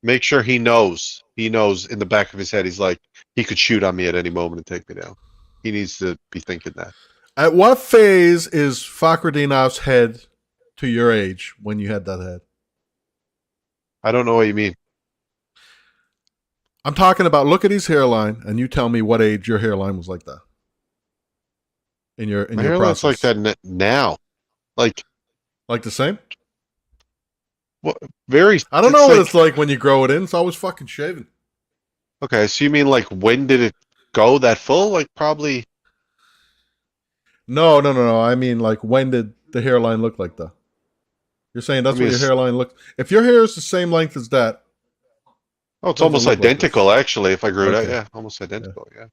make sure he knows. He knows in the back of his head, he's like, he could shoot on me at any moment and take me down. He needs to be thinking that. At what phase is Fakhreddin's head to your age when you had that head? I don't know what you mean. I'm talking about, look at his hairline, and you tell me what age your hairline was like that. In your My hairline's process. like that now. Like, Like the same? very. I don't know what it's like when you grow it in. It's always fucking shaving. Okay, so you mean like when did it go that full? Like probably. No. I mean, like, when did the hairline look like that? You're saying that's I mean, what your it's- hairline looks. If your hair is the same length as that, Oh, it's Doesn't almost look like this. identical actually. If I grew it out, Okay. yeah, almost identical. Yeah.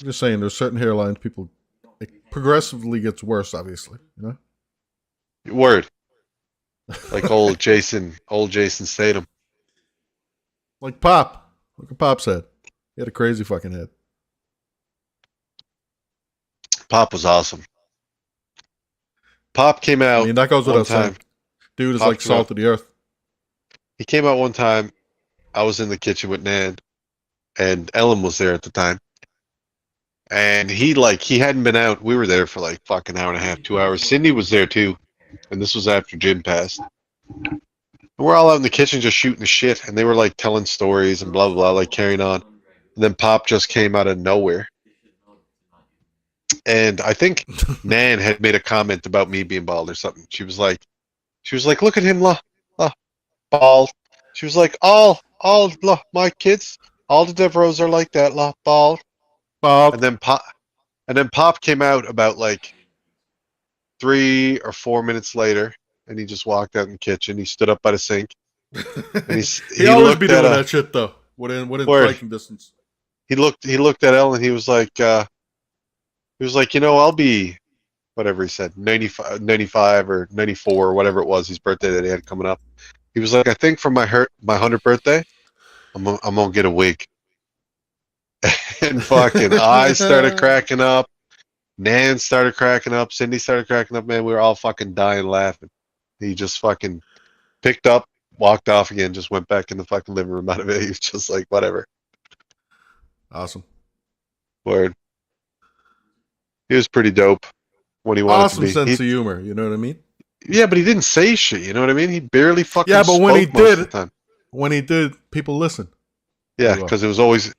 I'm just saying, there's certain hairlines people. It progressively gets worse, obviously. You know. Word. Like old Jason Statham. Like Pop. Look at Pop's head. He had a crazy fucking head. Pop was awesome. Pop came out I mean, that goes one without saying. time. Dude is Pop like came salt out- of the earth. He came out one time. I was in the kitchen with Nan, and Ellen was there at the time. And he hadn't been out. We were there for like fucking hour and a half, 2 hours. Cindy was there too, and this was after gym passed. And we're all out in the kitchen just shooting the shit, and they were like telling stories and blah blah blah, like carrying on. And then Pop just came out of nowhere. And I think Nan had made a comment about me being bald or something. She was like, look at him, bald. She was like, all, my kids, all the Devereaux are like that, bald. Bob. And then Pop came out about like 3 or 4 minutes later, and he just walked out in the kitchen. He stood up by the sink, and he always looked be at doing that shit though. Within Word. striking distance. He looked at Ellen. He was like, I'll be, whatever he said, 95 or 94 or whatever it was, his birthday that he had coming up. He was like, I think for my 100th birthday, I'm gonna get a wig. And fucking I started cracking up. Nan started cracking up. Cindy started cracking up. Man, we were all fucking dying laughing. He just fucking picked up, walked off again, just went back in the fucking living room out of it. He was just like, whatever. Awesome. Word. He was pretty dope when he wanted Awesome to be. sense of humor. You know what I mean? Yeah, but he didn't say shit. You know what I mean? He barely fucking Yeah, but when he spoke most of did- the time. When he did, people listen. Yeah, He will. because it was always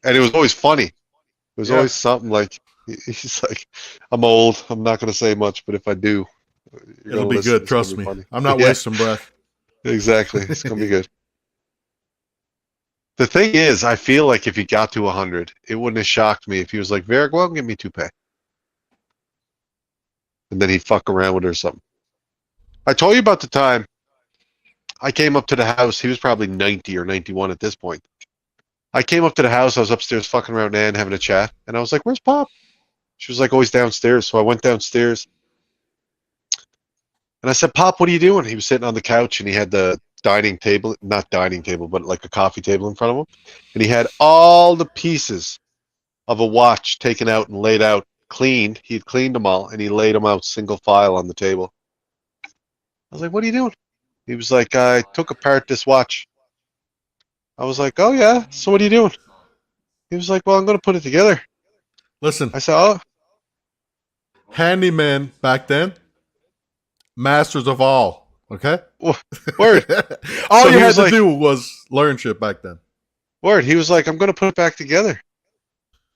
funny. It was Yeah. always something like he's like, I'm old. I'm not gonna say much, but if I do, you're It'll gonna be listen. good. It's gonna Trust be me. funny. I'm not Yeah. wasting breath. Exactly. It's gonna be good. The thing is, I feel like if he got to 100, it wouldn't have shocked me if he was like, Vera, go out and get me toupee. And then he'd fuck around with her or something. I told you about the time I came up to the house. He was probably 90 or 91 at this point. I came up to the house. I was upstairs fucking around Nan, having a chat. And I was like, where's Pop? She was like, oh, he's downstairs. So I went downstairs. And I said, Pop, what are you doing? He was sitting on the couch, and he had the dining table, not dining table, but like a coffee table in front of him. And he had all the pieces of a watch taken out and laid out, cleaned. He had cleaned them all, and he laid them out single file on the table. I was like, what are you doing? He was like, I took apart this watch. I was like, oh, yeah? So what are you doing? He was like, well, I'm going to put it together. Listen, I said, oh, handyman back then masters of all. Okay? Word. All So you he had was to like- do was learn shit back then. Word. He was like, I'm going to put it back together.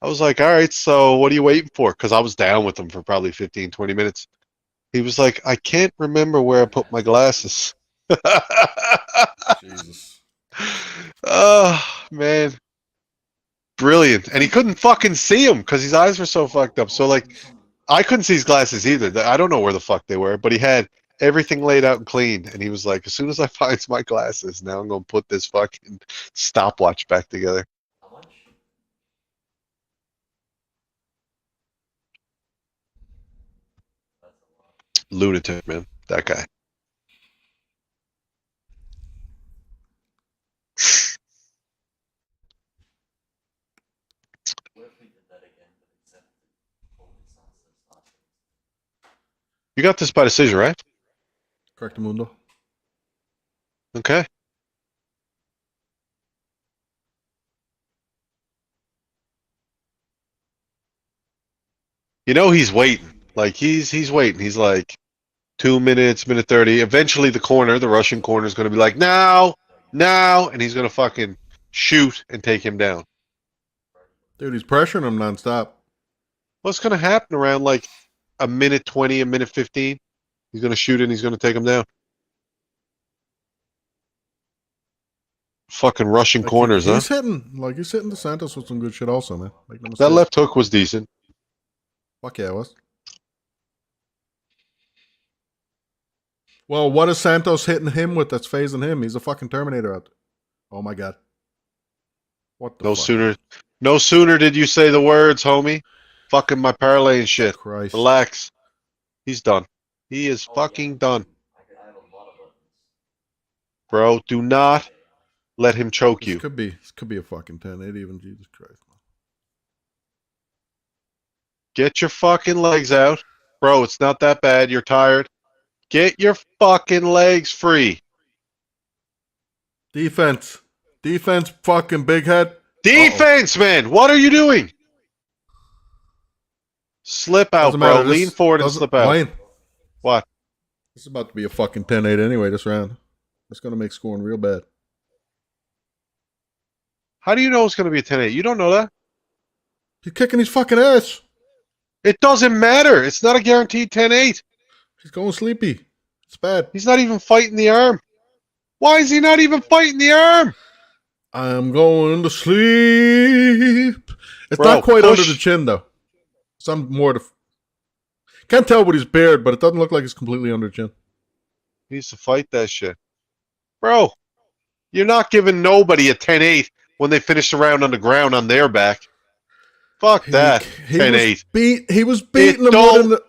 I was like, all right, so what are you waiting for? Because I was down with him for probably 15, 20 minutes. He was like, I can't remember where I put my glasses. Jesus. Oh, man. Brilliant. And he couldn't fucking see him because his eyes were so fucked up. So, like, I couldn't see his glasses either. I don't know where the fuck they were, but he had everything laid out and cleaned. And he was like, as soon as I find my glasses, now I'm going to put this fucking stopwatch back together. Lunatic, man. That guy. You got this by decision, right? Correct, Mundo. Okay. You know he's waiting. Like he's waiting. He's like 2 minutes, minute 30. Eventually the Russian corner is going to be like, now, and he's going to fucking shoot and take him down. Dude, he's pressuring him nonstop. What's going to happen around like a minute 20, a minute 15? He's going to shoot and he's going to take him down. Fucking Russian corners, huh? He's hitting the Santos with some good shit also, man. Make no That mistake. left hook was decent. Fuck yeah, it was. Well, what is Santos hitting him with that's phasing him? He's a fucking Terminator out there. Oh my god. What the fuck? No sooner did you say the words, homie. Fucking my parlay and shit. Christ. Relax. He's done. He is fucking done. Bro, do not let him choke you. This could be a fucking 10-8 even, Jesus Christ. Get your fucking legs out. Bro, it's not that bad. You're tired. Get your fucking legs free. Defense, fucking big head. Defense, man. What are you doing? Slip out, Doesn't bro. matter. Lean forward and slip out. Wayne, What? this is about to be a fucking 10-8 anyway this round. It's going to make scoring real bad. How do you know it's going to be a 10-8? You don't know that. He's kicking his fucking ass. It doesn't matter. It's not a guaranteed 10-8. He's going sleepy. It's bad. He's not even fighting the arm. Why is he not even fighting the arm? I'm going to sleep. It's Bro, not quite push. under the chin, though. Some more to... Can't tell with his beard, but it doesn't look like it's completely under the chin. He needs to fight that shit. Bro, you're not giving nobody a 10-8 when they finish the round on the ground on their back. Fuck that. 10-8. He was beating him don't more than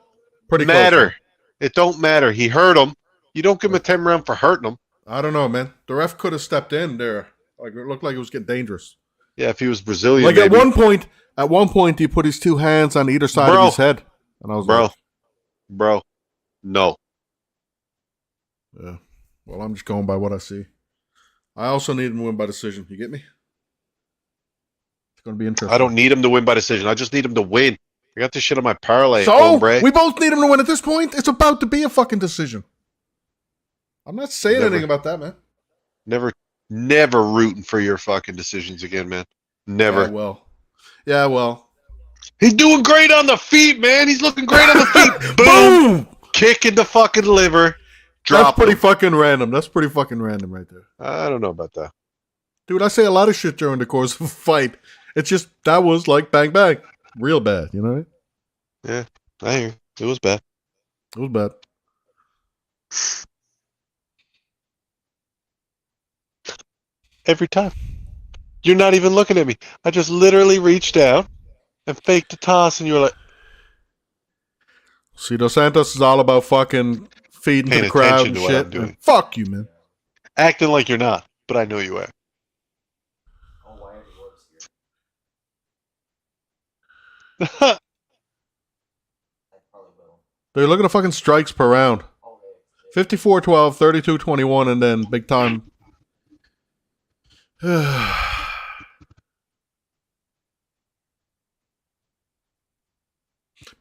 pretty matter. close. It don't matter. He hurt him. You don't give him a 10 round for hurting him. I don't know, man. The ref could have stepped in there. Like it looked like it was getting dangerous. Yeah, if he was Brazilian, Like maybe. at one point, he put his two hands on either side of his head, and I was like, Bro, no. yeah. Well, I'm just going by what I see. I also need him to win by decision. You get me? It's going to be interesting. I don't need him to win by decision. I just need him to win. I got this shit on my parlay, So hombre. we both need him to win at this point. It's about to be a fucking decision. I'm not saying anything about that, man. Never rooting for your fucking decisions again, man. Never. Yeah, well. He's doing great on the feet, man. He's looking great on the feet. Boom! Kick in the fucking liver. Drop That's pretty him. fucking random. That's pretty fucking random right there. I don't know about that. Dude, I say a lot of shit during the course of a fight. It's just, that was like bang, bang. Real bad, you know? Yeah, I hear. It was bad. It was bad. Every time. You're not even looking at me. I just literally reached out and faked a toss, and you were like, See, Dos Santos is all about fucking feeding to Paying the crowd attention and to what shit. I'm doing. And fuck you, man. acting like you're not, but I know you are. They're looking at fucking strikes per round. 54-12, 32-21, and then big time.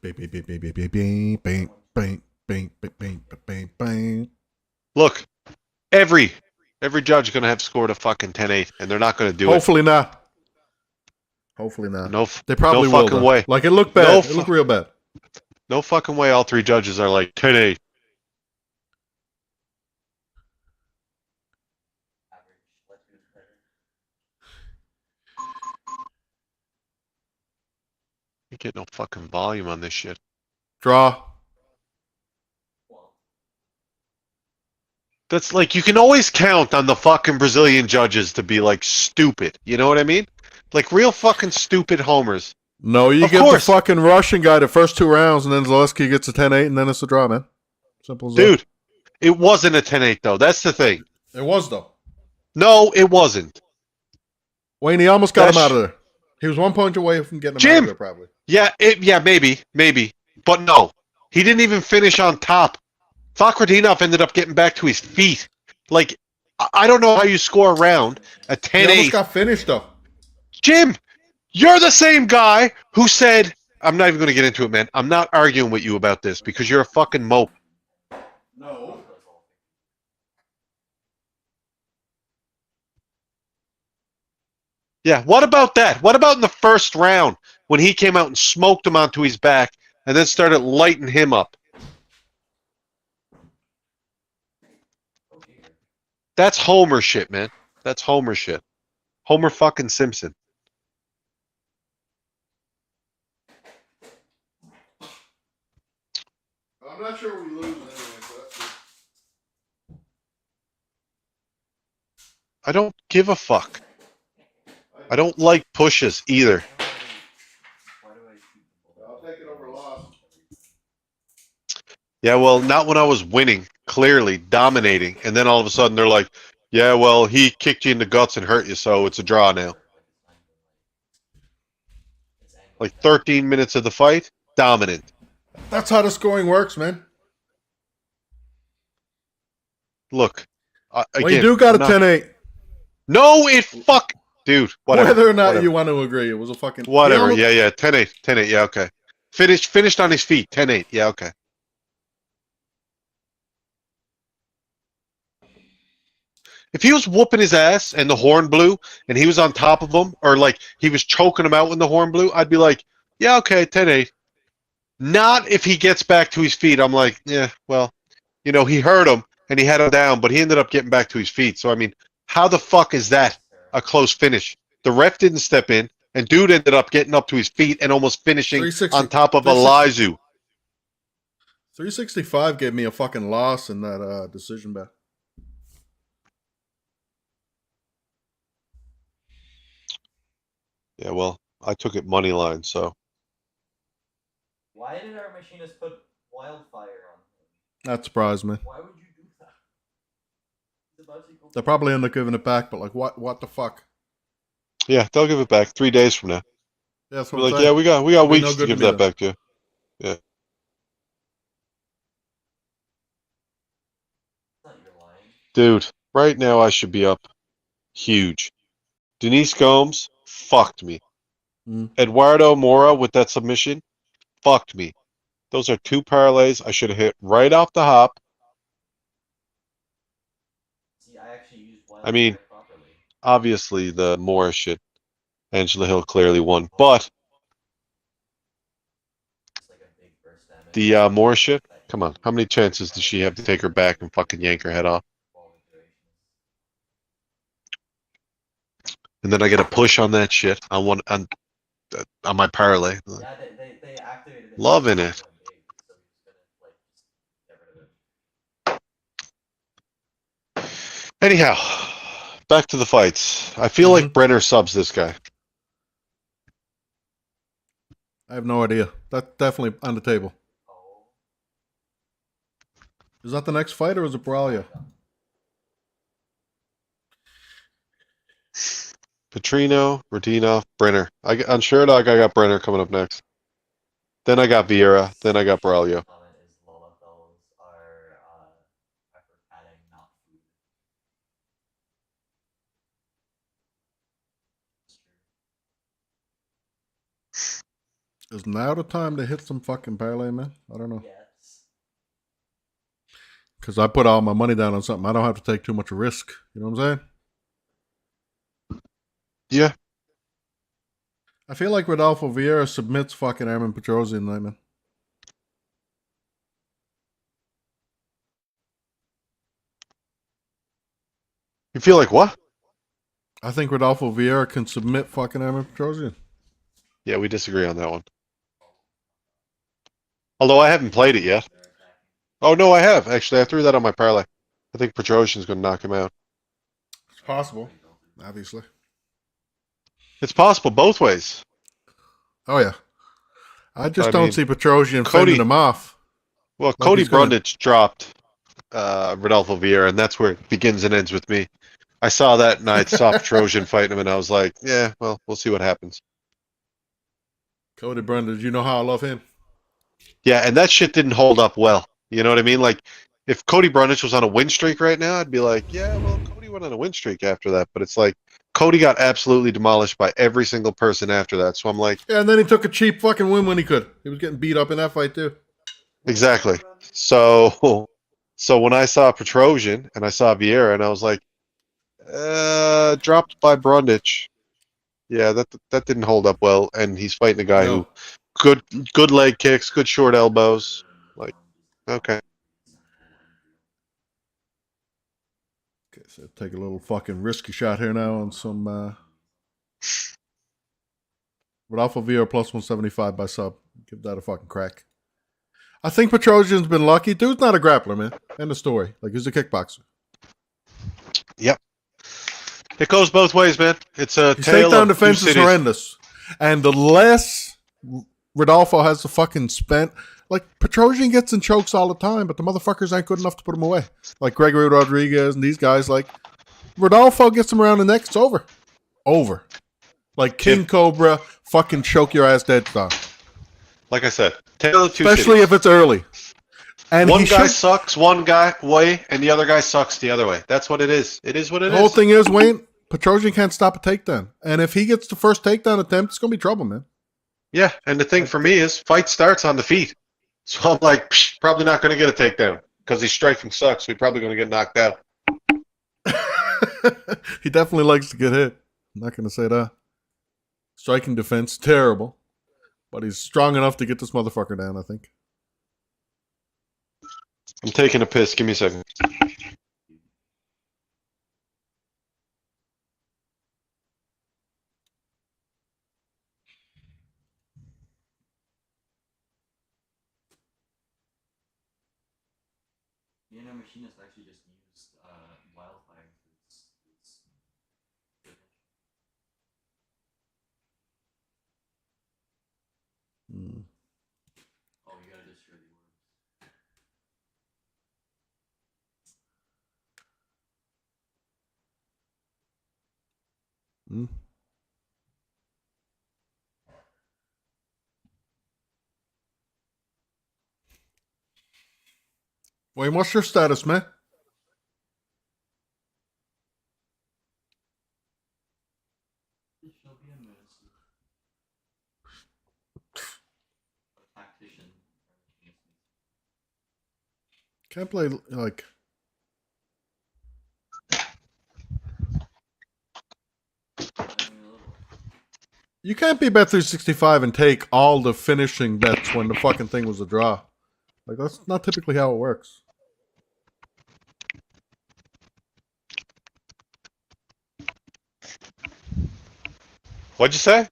Bang, bang, bang, bang, bang, bang, bang, bang, Bang, bang, bang, bang, bang. Look, every judge is gonna have scored a fucking 10-8, and they're not gonna do Hopefully not. Hopefully it. not. No, They probably no will, fucking though. way. Like, it looked No bad. It looked fu- real bad. No fucking way. All 3 judges are like 10-8. You get no fucking volume on this shit. Draw. That's like, you can always count on the fucking Brazilian judges to be like stupid. You know what I mean? Like real fucking stupid homers. No, you Of give course. the fucking Russian guy the first 2 rounds, and then Zaleski gets a 10-8, and then it's a draw, man. Simple as that. Dude, it wasn't a 10-8 though. That's the thing. It was, though. No, it wasn't. Wayne, he almost got him That's- out of there. He was 1 point away from getting him out Jim! of there, probably. Yeah, maybe. But no. He didn't even finish on top. Fakhretdinov ended up getting back to his feet. Like, I don't know how you score a round, a He almost 10-8. got finished, though. Jim, you're the same guy who said, I'm not even going to get into it, man. I'm not arguing with you about this because you're a fucking mope. No. Yeah, what about that? What about in the first round when he came out and smoked him onto his back and then started lighting him up? That's Homer shit, man. That's Homer shit. Homer fucking Simpson. I'm not sure we lose anyway, so that's good. I don't give a fuck. I don't like pushes either. I'll take it over loss. Yeah, well, not when I was winning, clearly, dominating, and then all of a sudden they're like, yeah, well, he kicked you in the guts and hurt you, so it's a draw now. Like 13 minutes of the fight, dominant. That's how the scoring works, man. Look, again, Well, you do got a I'm not- 10-8. No, it fuck, dude. Whatever. Whether or not whatever. you want to agree, it was a fucking... Whatever. He almost- Yeah, 10-8, 10-8. Yeah, okay. Finished on his feet. 10-8. Yeah, okay. If he was whooping his ass and the horn blew and he was on top of him, or like he was choking him out when the horn blew, I'd be like, yeah, okay, 10-8. Not if he gets back to his feet. I'm like, yeah, well, you know, he hurt him and he had him down, but he ended up getting back to his feet. So, I mean, how the fuck is that a close finish? The ref didn't step in, and dude ended up getting up to his feet and almost finishing 360 on top of 360 Elizu. 365 gave me a fucking loss in that decision bet. Yeah, well, I took it money line, so. Why did our machinist put wildfire on him? That surprised me. Why would you do that? He's about to go. They'll probably end up giving it back, but like, what the fuck? Yeah, they'll give it back 3 days from now. Yeah, that's what We're I'm like, saying. yeah, we got It'll be weeks no to good give to me that then. back to you. It's not your line. Dude, right now I should be up huge. Denise Gomes fucked me. Mm. Eduardo Mora with that submission fucked me. Those are 2 parlays I should have hit right off the hop. See, I actually used wildfire I mean, properly. obviously the Mora shit, Angela Hill clearly won. But It's like a big burst damage. the Mora shit, come on. How many chances does she have to take her back and fucking yank her head off? And then I get a push on that shit on my parlay. Yeah, they activated it. Loving it. So he's gonna like just get rid of it. Anyhow, back to the fights. I feel like Brenner subs this guy. I have no idea. That's definitely on the table. Oh. Is that the next fight, or is it Braulio? Petrino, Rodinov, Brenner. I'm sure dog I got Brenner coming up next. Then I got Vieira. Then I got Braulio. Comment is Lolafels are pepper padding, not food. It's true. Is now the time to hit some fucking parlay, man? I don't know. Yes. Because I put all my money down on something. I don't have to take too much risk. You know what I'm saying? Yeah. I feel like Rodolfo Vieira submits fucking Armin Petrosian tonight, man. You feel like what? I think Rodolfo Vieira can submit fucking Armin Petrosian. Yeah, we disagree on that one. Although I haven't played it yet. Oh, no, I have. Actually, I threw that on my parlay. I think Petrosian's going to knock him out. It's possible, obviously. It's possible both ways. Oh, yeah. I just I don't mean, see Petrosian Cody- fending him off. Well, Like Cody he's gonna- Brundage dropped Rodolfo Vieira, and that's where it begins and ends with me. I saw that, and I saw Petrosian fighting him, and I was like, yeah, well, we'll see what happens. Cody Brundage, you know how I love him. Yeah, and that shit didn't hold up well. You know what I mean? Like, if Cody Brundage was on a win streak right now, I'd be like, yeah, well, Cody went on a win streak after that. But it's like, Cody got absolutely demolished by every single person after that. So I'm like, Yeah, and then he took a cheap fucking win when he could. He was getting beat up in that fight, too. exactly. So when I saw Petrosian and I saw Vieira, and I was like, dropped by Brundage. Yeah, that didn't hold up well. And he's fighting a guy who good leg kicks, good short elbows. Like, okay. Okay, so take a little fucking risky shot here now on some Rodolfo Vieira plus 175 by sub. Give that a fucking crack. I think Petrosian's been lucky. Dude's not a grappler, man. End of story. Like, he's a kickboxer. Yep. It goes both ways, man. It's a His tale takedown of defense two is cities. horrendous. And the less Rodolfo has to fucking spend... Like, Petrosian gets in chokes all the time, but the motherfuckers ain't good enough to put him away. Like Gregory Rodriguez and these guys, like... Rodolfo gets him around the neck, it's over. Over. Like King Cobra, fucking choke your ass dead style. Like I said, tale of two Especially cities. if it's early. And One he guy should... sucks one guy way, and the other guy sucks the other way. That's what it is. It is what it is. The whole thing is, Wayne, Petrosian can't stop a takedown. And if he gets the first takedown attempt, it's going to be trouble, man. Yeah, and the thing for me is, fight starts on the feet. So I'm like, psh, probably not going to get a takedown because his striking sucks. So he's probably going to get knocked out. He definitely likes to get hit. I'm not going to say that. Striking defense, terrible. But he's strong enough to get this motherfucker down, I think. I'm taking a piss. Give me a second. Me and our machinist actually just used wildfire. It's Mm. oh, you gotta destroy the orbs. Mm. Wayne, what's your status, man? She'll be a mercy. A tactician. Can't play, like... You can't be Bet365 and take all the finishing bets when the fucking thing was a draw. Like, that's not typically how it works. What'd you say?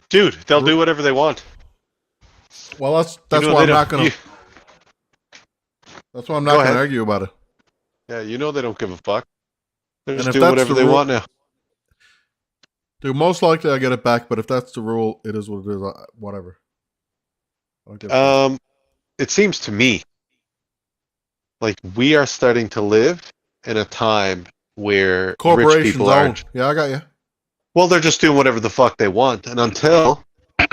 Dude, they'll do whatever they want. Well, that's You know why they I'm not don't- going you- to... That's why I'm not Go going to ahead. argue about it. Yeah, you know they don't give a fuck. They're And just if doing that's whatever the they rule- want now. Dude, most likely I get it back, but if that's the rule, it is what it is. Whatever. I don't give a fuck. It seems to me like we are starting to live in a time where rich Corporations people are. own. Yeah, I got you. Well, they're just doing whatever the fuck they want, and until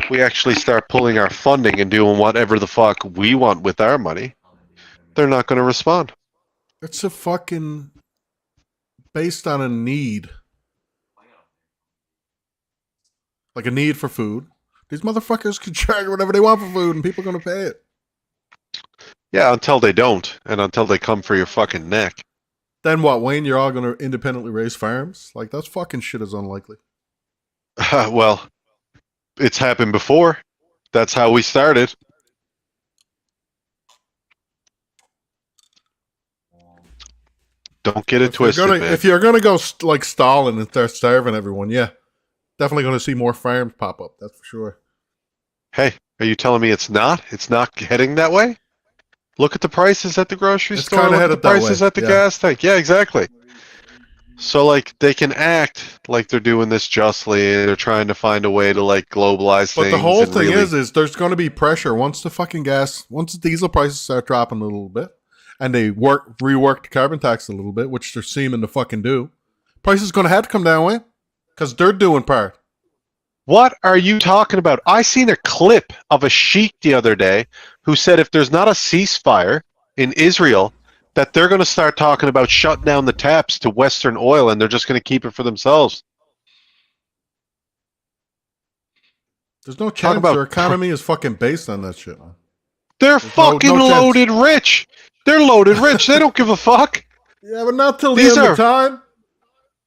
we actually start pulling our funding and doing whatever the fuck we want with our money, they're not going to respond. It's a fucking based on a need. Like a need for food. These motherfuckers can charge whatever they want for food and people are going to pay it. Yeah, until they don't, and until they come for your fucking neck. Then what, Wayne? You're all going to independently raise farms? Like, that's fucking shit is unlikely. Well, it's happened before. That's how we started. Don't get it twisted, man. If you're gonna go like Stalin and start starving everyone, yeah, definitely going to see more farms pop up. That's for sure. Hey, are you telling me it's not? It's not heading that way? Look at the prices at the grocery It's store. kinda Look at the headed that prices way, at the yeah. gas tank. Yeah, exactly. So, like, they can act like they're doing this justly, and they're trying to find a way to, like, globalize But things. the whole and thing really... is there's going to be pressure once the diesel prices start dropping a little bit, and they rework the carbon tax a little bit, which they're seeming to fucking do. Prices going to have to come down, right? Because they're doing part. What are you talking about? I seen a clip of a sheik the other day who said if there's not a ceasefire in Israel, that they're going to start talking about shutting down the taps to Western oil, and they're just going to keep it for themselves. There's no Talk chance. about Their economy is fucking based on that shit, man. They're There's fucking no chance. loaded rich. They're loaded rich. They don't give a fuck. Yeah, but not till the These end are- of time.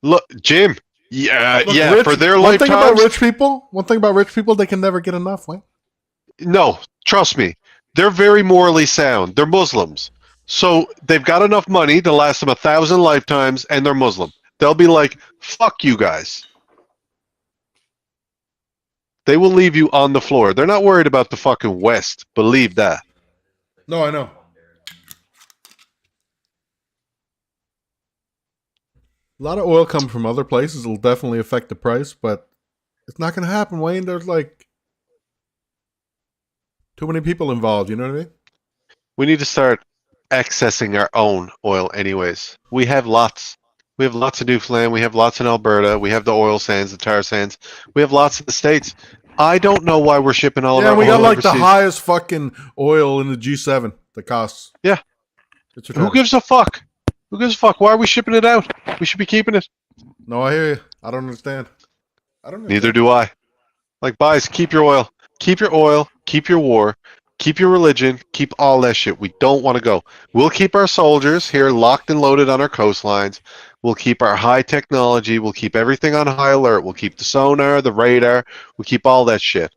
Look, Jim. Yeah, Look, yeah. rich, For their one thing about lifetimes. one thing about rich people, they can never get enough, right? No, trust me. They're very morally sound. They're Muslims. So they've got enough money to last them 1,000 lifetimes, and they're Muslim. They'll be like, fuck you guys. They will leave you on the floor. They're not worried about the fucking West. Believe that. No, I know. A lot of oil comes from other places. It'll definitely affect the price, but it's not going to happen, Wayne. There's like too many people involved. You know what I mean? We need to start accessing our own oil anyways. We have lots. We have lots in Newfoundland. We have lots in Alberta. We have the oil sands, the tar sands. We have lots in the States. I don't know why we're shipping all of Yeah, our we got oil like the overseas. highest fucking oil in the G7. The costs. Yeah. It's Who gives a fuck? Who gives a fuck? Why are we shipping it out? We should be keeping it. No, I hear you. I don't understand. Neither do I. Like, guys, keep your oil. Keep your oil. Keep your war. Keep your religion. Keep all that shit. We don't want to go. We'll keep our soldiers here locked and loaded on our coastlines. We'll keep our high technology. We'll keep everything on high alert. We'll keep the sonar, the radar. We'll keep all that shit.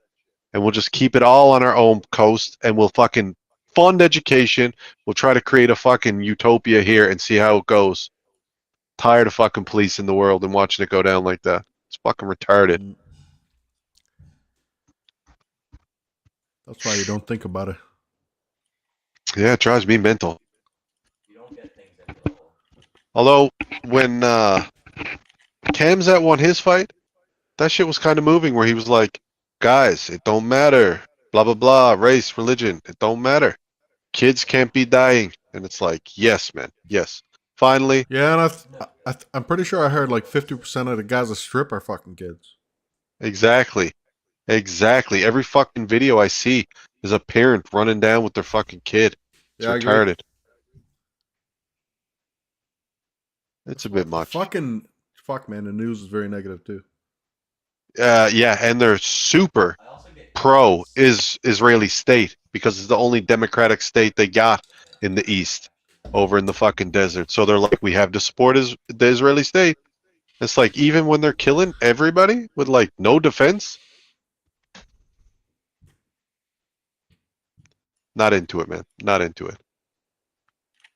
And we'll just keep it all on our own coast, and we'll fucking fund education. We'll try to create a fucking utopia here and see how it goes. Tired of fucking policing the world and watching it go down like that. It's fucking retarded. That's why you don't think about it. Yeah, it drives me mental. You don't get things in all. Although, when Kamzat won his fight, that shit was kind of moving where he was like, guys, it don't matter. Blah, blah, blah. Race, religion. It don't matter. Kids can't be dying. And it's like, yes, man. Yes. Finally. Yeah, and I'm pretty sure I heard like 50% of the Gaza Strip are fucking kids. Exactly. Exactly. Every fucking video I see is a parent running down with their fucking kid. It's Yeah, I agree. retarded. It's a bit much. Fuck, man. The news is very negative too. Yeah, and they're super I also get pro Israeli state because it's the only democratic state they got in the east over in the fucking desert. So they're like, we have to support the Israeli state. It's like, even when they're killing everybody with like no defense, not into it, man. Not into it.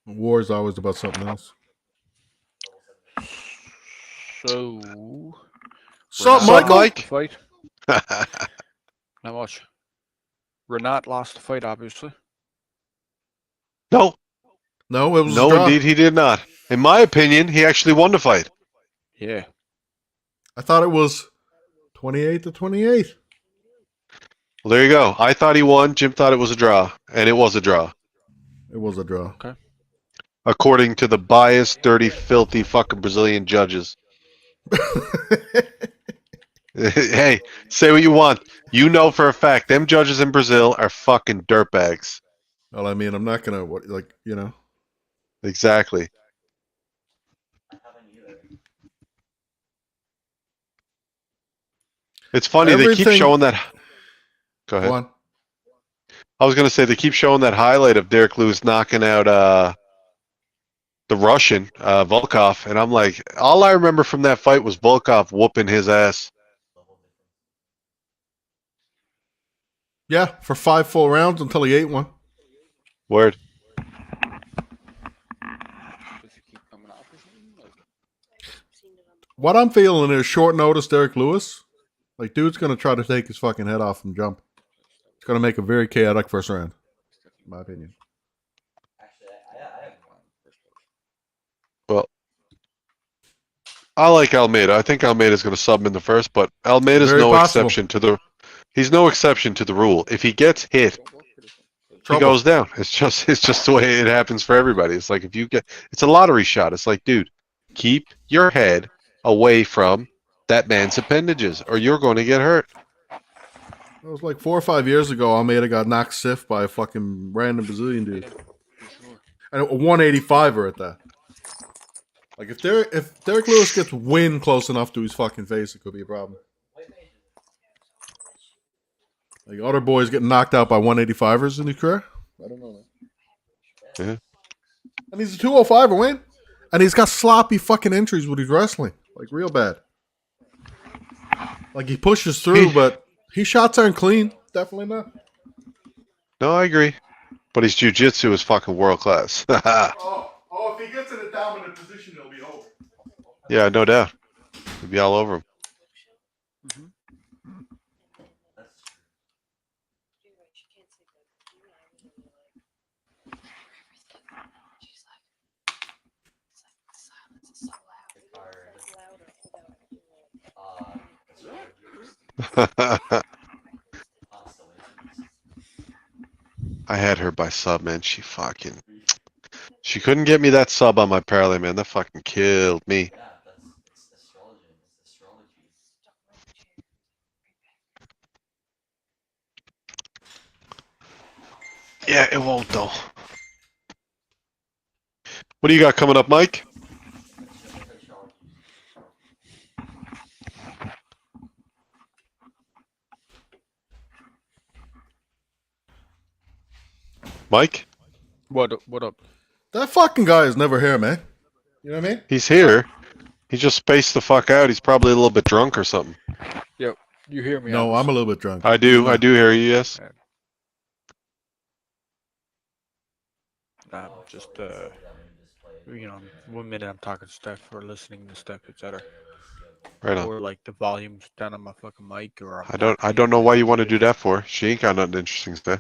War is always about something else. So, Sup, Renat Michael? lost the fight. Not much. Renat lost the fight, obviously. No, No, it was a no, draw. indeed, he did not. In my opinion, he actually won the fight. Yeah. I thought it was 28-28. Well, there you go. I thought he won. Jim thought it was a draw, and it was a draw. It was a draw. According to the biased, dirty, filthy fucking Brazilian judges. Hey, say what you want. You know for a fact, them judges in Brazil are fucking dirtbags. Well, I mean, I'm not gonna like, you know. Exactly. I haven't either. It's funny, they keep Everything- showing that. Go ahead. Go on. I was gonna say they keep showing that highlight of DerrickLewis knocking out the Russian Volkov, and I'm like, all I remember from that fight was Volkov whooping his ass. Yeah, for 5 full rounds until he ate one. Word. What I'm feeling is short notice DerrickLewis. Like, dude's going to try to take his fucking head off and jump. It's going to make a very chaotic first round, in my opinion. Actually, I have one. Well, I like Almeida. I think Almeida's going to sub him in the first, but Almeida's Very no possible. exception to the. He's no exception to the rule. If he gets hit, he Trouble. goes down. It's just the way it happens for everybody. It's like if you get, it's a lottery shot. It's like, dude, keep your head away from that man's appendages, or you're going to get hurt. It was like 4 or 5 years ago. Almeida got knocked stiff by a fucking random Brazilian dude, and a 185er at that. Like if DerrickLewis gets wind close enough to his fucking face, it could be a problem. Like other boys getting knocked out by 185ers in his career. I don't know. Yeah. And he's a 205er, Wayne. And he's got sloppy fucking entries with his wrestling, like real bad. Like he pushes through, but his shots aren't clean. Definitely not. No, I agree. But his jiu-jitsu is fucking world class. If he gets in a dominant position, it'll be over. Yeah, no doubt. He'll be all over him. I had her by sub, man. She couldn't get me that sub on my parlay, man. That fucking killed me. Yeah, it's astrology. It's astrology. Yeah, it won't though. What do you got coming up, Mike? Mike? What up? That fucking guy is never here, man. You know what I mean? He's here. He just spaced the fuck out. He's probably a little bit drunk or something. Yep. You hear me? No, I'm a little bit drunk. I do hear you, yes. Just you know, 1 minute I'm talking to Steph or listening to Steph, etc. Right on. Or like the volume's down on my fucking mic, or I don't know why you want to do that for. She ain't got nothing interesting to say.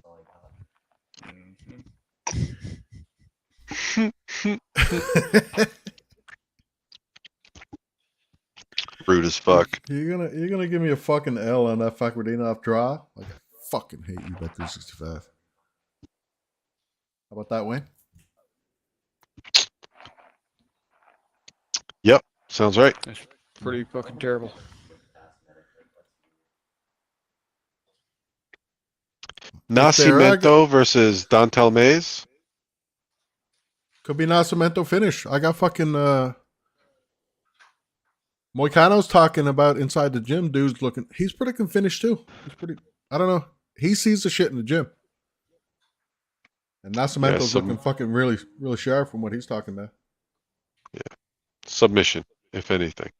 Rude as fuck. You're gonna give me a fucking L on that Fakradinov draw? Like I fucking hate you, Bet 365. How about that, Wayne? Yep, sounds right. It's pretty fucking terrible. Nascimento versus Dantel Mays. Could be Nascimento finish. I got fucking Moicano's talking about inside the gym. Dude's looking. He's predicting finish too. He's pretty. I don't know. He sees the shit in the gym. And Nascimento's looking fucking really, really sharp from what he's talking about. Yeah. Submission, if anything.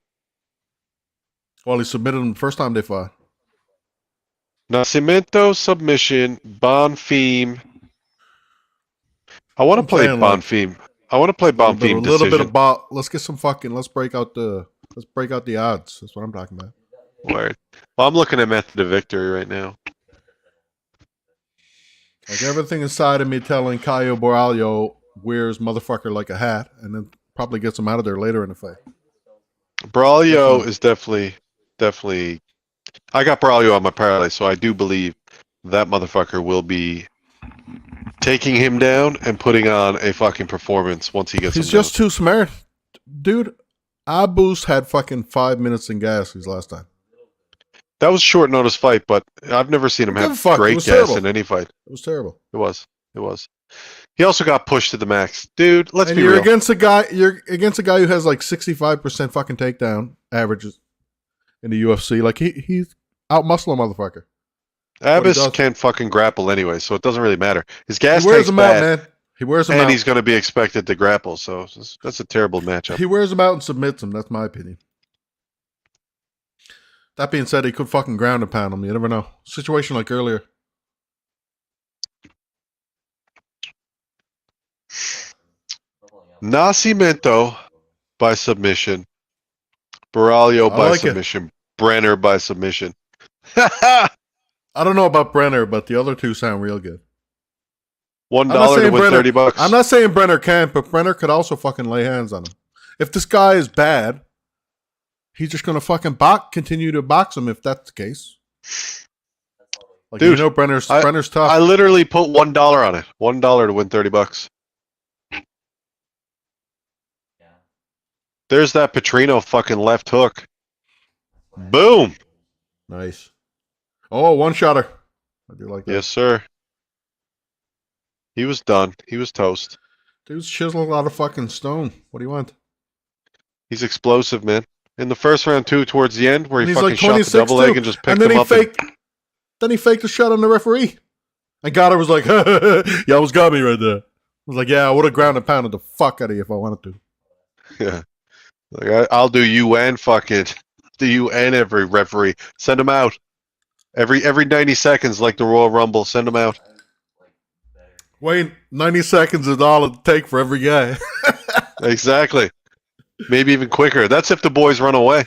Well, he submitted him the first time they fought. Nascimento submission, Bonfim. I want to play Bonfim. I want to play Bonfim. A little bit about. Let's get some fucking. Let's break out the odds. That's what I'm talking about. Word. Well, I'm looking at method of victory right now. Like everything inside of me telling Caio Borralho wears motherfucker like a hat, and then probably gets him out of there later in the fight. Braulio is definitely. I got Braulio on my parlay, so I do believe that motherfucker will be taking him down and putting on a fucking performance once he gets him He's just too smart. Dude, Abus had fucking 5 minutes in gas his last time. That was a short notice fight, but I've never seen him have great gas terrible. in any fight. It was terrible. It was. He also got pushed to the max. Dude, let's be you're real. You're against a guy who has like 65% fucking takedown averages in the UFC. Like he's out muscle a motherfucker. Abbas does. can't fucking grapple anyway, so it doesn't really matter. His gas He wears tank's them out, bad, man. He wears them and out. he's going to be expected to grapple, so that's a terrible matchup. He wears them out and submits them. That's my opinion. That being said, he could fucking ground and pound him. You never know. Situation like earlier. Nascimento by submission. Baralio I by like it. submission. Brenner by submission. I don't know about Brenner, but the other two sound real good. $1 I'm not to saying win Brenner- $30. I'm not saying Brenner can't, but Brenner could also fucking lay hands on him. If this guy is bad, he's just going to fucking continue to box him if that's the case. Like, Dude, you know, Brenner's tough. I literally put $1 on it. $1 to win $30. Yeah. There's that Petrino fucking left hook. Boom. Nice. Oh, one-shotter. I do like that. Yes, sir. He was done. He was toast. Dude's chiseling a lot of fucking stone. What do you want? He's explosive, man. In the first round, too, towards the end, where And he he's fucking like shot the 26 double leg too. and just And picked then him he up. faked. Then he faked a shot on the referee. And Goddard was like, "You almost got me right there." I was like, "Yeah, I would have ground and pounded the fuck out of you if I wanted to." Yeah. Like, I'll do you and fucking do you and every referee. Send him out. Every 90 seconds, like the Royal Rumble, send him out. Wayne, 90 seconds is all it take for every guy. Exactly. Maybe even quicker. That's if the boys run away.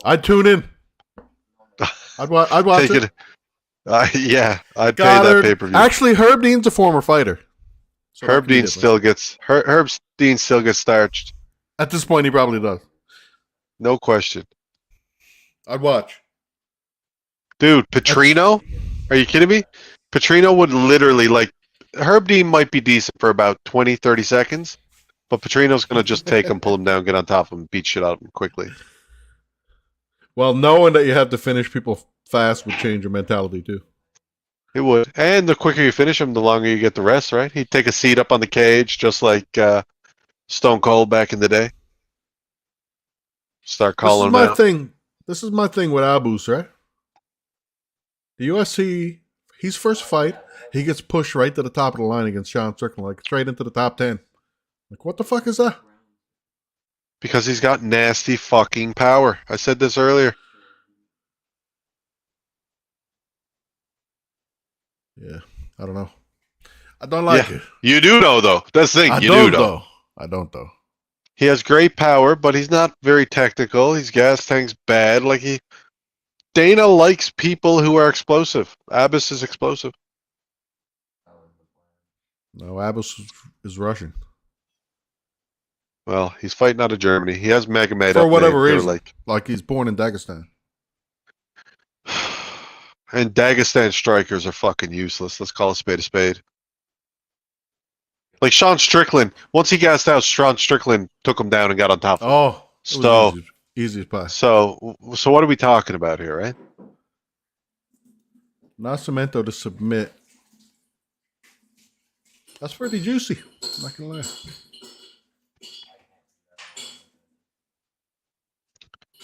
I'd tune in. I'd watch Take it. Yeah, I'd pay Goddard. that pay-per-view. Actually, Herb Dean's a former fighter. So that Herb could be Dean different. still gets Herb Dean still gets starched. At this point, he probably does. No question. I'd watch. Dude, Petrino? Are you kidding me? Petrino would literally, like, Herb Dean might be decent for about 20, 30 seconds, but Petrino's going to just take him, pull him down, get on top of him, beat shit out of him quickly. Well, knowing that you have to finish people fast would change your mentality, too. It would. And the quicker you finish him, the longer you get the rest, right? He'd take a seat up on the cage, just like Stone Cold back in the day. Start calling him out. This is my thing with Abus, right? The UFC, his first fight, he gets pushed right to the top of the line against Sean Strickland, like straight into the top 10. Like, what the fuck is that? Because he's got nasty fucking power. I said this earlier. Yeah, I don't know. I don't like it. You do know, though. That's the thing. I You don't, do know. though. I don't, though. He has great power, but he's not very technical. His gas tank's bad. Dana likes people who are explosive. Abbas is explosive. No, Abus is Russian. Well, he's fighting out of Germany. He has Magomed For up whatever there. reason. Like he's born in Dagestan. And Dagestan strikers are fucking useless. Let's call a spade a spade. Like Sean Strickland, once he gassed out, Sean Strickland took him down and got on top of him. Oh, it was So, easy as pie. so what are we talking about here, right? Nascimento to submit. That's pretty juicy. I'm not gonna lie.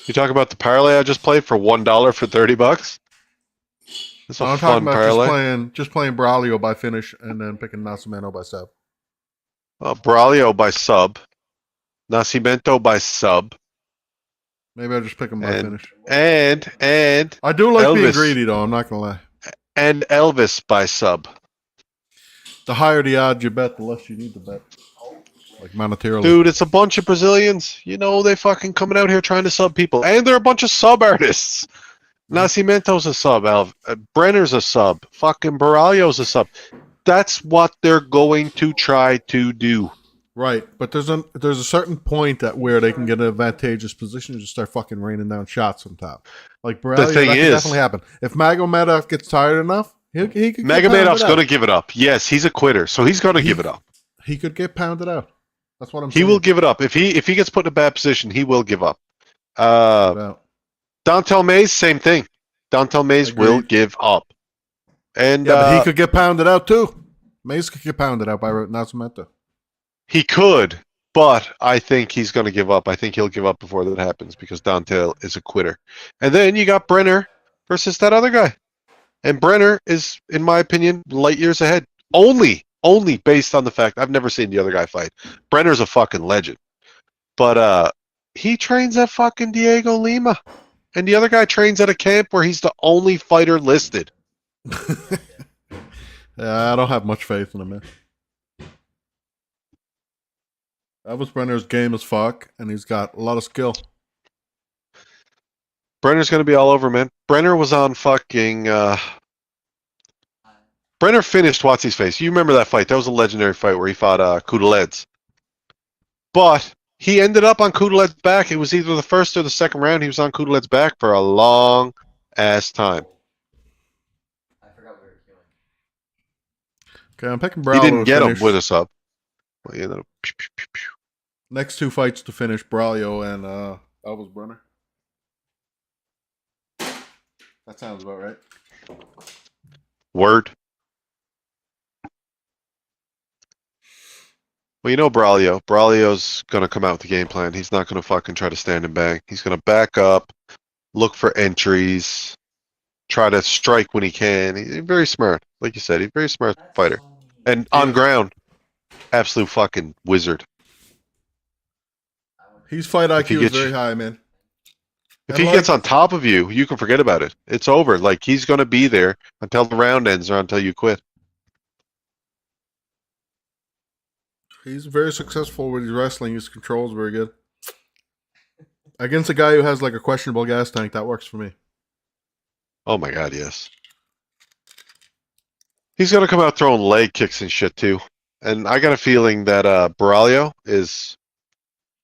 You talk about the parlay I just played for $1 for $30. It's a I'm fun talking about parlay. just playing Braulio by finish and then picking Nascimento by sub. Braulio by sub. Nascimento by sub. Maybe I'll just pick him by And- finish. And I do like being Elvis. greedy, though. I'm not gonna lie. Elvis by sub. The higher the odds you bet, the less you need to bet. Like monetarily. Dude, it's a bunch of Brazilians. You know, they fucking coming out here trying to sub people. And they're a bunch of sub artists. Nascimento's a sub. Brenner's a sub. Fucking Baralio's a sub. That's what they're going to try to do. Right, but there's a certain point at where they can get an advantageous position and just start fucking raining down shots on top. Like Borrelio, The thing that can is- definitely happen. If Magomedov gets tired enough, he could get Magomedov's pounded going to out. give it up. Yes, he's a quitter, so he's going to give it up. He could get pounded out. That's what I'm He saying. will give it up. If he gets put in a bad position, he will give up. About. Dontel Mays, same thing. Dontel Mays Agreed. will give up. And Yeah, but he could get pounded out too. Mays could get pounded out by Nascimento. he could, but I think he's going to give up. I think he'll give up before that happens because Dontel is a quitter. And then you got Brenner versus that other guy. And Brenner is, in my opinion, light years ahead. Only based on the fact I've never seen the other guy fight. Brenner's a fucking legend. But he trains at fucking Diego Lima. And the other guy trains at a camp where he's the only fighter listed. Yeah, I don't have much faith in him, man. Elvis Brenner's game as fuck, and he's got a lot of skill. Brenner's going to be all over, man. Brenner was on fucking... Brenner finished Watsy's face. You remember that fight. That was a legendary fight where he fought Kudelets. But he ended up on Kudelet's back. It was either the first or the second round. He was on Kudelet's back for a long-ass time. I forgot we were queuing. Okay, I'm picking Braulio. He didn't get him finish. with us up. Well, you know, Next two fights to finish, Braulio and Elvis Brenner. That sounds about right. word. Well, you know Braulio. Braulio's going to come out with the game plan. He's not going to fucking try to stand and bang. He's going to back up, look for entries, try to strike when he can. He's very smart. Like you said, he's a very smart fighter. And on ground, absolute fucking wizard. His fight If he IQ is gets very you- high, man. If And he gets on top of you, you can forget about it. It's over. Like, he's going to be there until the round ends or until you quit. He's very successful with his wrestling. His control is very good. Against a guy who has like a questionable gas tank, that works for me. Oh my god, yes. He's going to come out throwing leg kicks and shit too. And I got a feeling that Braulio is...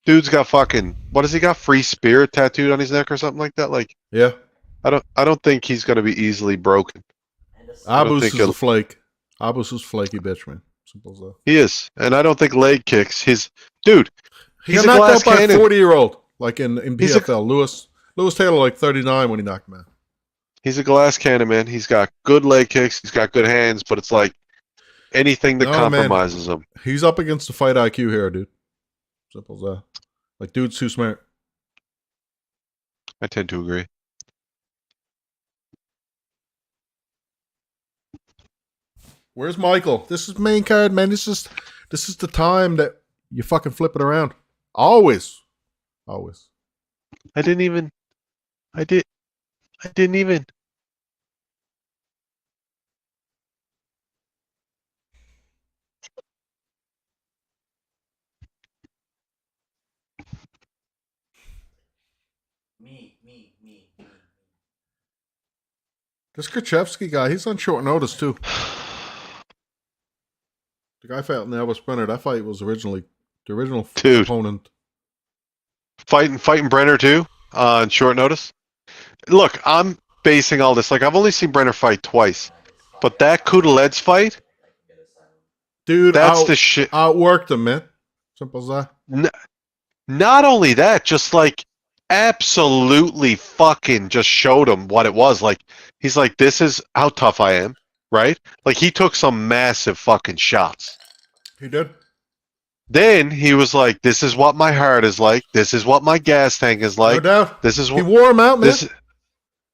Dude's got fucking... What has he got? Free spirit tattooed on his neck or something like that? Like, Yeah. I don't think he's going to be easily broken. I don't Abus think is a he'll- flake. Abus is flaky bitch, man. Simple as that. He is. And I don't think leg kicks... Dude, He he's got a knocked glass out by a cannon. 40-year-old, like in He's a- PFL. Lewis Taylor, like 39 when he knocked him out. He's a glass cannon, man. He's got good leg kicks. He's got good hands, but it's like anything that No, man. compromises him. He's up against the fight IQ here, dude. Simple as that. Like, dude's too smart. I tend to agree. Where's Michael? This is main card, man. This is the time that you fucking flip it around. Always. Always. I didn't even... Me. This Krzyzewski guy, he's on short notice, too. The guy fighting the Elvis Brenner, that fight was originally the original Dude. opponent. Fighting Brenner too on short notice. Look, I'm basing all this. Like, I've only seen Brenner fight twice, but that Kudelets fight, Dude, that's the shit. outworked him, man. Simple as that. Not only that, just like absolutely fucking just showed him what it was. Like, he's like, this is how tough I am, right? Like, he took some massive fucking shots. He did. Then he was like, this is what my heart is like. This is what my gas tank is like. No doubt. This is He what... wore him out, man.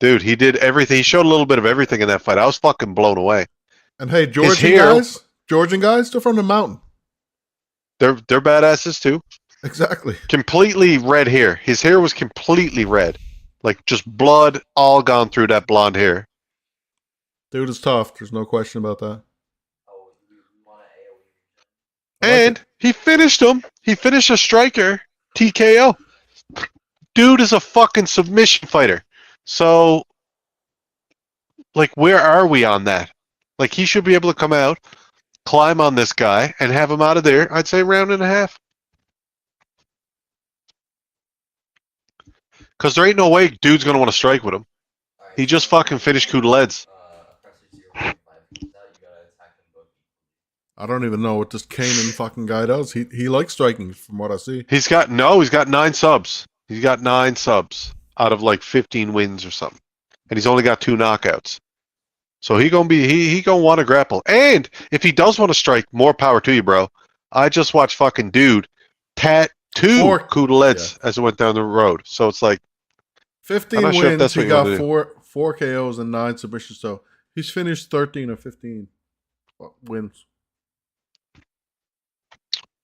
Dude, he did everything. He showed a little bit of everything in that fight. I was fucking blown away. And hey, Georgian guys, they're from the mountain. They're badasses too. Exactly. Completely red hair. His hair was completely red. Like, just blood all gone through that blonde hair. Dude is tough. There's no question about that. And he finished him. He finished a striker TKO. Dude is a fucking submission fighter. So, like, where are we on that? Like, he should be able to come out, climb on this guy, and have him out of there, I'd say, round and a half. Because there ain't no way dude's going to want to strike with him. He just fucking finished Kudelets. I don't even know what this Kanan fucking guy does. He likes striking from what I see. He's got 9 subs. He's got 9 subs out of like 15 wins or something. And he's only got 2 knockouts. So he gonna want to grapple. And if he does want to strike, more power to you, bro. I just watched fucking dude tattoo Kudelets as it went down the road. So it's like, 15 I'm not wins. sure if that's He what you got wanna do. four KOs and 9 submissions. So He's finished 13 or 15 wins.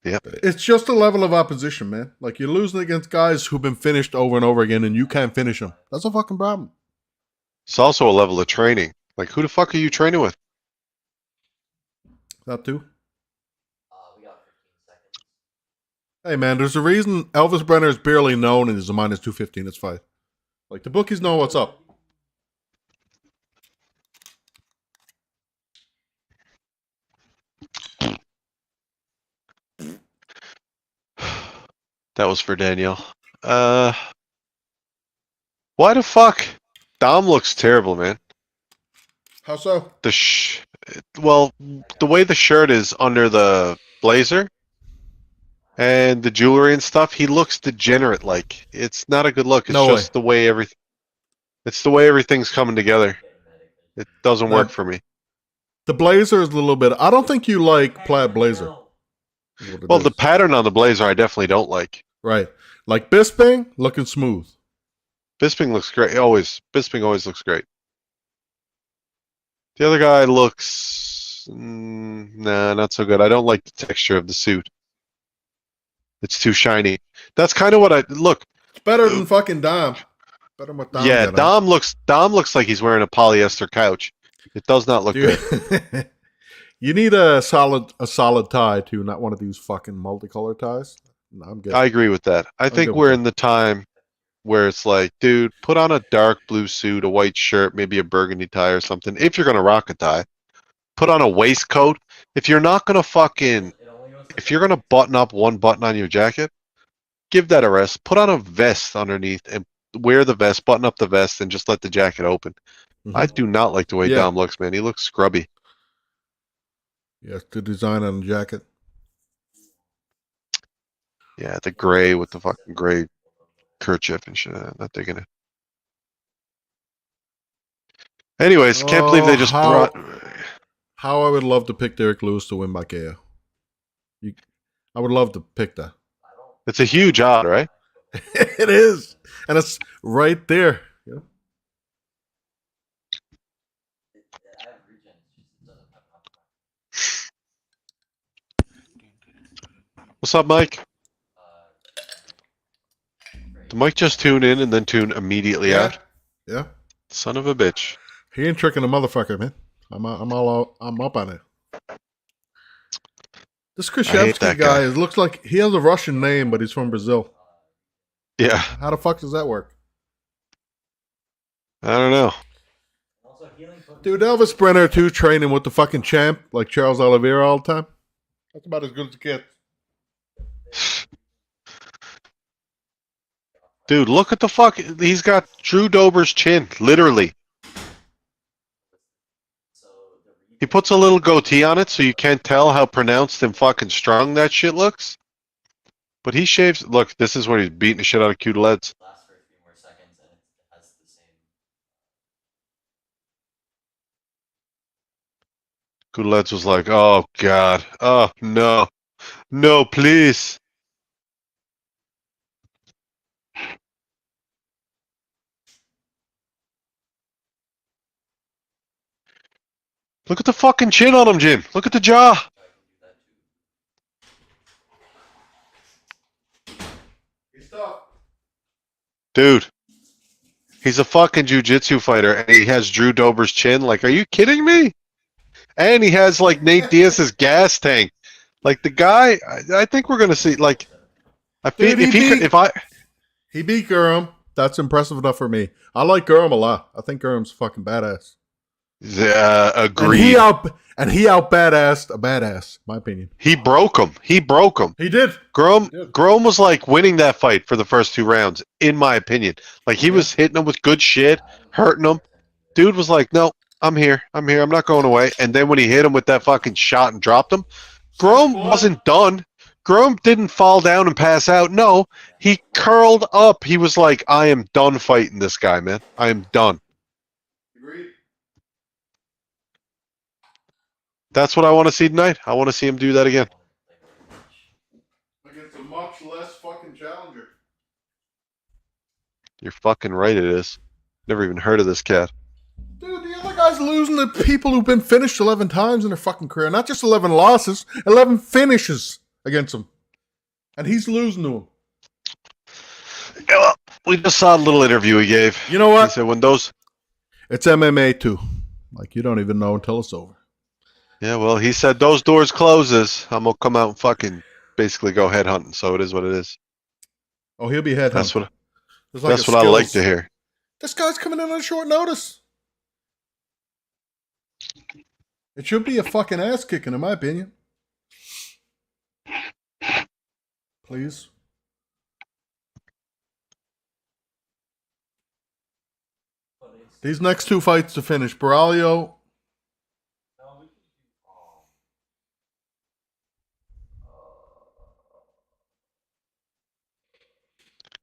Yep. It's just a level of opposition, man. Like, you're losing against guys who've been finished over and over again, and you can't finish them. That's a fucking problem. It's also a level of training. Like, who the fuck are you training with? That too. We got 15 seconds. Hey, man, there's a reason Elvis Brenner is barely known and is a minus 215 in this fight. Like, the bookies know what's up. That was for Danielle. Why the fuck? Dom looks terrible, man. How so? Well, the way the shirt is under the blazer and the jewelry and stuff, he looks degenerate. Like, it's not a good look. It's No just way. the way everything's coming together. It doesn't work for me. The blazer is a little bit. I don't think you like plaid blazer. Well, the pattern on the blazer I definitely don't like. Right. Like Bisping, looking smooth. Bisping looks great. Bisping always looks great. The other guy looks... nah, not so good. I don't like the texture of the suit. It's too shiny. That's kind of what look. It's better than fucking Dom. Better than what Dom Yeah, got on. Dom looks like he's wearing a polyester couch. It does not look good. Dude, you need a solid tie too, not one of these fucking multicolored ties. No, I'm good. I agree with that. I think good we're with in the time where it's like, dude, put on a dark blue suit, a white shirt, maybe a burgundy tie or something. If you're gonna rock a tie, put on a waistcoat. If you're not gonna if you're gonna button up one button on your jacket, give that a rest. Put on a vest underneath and wear the vest, button up the vest, and just let the jacket open. Mhm. I do not like the way Yeah. Dom looks, man. He looks scrubby. Yes, the design on the jacket. Yeah, the gray with the fucking gray kerchief and shit. I'm not digging it. Anyways, can't believe they just brought. How I would love to pick DerrickLewis to win by KO. I would love to pick that. It's a huge odd, right? It is, and it's right there. Yeah. What's up, Mike? Did Mike just tune in and then tune immediately out? Yeah. Son of a bitch. He ain't tricking a motherfucker, man. I'm up on it. This Krzyzewski guy looks like he has a Russian name, but he's from Brazil. Yeah. How the fuck does that work? I don't know. Dude, Elvis Brenner too, training with the fucking champ like Charles Oliveira all the time. That's about as good as it gets. Dude, look at the fuck. He's got Drew Dober's chin, literally. He puts a little goatee on it so you can't tell how pronounced and fucking strong that shit looks. But he shaves. Look, this is when he's beating the shit out of Cudelets. Lasts for a few more seconds and it has the same. Cudelets was like, oh, God. Oh, no. No, please. Look at the fucking chin on him, Jim. Look at the jaw. Dude, he's a fucking jiu-jitsu fighter, and he has Drew Dober's chin. Like, are you kidding me? And he has, like, Nate Diaz's gas tank. Like, the guy, I think we're going to see, like, I feel Dude, if he beat Gurham. That's impressive enough for me. I like Gurham a lot. I think Gurham's fucking badass. Agreed. And he out badassed a badass, in my opinion. He broke him. He did. Grom was like winning that fight for the first 2 rounds, in my opinion. Like, he was hitting him with good shit, hurting him. Dude was like, no, I'm here. I'm not going away. And then when he hit him with that fucking shot and dropped him, Grom wasn't done. Grom didn't fall down and pass out. No, he curled up. He was like, I am done fighting this guy, man. I am done. Agreed. That's what I want to see tonight. I want to see him do that again. Against a much less fucking challenger. You're fucking right, it is. Never even heard of this cat. Dude, the other guy's losing to people who've been finished 11 times in their fucking career. Not just 11 losses, 11 finishes against him. And he's losing to him. Yeah, well, we just saw a little interview he gave. You know what? He said when those... It's MMA too. Like, you don't even know until it's over. Yeah, well, he said those doors closes. I'm going to come out and fucking basically go headhunting. So it is what it is. Oh, he'll be headhunting. That's what, There's like that's what I like to hear. This guy's coming in on short notice. It should be a fucking ass kicking, in my opinion. Please. These next two fights to finish. Baralio.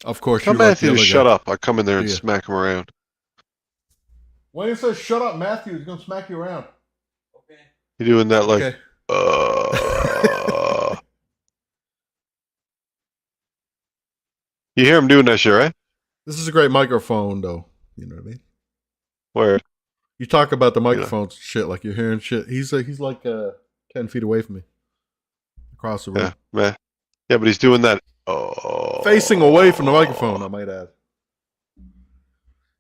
Of course, Tell you like Matthew the to other shut guy. up. I come in there and Yeah. smack him around. When he says shut up, Matthew, he's going to smack you around. Okay. You doing that like... Okay. You hear him doing that shit, right? This is a great microphone, though. You know what I mean? Where? You talk about the microphones shit like you're hearing shit. He's like 10 feet away from me. Across the room. Yeah, man. Yeah, but he's doing that. Oh. Facing away from the microphone, I might add.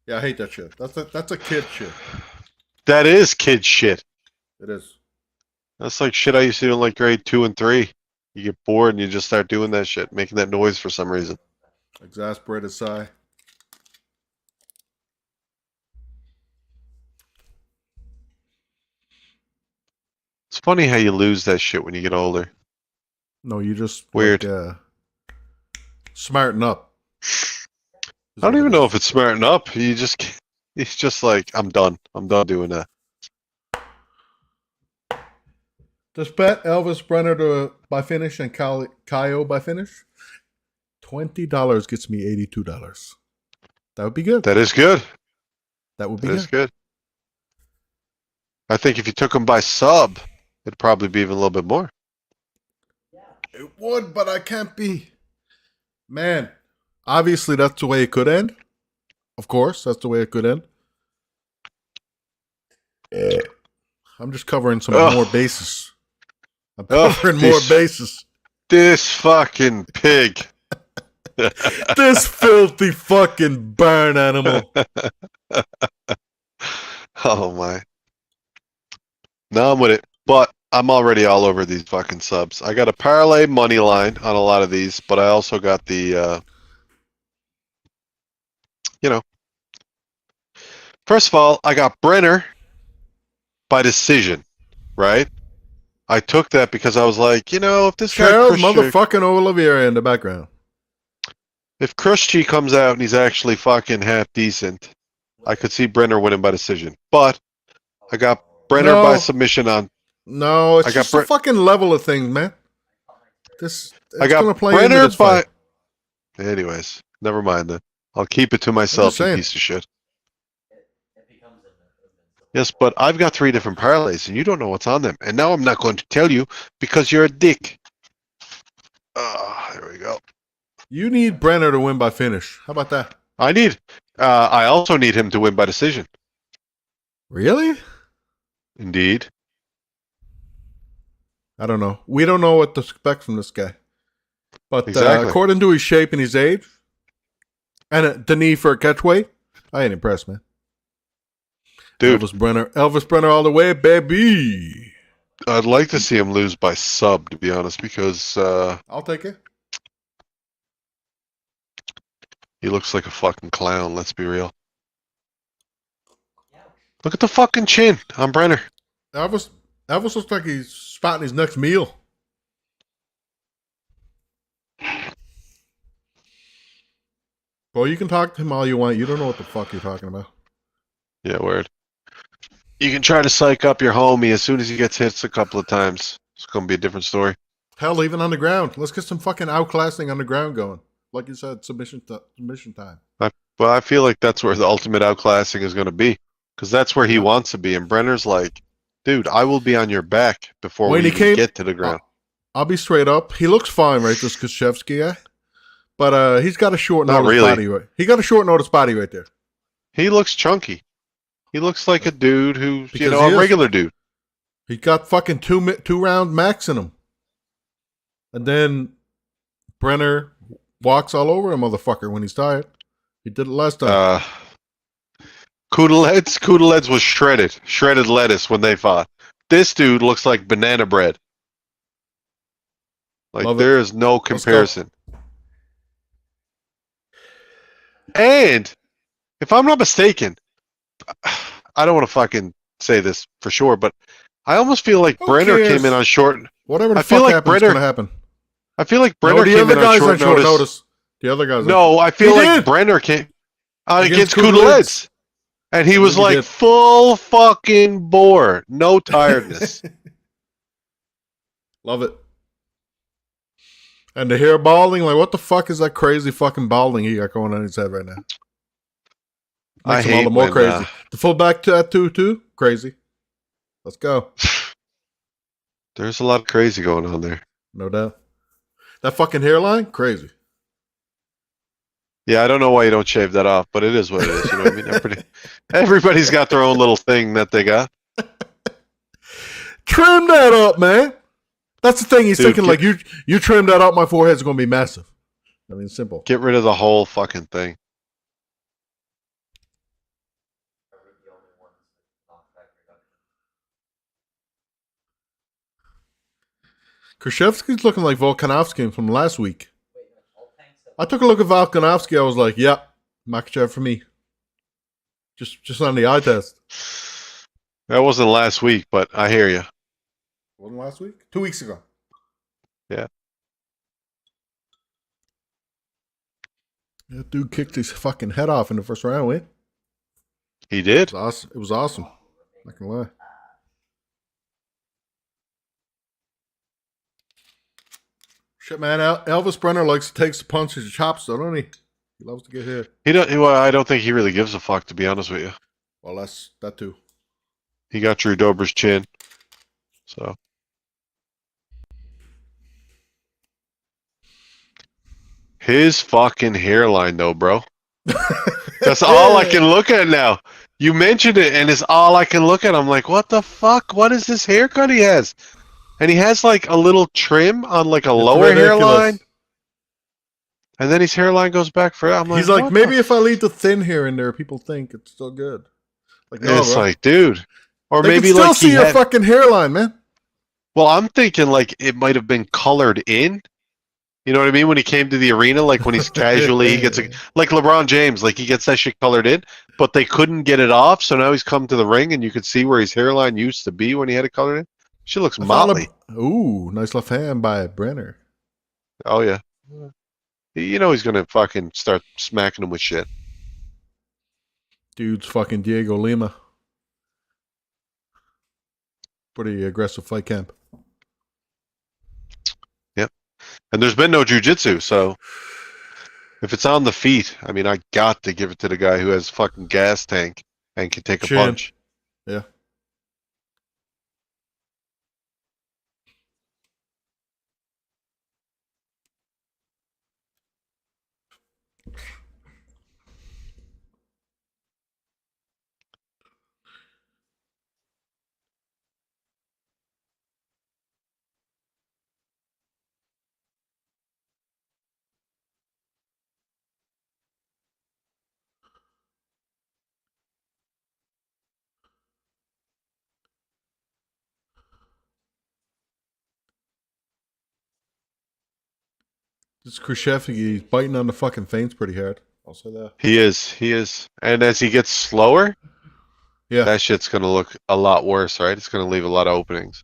Yeah, I hate that shit. That's a kid shit. That is kid shit. It is. That's like shit I used to do in like grade 2 and 3. You get bored and you just start doing that shit, making that noise for some reason. Exasperated sigh. It's funny how you lose that shit when you get older. No, you just Weird. Like, smarten up. I don't even know if it's smarting up. He's just like, I'm done. I'm done doing that. Just bet Elvis Brenner by finish and Kaio by finish. $20 gets me $82. That would be good. That is good. That would be That good. is good. I think if you took him by sub, it'd probably be even a little bit more. It would, but I can't be. Man, obviously that's the way it could end. Of course, that's the way it could end. I'm just covering some more bases. I'm covering more bases. This fucking pig. This filthy fucking burn animal. Oh my. No, I'm with it. But I'm already all over these fucking subs. I got a parlay money line on a lot of these, but I also got the, first of all, I got Brenner by decision, right? I took that because I was like, if this guy Charles Khrushchev, motherfucking Oliveira in the background. if Khrushchev comes out and he's actually fucking half decent, I could see Brenner winning by decision. But I got Brenner by submission on. No, it's I got just a fucking level of things, man. I got gonna play Brenner into this by. fight. Anyways, never mind then. I'll keep it to myself, you saying. piece of shit. Yes, but I've got 3 different parlays, and you don't know what's on them. And now I'm not going to tell you because you're a dick. There we go. You need Brenner to win by finish. How about that? I also need him to win by decision. Really? Indeed. I don't know. We don't know what to expect from this guy. But Exactly. according to his shape and his age, and the need for a catch weight, I ain't impressed, man. Dude, Elvis Brenner all the way, baby. I'd like to see him lose by sub, to be honest, because I'll take it. he looks like a fucking clown, let's be real. Look at the fucking chin on Brenner. Elvis looks like he's spotting his next meal. Well, you can talk to him all you want. You don't know what the fuck you're talking about. Yeah, word. You can try to psych up your homie as soon as he gets hit a couple of times. It's going to be a different story. Hell, even on the ground. Let's get some fucking outclassing on the ground going. Like you said, submission time. Well, I feel like that's where the ultimate outclassing is going to be. Because that's where he wants to be. And Brenner's like, dude, I will be on your back before we even get to the ground. I'll be straight up. He looks fine, right, this Kushevsky guy? But he's got a short notice body. Right? He got a short notice body right there. He looks chunky. He looks like a dude who's, Because a he is. regular dude. He got fucking two round max in him. And then Brenner walks all over a motherfucker when he's tired. He did it last time. Kudelets was shredded lettuce when they fought. This dude looks like banana bread. Like, Love it. there is no Let's go. comparison. And if I'm not mistaken, I don't want to fucking say this for sure, but I almost feel like Who Brenner cares? came in on short. Whatever the I feel fuck like happens, Brenner- gonna happen. I feel like No, Brenner the came other in on guys short on short notice. notice. The other guys. No, I feel He like did. Brenner came against Kudelets. Kudelets. And he was He like did. full fucking bore. No tiredness. Love it. And the hair balding, like what the fuck is that crazy fucking balding he got going on his head right now? I Makes him all hate the more when, crazy. The full back tattoo too, crazy. Let's go. There's a lot of crazy going on there. No doubt. That fucking hairline, crazy. Yeah, I don't know why you don't shave that off, but it is what it is. You know what I mean? Everybody's got their own little thing that they got. Trim that up, man. That's the thing. He's Dude, thinking like you trim that up, my forehead's gonna be massive. I mean, simple. Get rid of the whole fucking thing. Krzyzewski's looking like Volkanovski from last week. I took a look at Volkanovski. I was like, yep, Makachev for me. Just on the eye test. That wasn't last week, but I hear you. Wasn't last week? 2 weeks ago. Yeah. That dude kicked his fucking head off in the first round, eh? He did. It was awesome. It was awesome. Not gonna lie. Shit, man. Elvis Brenner likes to take the punches and chops, though, don't he? He loves to get hit. Well, I don't think he really gives a fuck, to be honest with you. Well, that's that too. He got Drew Dober's chin. So. His fucking hairline, though, bro. That's all I can look at now. You mentioned it, and it's all I can look at. I'm like, what the fuck? What is this haircut he has? And he has like a little trim on like a lower hairline. And then his hairline goes back for I'm like, he's like, what maybe if I leave the thin hair in there, people think it's still good. Like, no, it's bro. like, dude. Or They maybe can still like see he your had, fucking hairline, man. well, I'm thinking like it might have been colored in. You know what I mean? When he came to the arena, like when he's casually, he gets like LeBron James, like he gets that shit colored in, but they couldn't get it off. So now he's come to the ring, and you could see where his hairline used to be when he had it colored in. She looks motley. Ooh, nice left hand by Brenner. Oh yeah, you know he's gonna fucking start smacking him with shit. Dude's fucking Diego Lima. Pretty aggressive fight camp. Yep. And there's been no jiu-jitsu, so if it's on the feet, I mean, I got to give it to the guy who has fucking gas tank and can take a Chin. punch. Yeah. This Khrushchev, he's biting on the fucking feints pretty hard. I'll say that. He is. And as he gets slower, Yeah. that shit's gonna look a lot worse, right? It's gonna leave a lot of openings.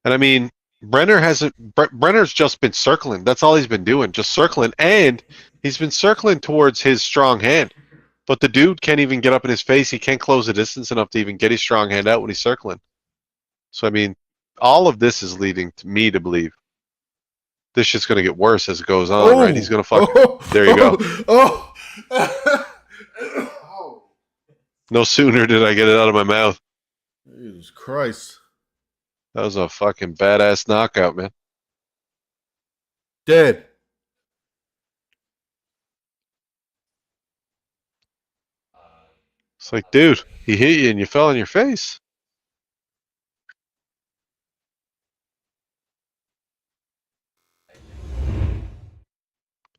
And I mean, Brenner's just been circling. That's all he's been doing, just circling. And he's been circling towards his strong hand. But the dude can't even get up in his face. He can't close the distance enough to even get his strong hand out when he's circling. So, I mean, all of this is leading to me to believe this shit's going to get worse as it goes on, right? He's going to fuck. There you go. Oh. No sooner did I get it out of my mouth. Jesus Christ. That was a fucking badass knockout, man. Dead. It's like, dude, he hit you and you fell on your face.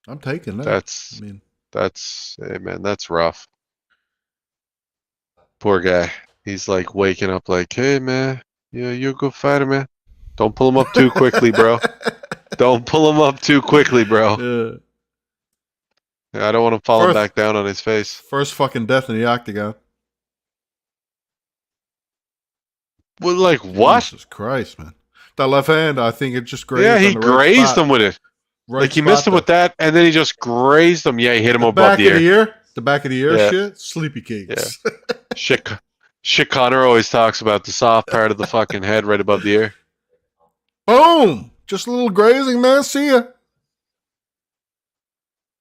I'm taking that. That's I mean, hey man, that's rough. Poor guy. He's like waking up like, hey man, yeah, you're a good fighter, man. Don't pull him up too quickly, bro. Don't pull him up too quickly, bro. Yeah. I don't want him falling First- back down on his face. First fucking death in the octagon. Well, like what? Jesus Christ, man. That left hand, I think it just grazed. Yeah, he on the right grazed spot. him with it. Right Like he spot missed him there. with that, and then he just grazed him. Yeah, he hit him The above back the of ear. the ear. The back of the ear Yeah. shit. Sleepy cakes. Shit, Connor always talks about the soft part of the fucking head right above the ear. Boom! Just a little grazing, man. See ya.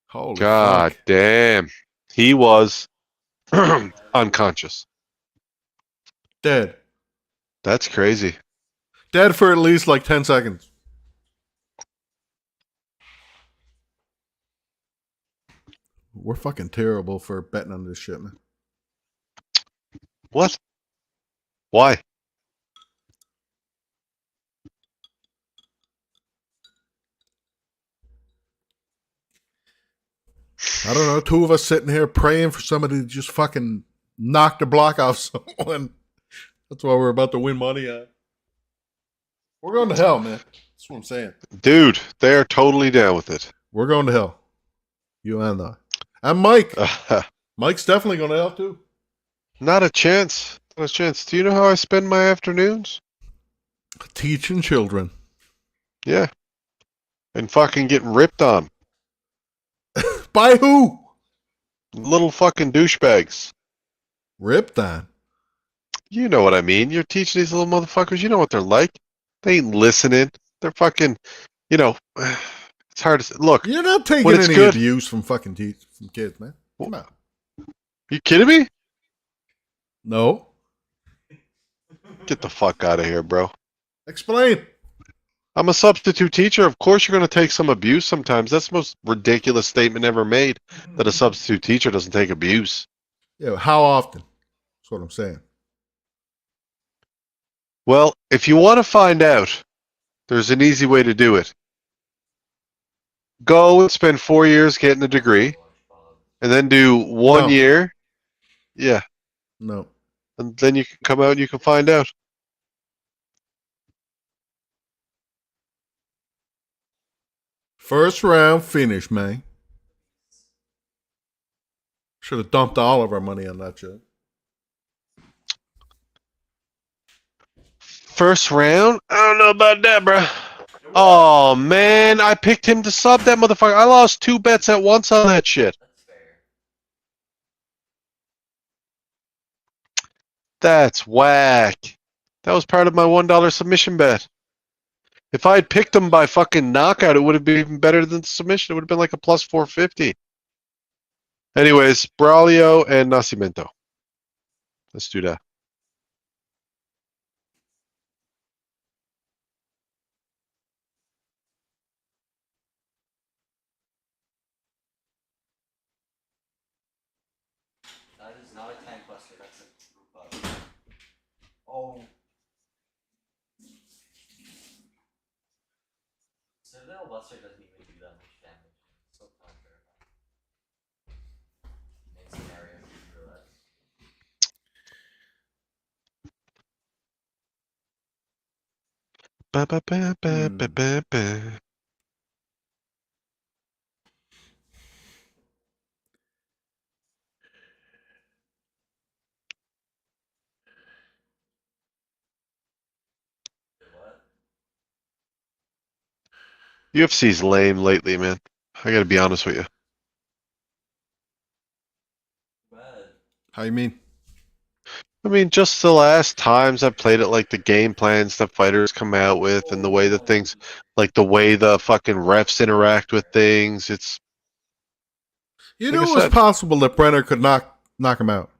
Holy God fuck. damn. He was unconscious. Dead. That's crazy. Dead for at least like 10 seconds. We're fucking terrible for betting on this shit, man. What? Why? I don't know. Two of us sitting here praying for somebody to just fucking knock the block off someone. That's why we're about to win money on. We're going to hell, man. That's what I'm saying. Dude, they're totally down with it. We're going to hell. You and I. And Mike. Mike's definitely going to hell too. Not a chance. Not a chance. Do you know how I spend my afternoons? Teaching children. Yeah. And fucking getting ripped on. By who? Little fucking douchebags. Ripped on. You know what I mean. You're teaching these little motherfuckers. You know what they're like. They ain't listening. They're fucking, you know, it's hard to say. Look, You're not taking when it's any good- abuse from fucking from kids, man. Come on. you kidding me? No. Get the fuck out of here, bro. Explain. I'm a substitute teacher. Of course you're going to take some abuse sometimes. That's the most ridiculous statement ever made, that a substitute teacher doesn't take abuse. Yeah, how often? That's what I'm saying. Well, if you want to find out, there's an easy way to do it. Go and spend 4 years getting a degree, and then do 1 No. year. Yeah, No. and then you can come out and you can find out. First round finish, man. Should have dumped all of our money on that shit. First round? I don't know about that, bro. Oh, man, I picked him to sub that motherfucker. I lost 2 bets at once on that shit. That's fair. That's whack. That was part of my $1 submission bet. If I had picked him by fucking knockout, it would have been even better than submission. It would have been like a plus 450. Anyways, Braulio and Nascimento. Let's do that. That is not a tank buster, that's a group buster. Oh. Citadel Buster doesn't even do that much damage. It's so terrifying. In scenario, you realize. Ba, ba, ba, ba, ba, ba, ba. Wait, what? UFC's lame lately, man. I gotta be honest with you. Bad. How you mean? I mean, just the last times I've played it, like the game plans that fighters come out with, and the way that things, like the way the fucking refs interact with things. It's You Like knew I it was said. possible that Brenner could knock him out.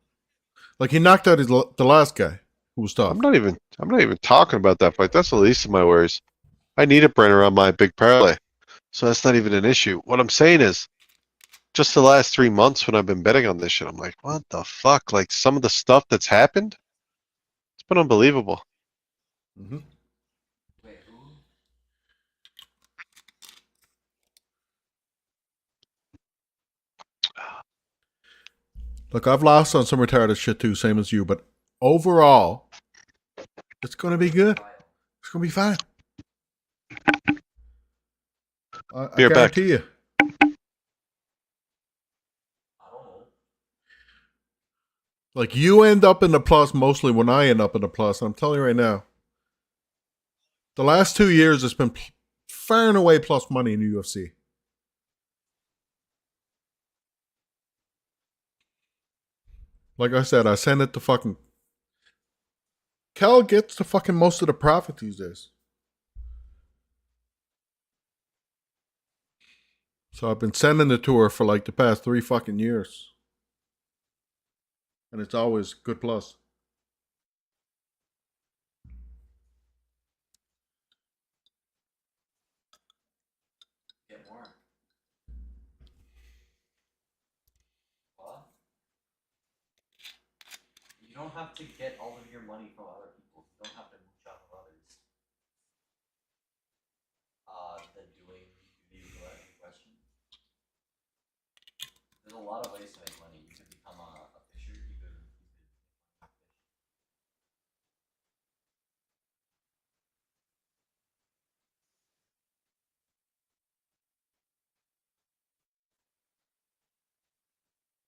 Like he knocked out the last guy who was tough. I'm not even talking about that fight. That's the least of my worries. I need a Brenner on my big parlay, so that's not even an issue. What I'm saying is, just the last 3 months when I've been betting on this shit, I'm like, what the fuck? Like some of the stuff that's happened, it's been unbelievable. Mm-hmm. Wait, who? Look, I've lost on some retarded shit too, same as you, but overall, it's gonna be good. It's gonna be fine. I Be right back. guarantee you. I don't know. Like, you end up in the plus mostly when I end up in the plus. And I'm telling you right now, the last 2 years, it's been far and away plus money in the UFC. Like I said, I send it to fucking... Kel gets the fucking most of the profit these days. So I've been sending it to her for like the past 3 fucking years. And it's always good plus. Get more. What? You don't have to get all of your money from other people. You don't have to mooch off of others. The doing duty question. There's a lot of ways to make money. You could become a fisher. You could fish.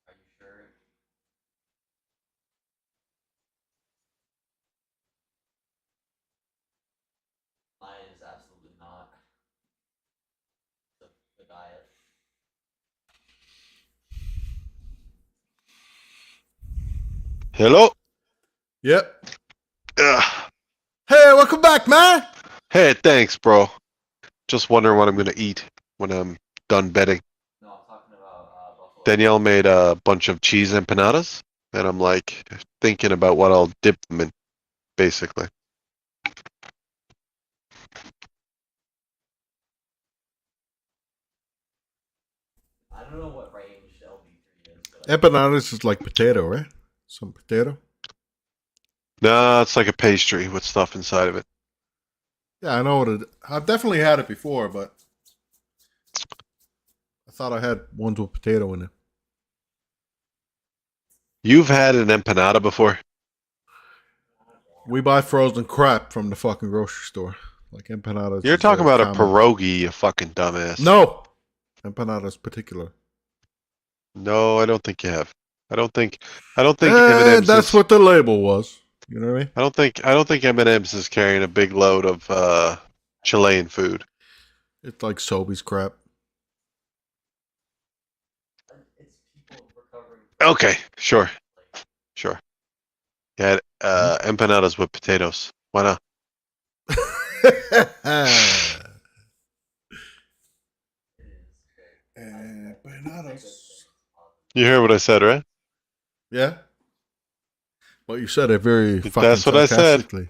Are you sure? Mine is absolutely not the diet. Hello? Yep. Ugh. Hey, welcome back, man. Hey, thanks, bro. Just wondering what I'm gonna eat when I'm done betting. No, I'm talking about buffalo. Danielle made a bunch of cheese empanadas, and I'm like thinking about what I'll dip them in, basically. I don't know what range LB3 is, but Empanadas is like potato, right? Some potato. Nah, it's like a pastry with stuff inside of it. Yeah, I know what it. I've definitely had it before, but I thought I had ones with potato in it. You've had an empanada before? We buy frozen crap from the fucking grocery store. Like empanadas. You're is talking very about a common. pierogi, you fucking dumbass. No, empanadas particular. No, I don't think you have. I don't think M&M's That's is, what the label was. You know what I mean? I don't think M&M's is carrying a big load of Chilean food. It's like Sobeys crap. it's people recovering. Okay, sure. Sure. You had empanadas with potatoes. Why not? Empanadas. You hear what I said, right? Yeah. But you said it very fucking That's what I said. sarcastically.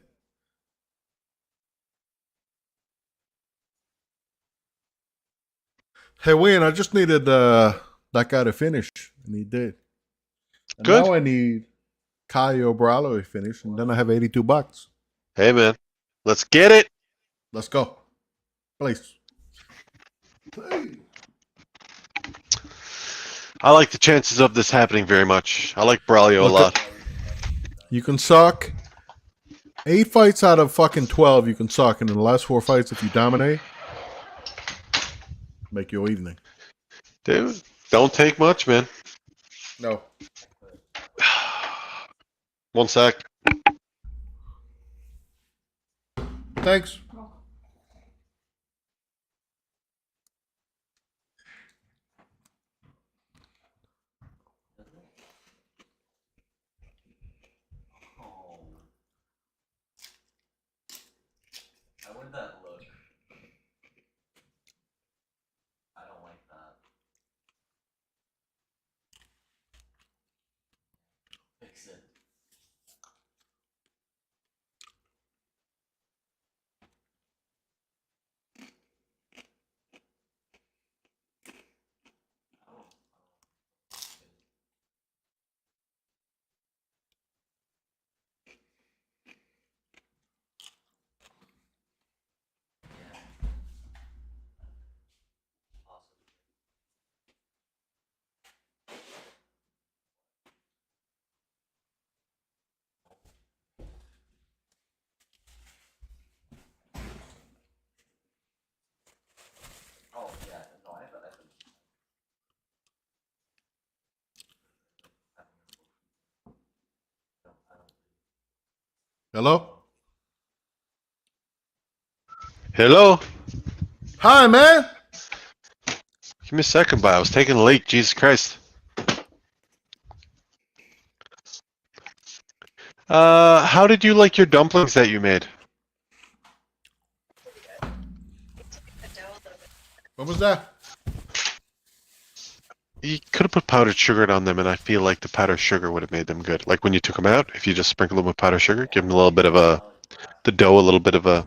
Hey, Wayne, I just needed that guy to finish, and he did. And Good. now I need Caio Bralo to finish, and then I have $82. Hey, man. Let's get it. Let's go. Please. I like the chances of this happening very much. I like Braulio a Look, lot. You can suck 8 fights out of fucking 12. You can suck, and in the last 4 fights, if you dominate, make your evening. Dude, don't take much, man. No. 1 sec. Thanks. Oh. How would that look? I don't like that. Fix it. Hello? Hello? Hi, man. Give me a second, but I was taking a leak. Jesus Christ. How did you like your dumplings that you made? What was that? You could have put powdered sugar on them, and I feel like the powdered sugar would have made them good. Like when you took them out, if you just sprinkle them with powdered sugar, give them a little bit of the dough, a little bit of a,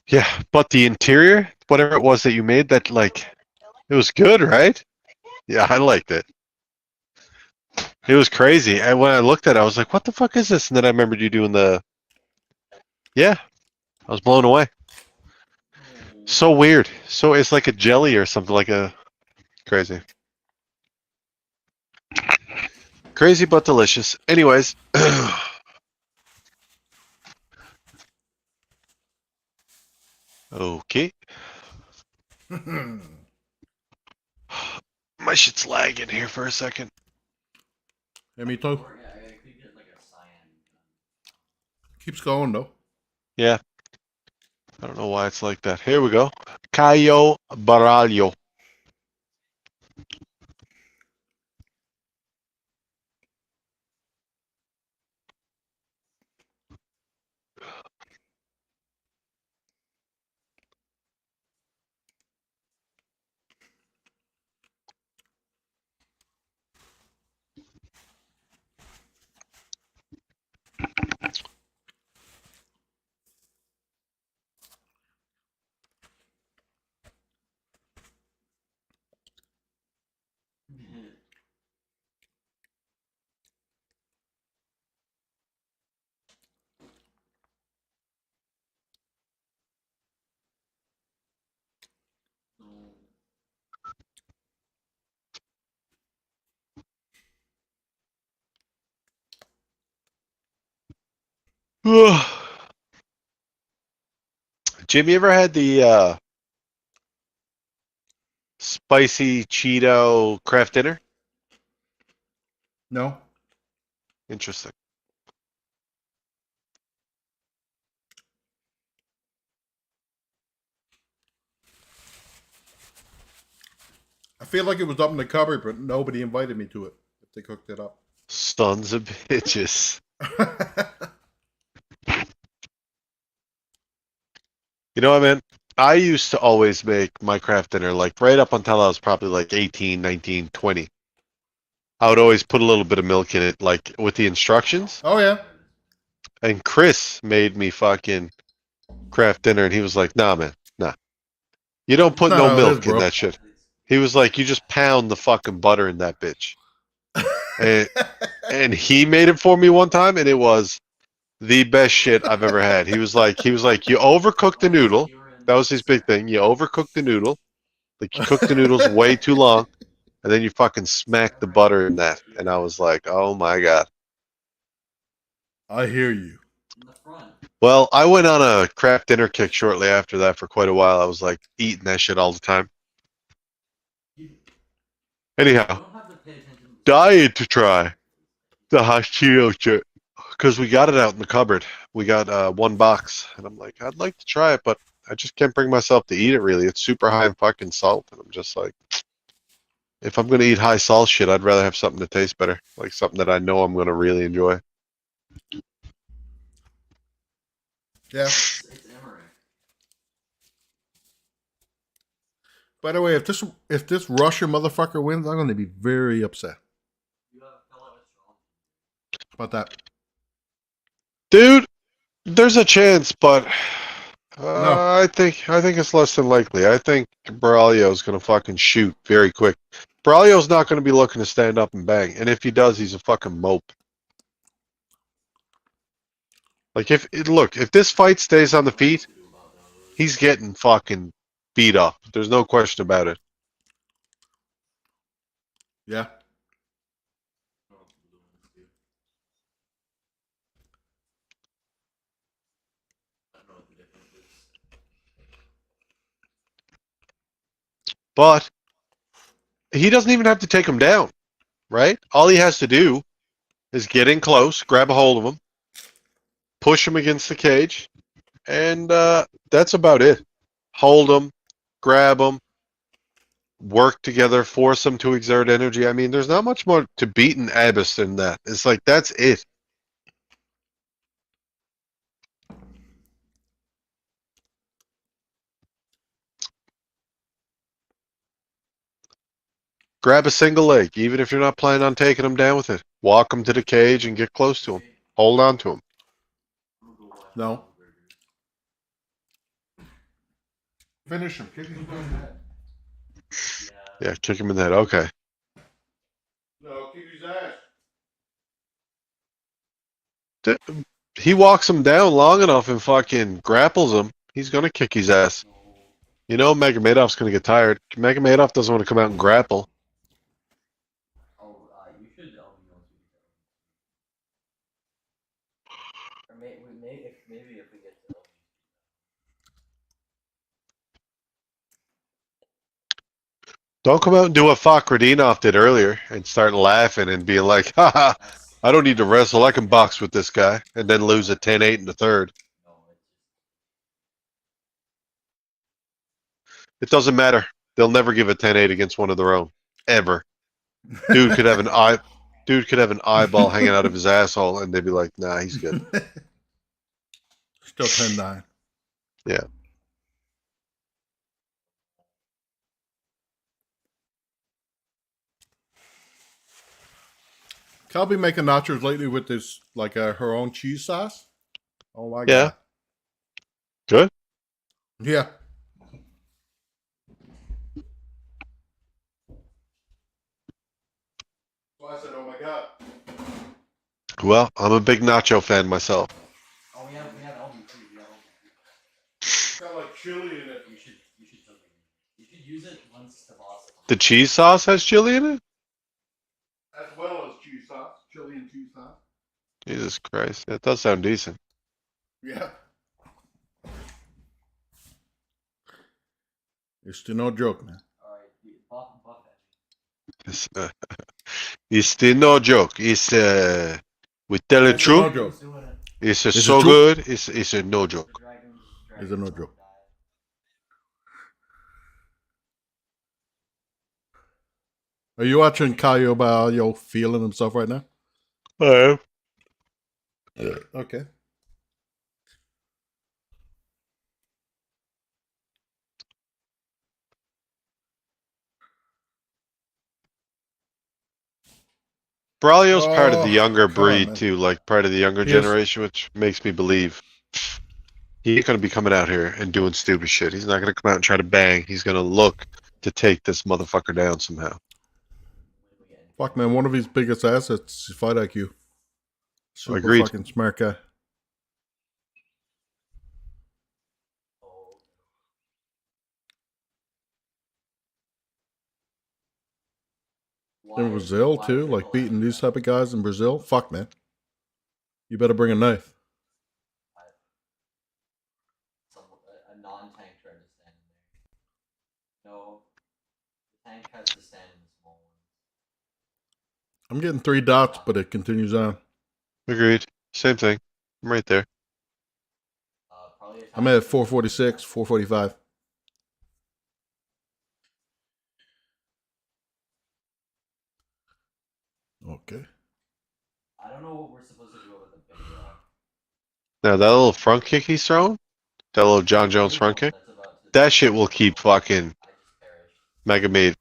yeah. But the interior, whatever it was that you made, that like, it was good, right? Yeah, I liked it. It was crazy. And when I looked at it, I was like, what the fuck is this? And then I remembered you doing yeah, I was blown away. So weird. So it's like a jelly or something, like a, crazy. Crazy but delicious. Anyways. Okay. My shit's lagging here for a second. Yeah, me too. Or, yeah, I could get like a cyan gun. Keeps going, though. Yeah. I don't know why it's like that. Here we go. Caio Baralho. Jim, you ever had the spicy Cheeto craft dinner? No? Interesting. I feel like it was up in the cupboard, but nobody invited me to it if they cooked it up. Sons of bitches. You know what, man? I used to always make my craft dinner, like right up until I was probably like 18, 19, 20. I would always put a little bit of milk in it, like with the instructions. Oh, yeah. And Chris made me fucking craft dinner, and he was like, nah, man, nah. You don't put Not no how it is, milk in bro. that shit. He was like, you just pound the fucking butter in that bitch. And he made it for me one time, and it was the best shit I've ever had. He was like, you overcook the noodle. That was his big thing. You overcook the noodle. Like you cook the noodles way too long, and then you fucking smack the butter in that. And I was like, oh my God. I hear you. In the front. Well, I went on a craft dinner kick shortly after that for quite a while. I was like eating that shit all the time. Anyhow, You don't have to pay attention to diet to try the hot Cheeto shit because we got it out in the cupboard. We got one box, and I'm like, I'd like to try it, but I just can't bring myself to eat it. Really, it's super high in fucking salt, and I'm just like, if I'm gonna eat high salt shit, I'd rather have something that tastes better, like something that I know I'm gonna really enjoy. Yeah. it's Emmerich. By the way, if this Russia motherfucker wins, I'm going to be very upset You have a fellow astrologer. about that. Dude, there's a chance, but No. I think it's less than likely. I think Braulio's gonna fucking shoot very quick. Braulio's not gonna be looking to stand up and bang, and if he does, he's a fucking mope. Like if this fight stays on the feet, he's getting fucking beat up. There's no question about it. Yeah. But he doesn't even have to take him down, right? All he has to do is get in close, grab a hold of him, push him against the cage, and that's about it. Hold him, grab him, work together, force them to exert energy. I mean, there's not much more to beating Abbas than that. It's like, that's it. Grab a single leg, even if you're not planning on taking him down with it. Walk him to the cage and get close to him. Hold on to him. No. Finish him. Kick him in the head. Yeah, kick him in the head. Okay. No, kick his ass. He walks him down long enough and fucking grapples him. He's gonna kick his ass. You know Magomedov's gonna get tired. Magomedov doesn't want to come out and grapple. Oh, you should LB once we get to Or maybe if we get to LB. Don't come out and do what Fakhradinov did earlier and start laughing and being like, haha, I don't need to wrestle. I can box with this guy. And then lose a 10-8 in the third. No, it's It doesn't matter. They'll never give a 10-8 against one of their own. Ever. Dude could have an eyeball hanging out of his asshole and they'd be like, nah, he's good. Still 10-9. Yeah. Cal be making nachos lately with this, like her own cheese sauce. Oh my Yeah. god. Good? Yeah. So I said, oh my god. Well, I'm a big nacho fan myself. Oh, we have LB too. We have LB. It's got like chili in it. You should use it once the boss. The cheese sauce has chili in it? As well as cheese sauce. Chili and cheese sauce. Jesus Christ. That does sound decent. Yeah. It's still no joke, man. Alright, buff that. It's still no joke. It's we tell the It's still no truth. joke. It's Is it so true? good. It's a no joke. Is it no joke? Are you watching Caio Ballo feeling himself right now? I am. Okay. Braulio's part of the Oh, younger come on, breed man. too, like part of the younger He is. generation, which makes me believe he ain't gonna be coming out here and doing stupid shit. He's not gonna come out and try to bang. He's gonna look to take this motherfucker down somehow. Fuck, man. One of his biggest assets is fight IQ. Super Agreed. fucking smart guy. In Brazil, too? Like beating these type of guys in Brazil? Fuck, man. You better bring a knife. A non-tank tried to stand in there. No, the tank has to stand in the small ones. I'm getting 3 dots, but it continues on. Agreed. Same thing. I'm right there. Probably I'm at 446, 445. Okay. I don't know what we're supposed to do with the big rock. Now that little front kick he's throwing, that little John Jones front kick, that shit will keep fucking I just perished. Magomed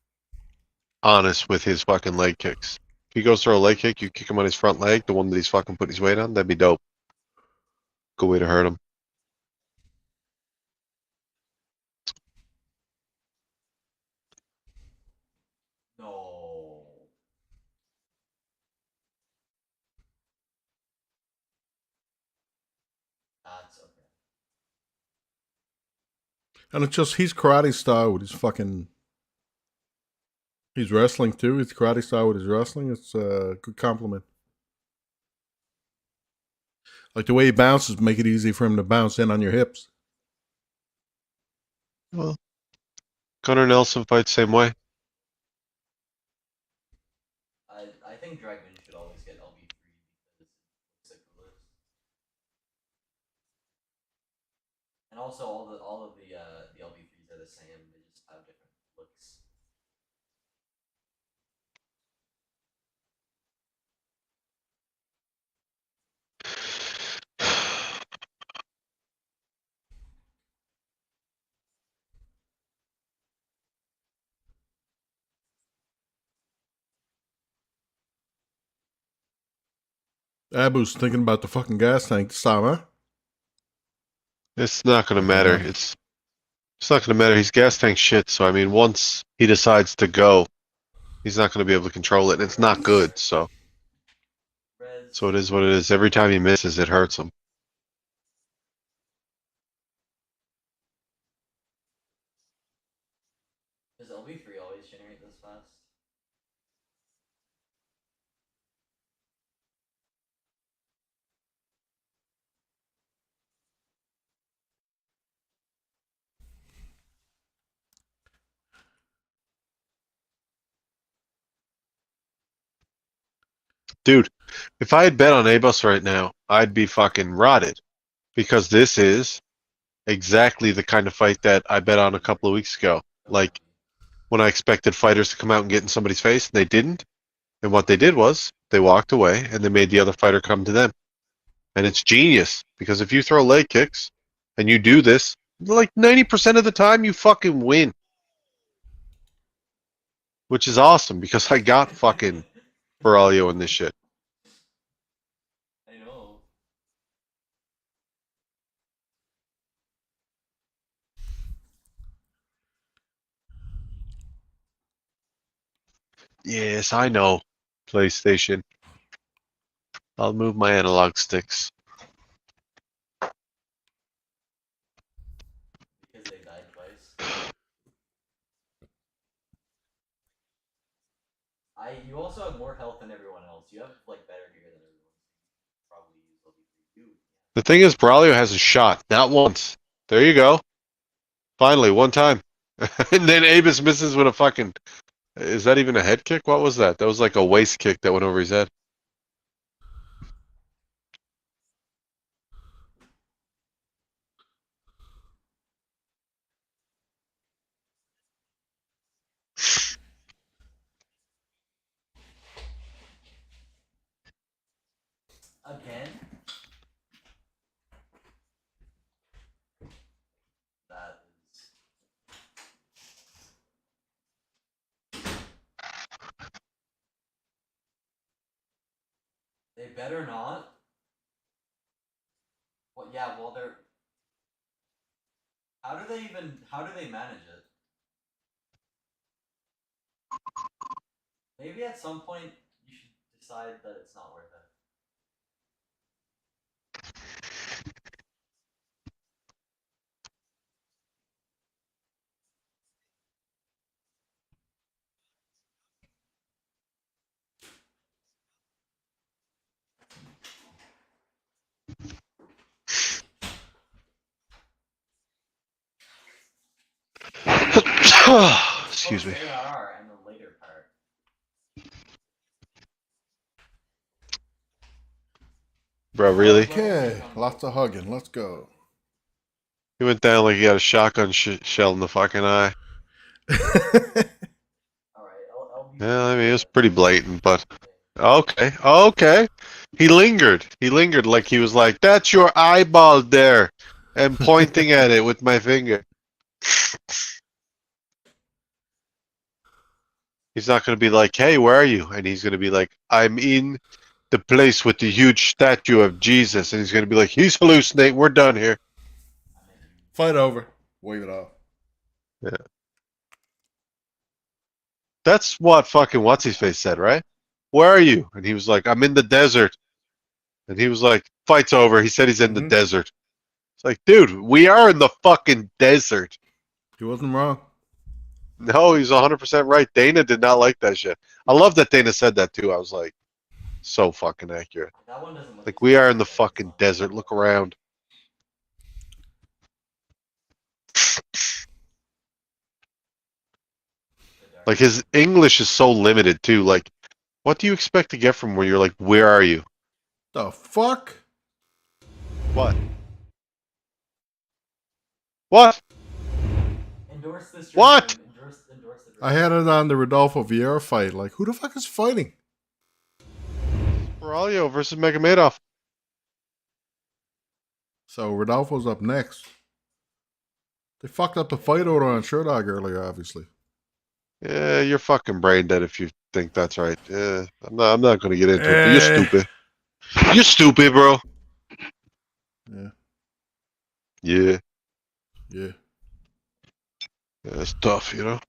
honest with his fucking leg kicks. If he goes through a leg kick, you kick him on his front leg, the one that he's fucking putting his weight on, that'd be dope. Good way to hurt him. No. That's okay. And it's just, he's karate style with his fucking... He's wrestling, too. He's karate style with his wrestling. It's a good compliment. Like, the way he bounces make it easy for him to bounce in on your hips. Well, Gunnar Nelson fights same way. I think Dragman should always get LB3 because it's the coolest. also all of the LB3s are the same. They just have different looks. Abu's thinking about the fucking gas tank this time, huh? It's not gonna matter. It's not gonna matter. He's gas tank shit. So I mean, once he decides to go, he's not gonna be able to control it, and it's not good. So it is what it is. Every time he misses, it hurts him. Does LB3 always generate this fast? Dude, if I had bet on Abus right now, I'd be fucking rotted, because this is exactly the kind of fight that I bet on a couple of weeks ago. Like when I expected fighters to come out and get in somebody's face, and they didn't. And what they did was they walked away and they made the other fighter come to them. And it's genius, because if you throw leg kicks and you do this, like 90% of the time you fucking win. Which is awesome, because I got fucking Baraglio in this shit. I know. Yes, I know. PlayStation. I'll move my analog sticks. Because they died twice. You also have more health than everyone else. You have like better gear than everyone. Probably use LB3. The thing is, Baraglio has a shot. Not once. There you go. Finally, one time. And then Abus misses with a fucking... Is that even a head kick? What was that? That was like a waist kick that went over his head. Again? That is... They better not. Well, yeah, well, they're... How do they manage it? Maybe at some point you should decide that it's not worth it. Excuse me. Post ARR and the later part. Bro, really? Okay, lots of hugging. Let's go. He went down like he got a shotgun shell in the fucking eye. Alright, Yeah, I mean, it was pretty blatant, but... Okay, okay. He lingered. He lingered like he was like, that's your eyeball there. And pointing at it with my finger. He's not going to be like, hey, where are you? And he's going to be like, I'm in the place with the huge statue of Jesus. And he's going to be like, he's hallucinating. We're done here. Fight over. Wave it off. Yeah. That's what fucking what's-his-face said, right? Where are you? And he was like, I'm in the desert. And he was like, fight's over. He said he's in the desert. It's like, dude, we are in the fucking desert. He wasn't wrong. No, he's 100% right. Dana did not like that shit. I love that Dana said that too. I was like, so fucking accurate. That one doesn't look Like, we are in the fucking desert. Look around. Like, his English is so limited too. Like, what do you expect to get from where you're like, where are you? The fuck? What? What? Endorse this. What? Endorse the drink. I had it on the Rodolfo Vieira fight. Like, who the fuck is fighting? Braulio versus Magomedov. So Rodolfo's up next. They fucked up the fight order on Sherdog earlier, obviously. Yeah, you're fucking brain dead if you think that's right. Yeah, I'm not gonna get into it. But you're stupid. You're stupid, bro. Yeah. Yeah. Yeah. Yeah, it's tough, you know.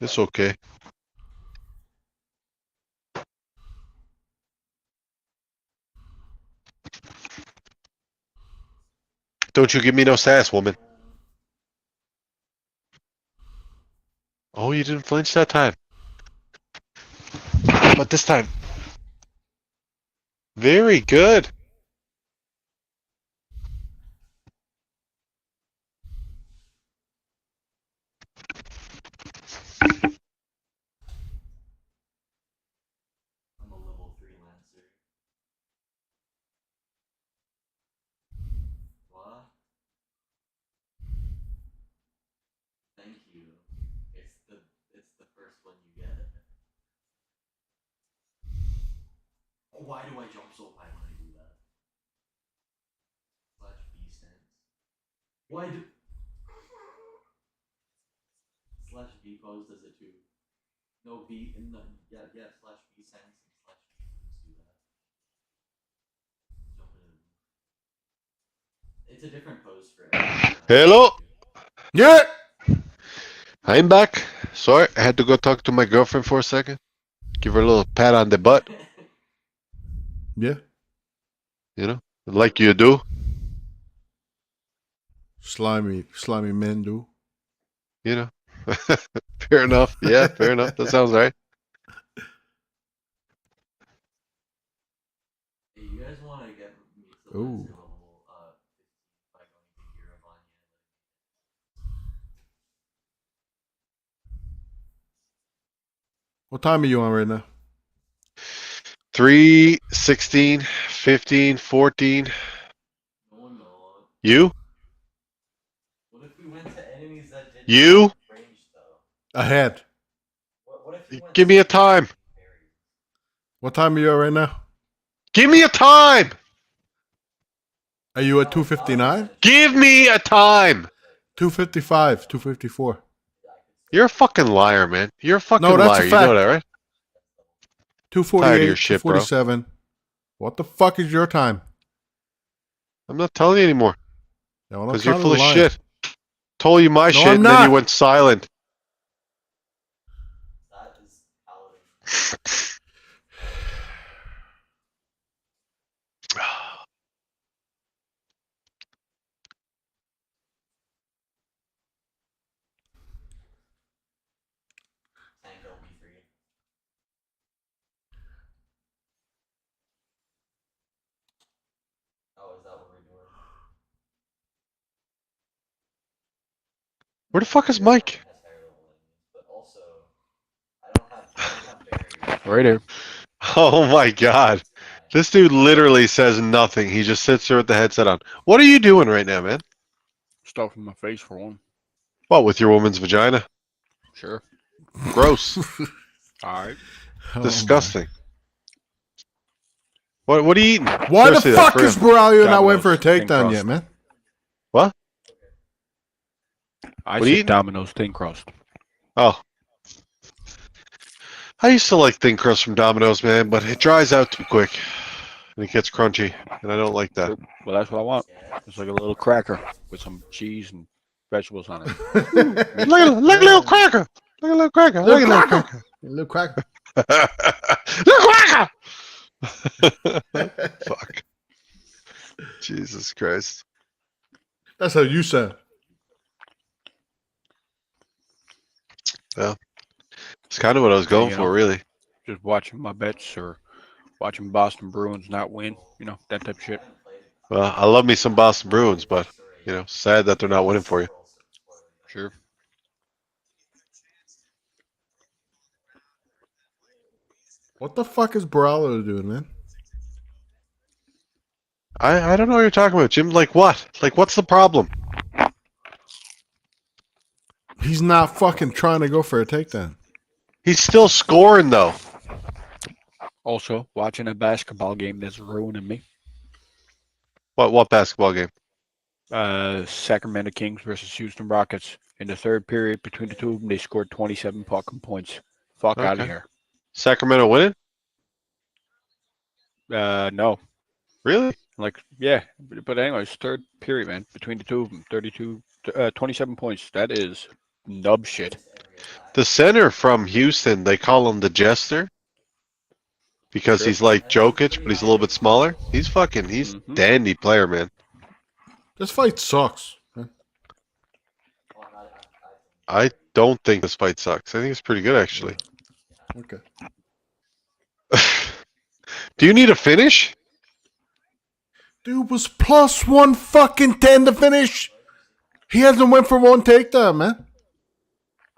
It's okay. Don't you give me no sass, woman. Oh, you didn't flinch that time. But this time. Very good. I'm a level 3 lancer. What? Thank you. It's the first one you get. Why do I jump so high when I do that? Slash B stance. Why do slash B pose does it too? No B in the yeah slash B stance and slash B pose do that. Jump in. It's a different pose for everyone. Hello. Yeah. I'm back. Sorry, I had to go talk to my girlfriend for a second. Give her a little pat on the butt, Yeah. you know, like you do. Slimy men do. You know. Fair enough. Yeah, fair enough. That sounds right. Hey, you guys want to get me to the Ooh. level by going to Yerevan? What time are you on right now? 3, 16, 15, 14. No, no. You? What if we went to enemies that didn't You? have range though? Ahead. What if we went Give me a time. What time are you at right now? Give me a time. Are you at 259? Give me a time. 255, 254. You're a fucking liar, man. You're a fucking No, that's a liar. You fact. know that, right? 248, Tired of your shit, bro. 247. What the fuck is your time? I'm not telling you anymore. Yeah, well, I'm Because you're trying full to of lie. shit. Told you my No, shit I'm and then you not. went silent. That is paladin. Tank LB3. Oh, is that what we're doing? Where the fuck is Mike? Has higher level enemies, but also I don't have barriers. Right here. Oh my god. This dude literally says nothing. He just sits there with the headset on. What are you doing right now, man? Stuff in my face for one. What, with your woman's vagina? Sure. Gross. All right. Oh, Disgusting. What are you eating? my. Why Seriously, the though, fuck for is real. Boralio not waiting for a Domino's, thin takedown crust. yet, man? What? I What are you said eating? Domino's thin crust. Oh. I used to like thin crust from Domino's, man, but it dries out too quick. And it gets crunchy. And I don't like that. Well, that's what I want. It's like a little cracker with some cheese and vegetables on it. Look at a little cracker. Look at a little cracker. Look at a little cracker. Little cracker. Little cracker! Fuck. Jesus Christ. That's how you sound. It's kind of what I was going you for, know. really. Just watching my bets or watching Boston Bruins not win. You know, that type of shit. Well, I love me some Boston Bruins, but, you know, sad that they're not winning for you. Sure. What the fuck is Boralio doing, man? I don't know what you're talking about, Jim. Like what? Like, what's the problem? He's not fucking trying to go for a takedown. He's still scoring though. Also, watching a basketball game that's ruining me. What basketball game? Sacramento Kings versus Houston Rockets. In the third period, between the two of them, they scored 27 fucking points. Fuck out of Okay. here. Sacramento winning? No. Really? Like, yeah. But anyways, third period, man. Between the two of them, 27 points. That is nub shit. The center from Houston, they call him the Jester because Sure. he's like Jokic, but he's a little bit smaller. He's Mhm. dandy player, man. This fight sucks. I don't think this fight sucks. I think it's pretty good actually. Okay. Do you need a finish? Dude was plus 110 to finish. He hasn't went for one takedown, man.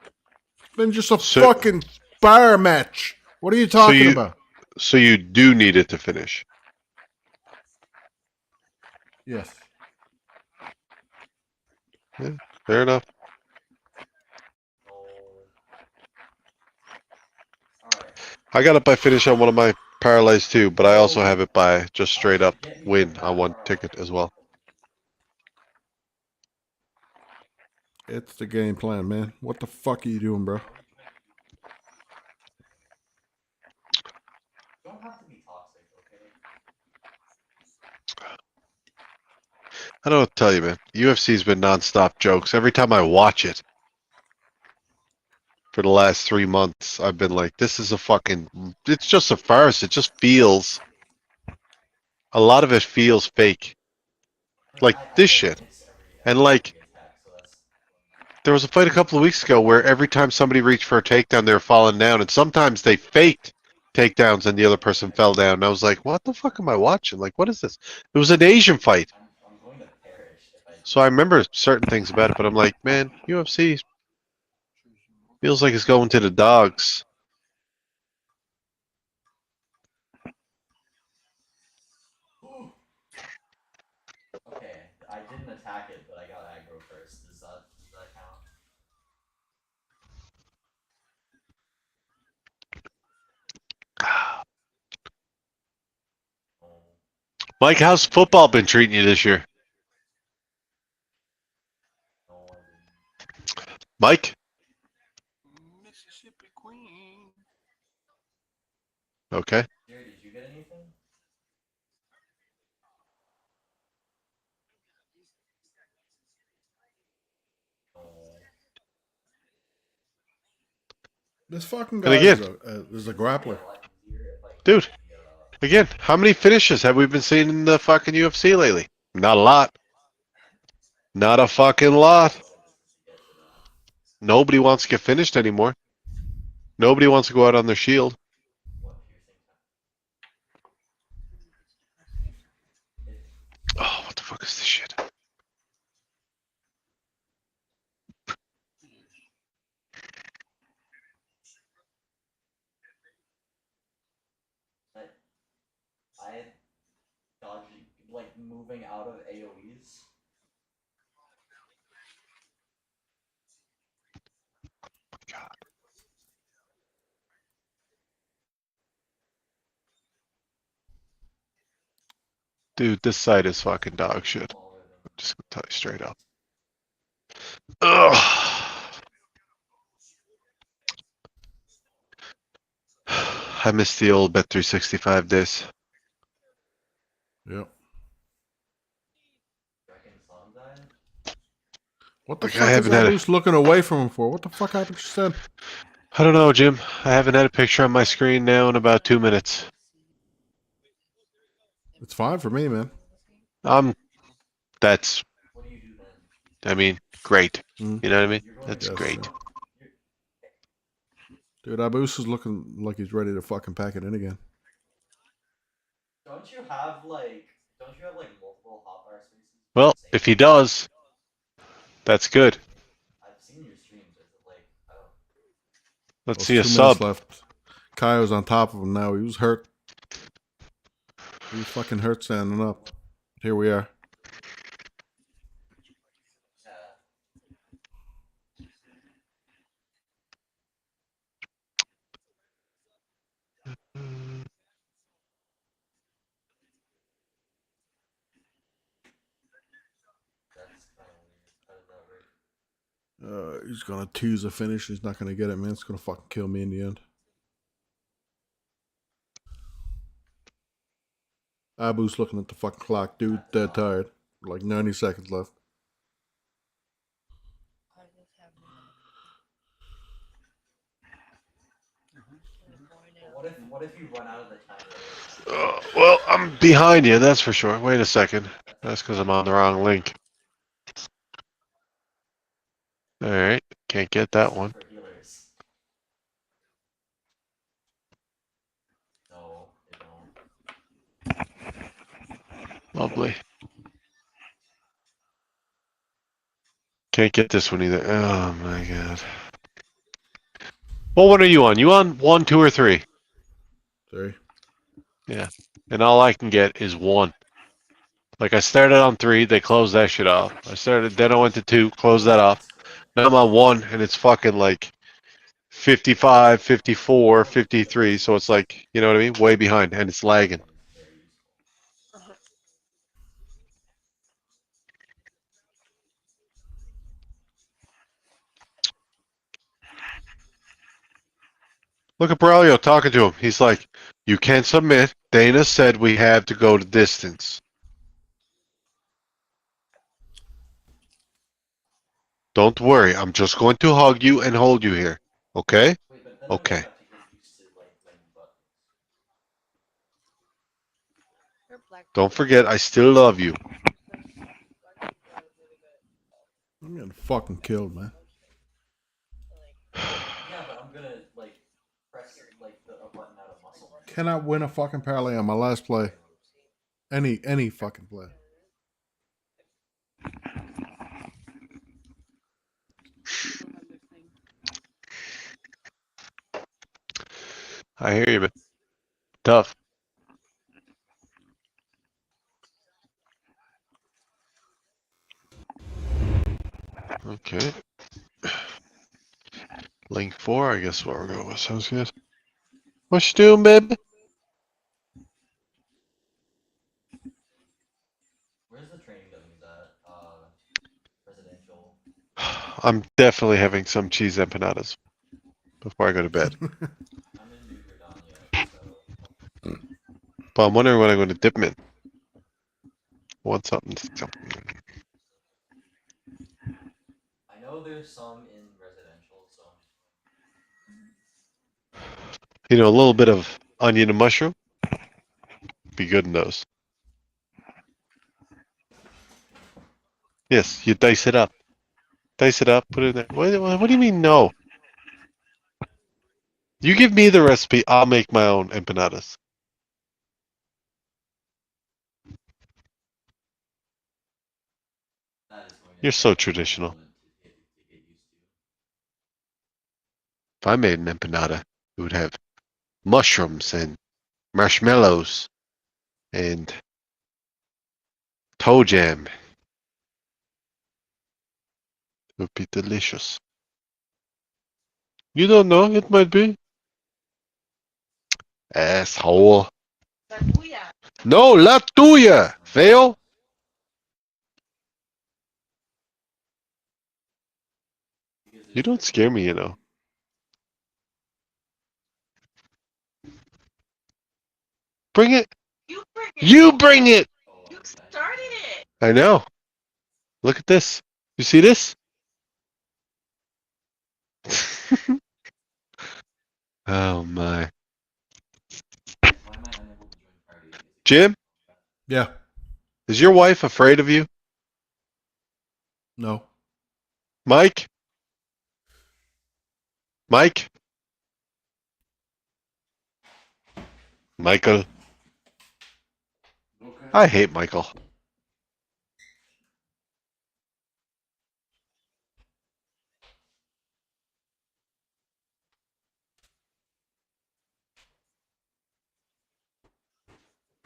It's been just a fucking bar match. What are you talking about? So you do need it to finish. Yes. Yeah, fair enough. I got it by finish on one of my parlays too, but I also have it by just straight up win on one ticket as well. It's the game plan, man. What the fuck are you doing, bro? Don't have to be toxic, okay? I don't know what to tell you, man. UFC's been nonstop jokes. Every time I watch it for the last 3 months, I've been like, this is it's just a farce. It just feels, a lot of it feels fake. Like this shit. And like, there was a fight a couple of weeks ago where every time somebody reached for a takedown, they were falling down. And sometimes they faked takedowns and the other person fell down. And I was like, what the fuck am I watching? Like, what is this? It was an Asian fight. I'm going to perish if I So I remember certain things about it, but I'm like, man, UFC feels like it's going to the dogs. Okay, I didn't attack it, but I got aggro first. Does that count? Oh, Mike, how's football been treating you this year? no, I didn't. Mike? Mississippi Queen. Okay. Jerry, did you get anything? No. This fucking And guy again, is a grappler. dude, again, how many finishes have we been seeing in the fucking UFC lately? Not a lot. Not a fucking lot. Nobody wants to get finished anymore. Nobody wants to go out on their shield. Oh, what the fuck is this shit? I dodging, like moving out of AoEs. God. Dude, this site is fucking dog shit. I'm just gonna tell you straight up. Ugh. I miss the old Bet365 days. Yep. What the Like, I fuck is haven't had that a- Bruce looking away from him for? What the fuck happened just then? I don't know, Jim. I haven't had a picture on my screen now in about 2 minutes. It's fine for me, man. That's, What do you do then? I mean, great. Mm. You know what I mean? That's Yes, great. yeah. Dude, Abus is looking like he's ready to fucking pack it in again. Don't you have like multiple hotbar spaces? Well, if he does, that's good. I've seen your streams. Is it like I don't. Let's Those see a 2 minutes sub. left. Kaio's on top of him now. He was hurt. He was fucking hurt standing up. Here we are. He's gonna tease a finish. He's not gonna get it, man. It's gonna fucking kill me in the end. Abu's looking at the fucking clock, dude. Dead tired. Like 90 seconds left. What if you run out of the time? Well, I'm behind you, that's for sure. Wait a second. That's because I'm on the wrong link. All right, can't get that one. For healers. No, they don't. Lovely. Can't get this one either. Oh my god. What one are you on? You on 1, 2, or 3? 3. And all I can get is 1. Like I started on 3, they closed that shit off. Then I went to 2, closed that off. Now I'm on 1, and it's fucking like 55, 54, 53. So it's like, you know what I mean? Way behind, and it's lagging. Look at Braulio talking to him. He's like, you can't submit. Dana said we have to go to distance. Don't worry. I'm just going to hug you and hold you here. Okay? Wait, but then Okay. I'm gonna have to get used to like playing buttons. Don't forget, I still love you. I'm getting fucking killed, man. Yeah, but I'm gonna like press like a button out of muscle. Cannot win a fucking parlay on my last play. Any fucking play. I hear you, man. Tough. Okay. Link 4, I guess what we're going with. Sounds good. What you doing, baby? Where's the training dummies at? Residential. I'm definitely having some cheese empanadas before I go to bed. I'm in New Gradania, so But I'm wondering what I'm going to dip them in. Want something? I know there's some in residential, so You know, a little bit of onion and mushroom. Be good in those. Yes, you dice it up. Dice it up, put it in there. What do you mean no? You give me the recipe, I'll make my own empanadas. that is going to You're take so a traditional. moment to get used to. If I made an empanada, it would have mushrooms and marshmallows and toe jam. It would be delicious. You don't know, it might be. Asshole. No, la tuya, feo. You don't scare me, you know. Bring it. You bring it. Oh, You okay. started it. I know. Look at this. You see this? Oh my. Why am I unable to join party? Is it Jim, Yeah. is your wife afraid of you? No. Mike? Mike? Michael? I hate Michael.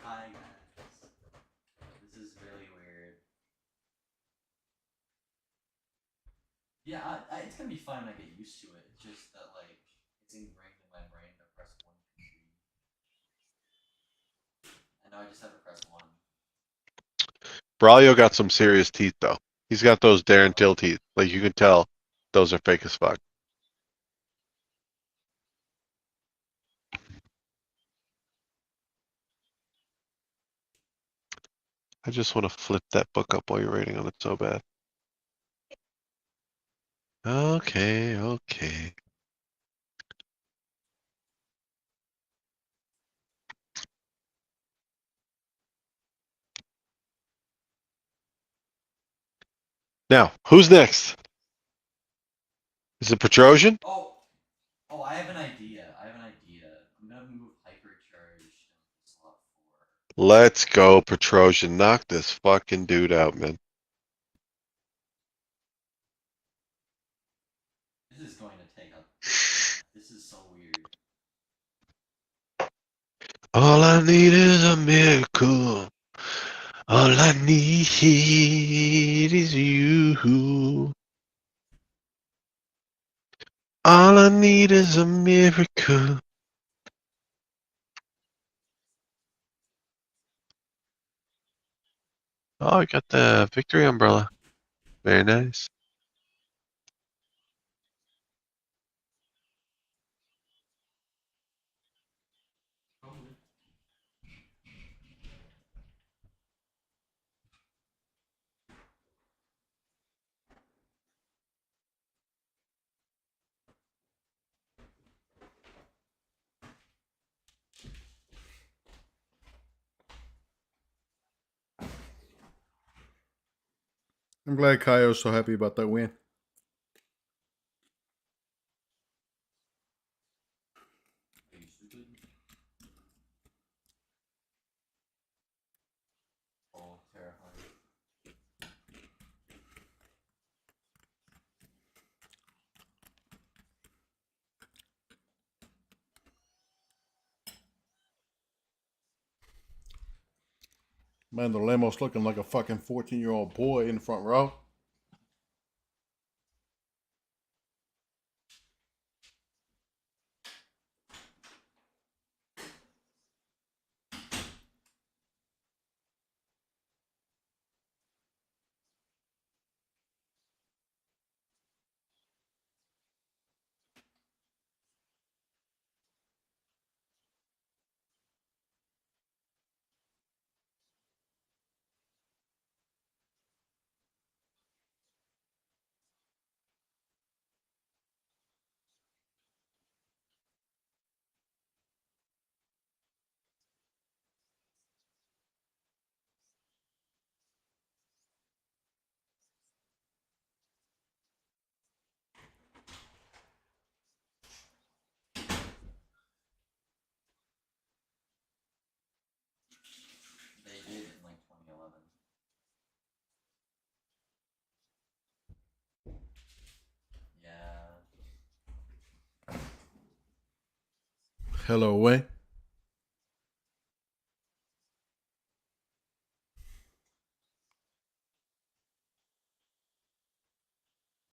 Hi guys. This is really weird. Yeah, it's gonna be fine when I get used to it. It's just that like it's ingrained in my brain to press 1, 2, 3. And now I just have to press 1. Braulio got some serious teeth though. He's got those Darren Till teeth. Like you can tell Those are fake as fuck. I just want to flip that book up while you're rating on it so bad. Okay, okay. Now, who's next? Is it Petrosian? Oh, I have an idea. I'm gonna move hypercharge down to slot 4. Let's go, Petrosian. Knock this fucking dude out, man. This is going to take up. This is so weird. All I need is a miracle. All I need is you. All I need is a miracle. Oh, I got the victory umbrella. Very nice. I'm glad Kaio's so happy about that win. Are you stupid? Oh, terrifying. Man, the Lemos looking like a fucking 14-year-old boy in the front row. They did in like 2011. Yeah. Hello, way.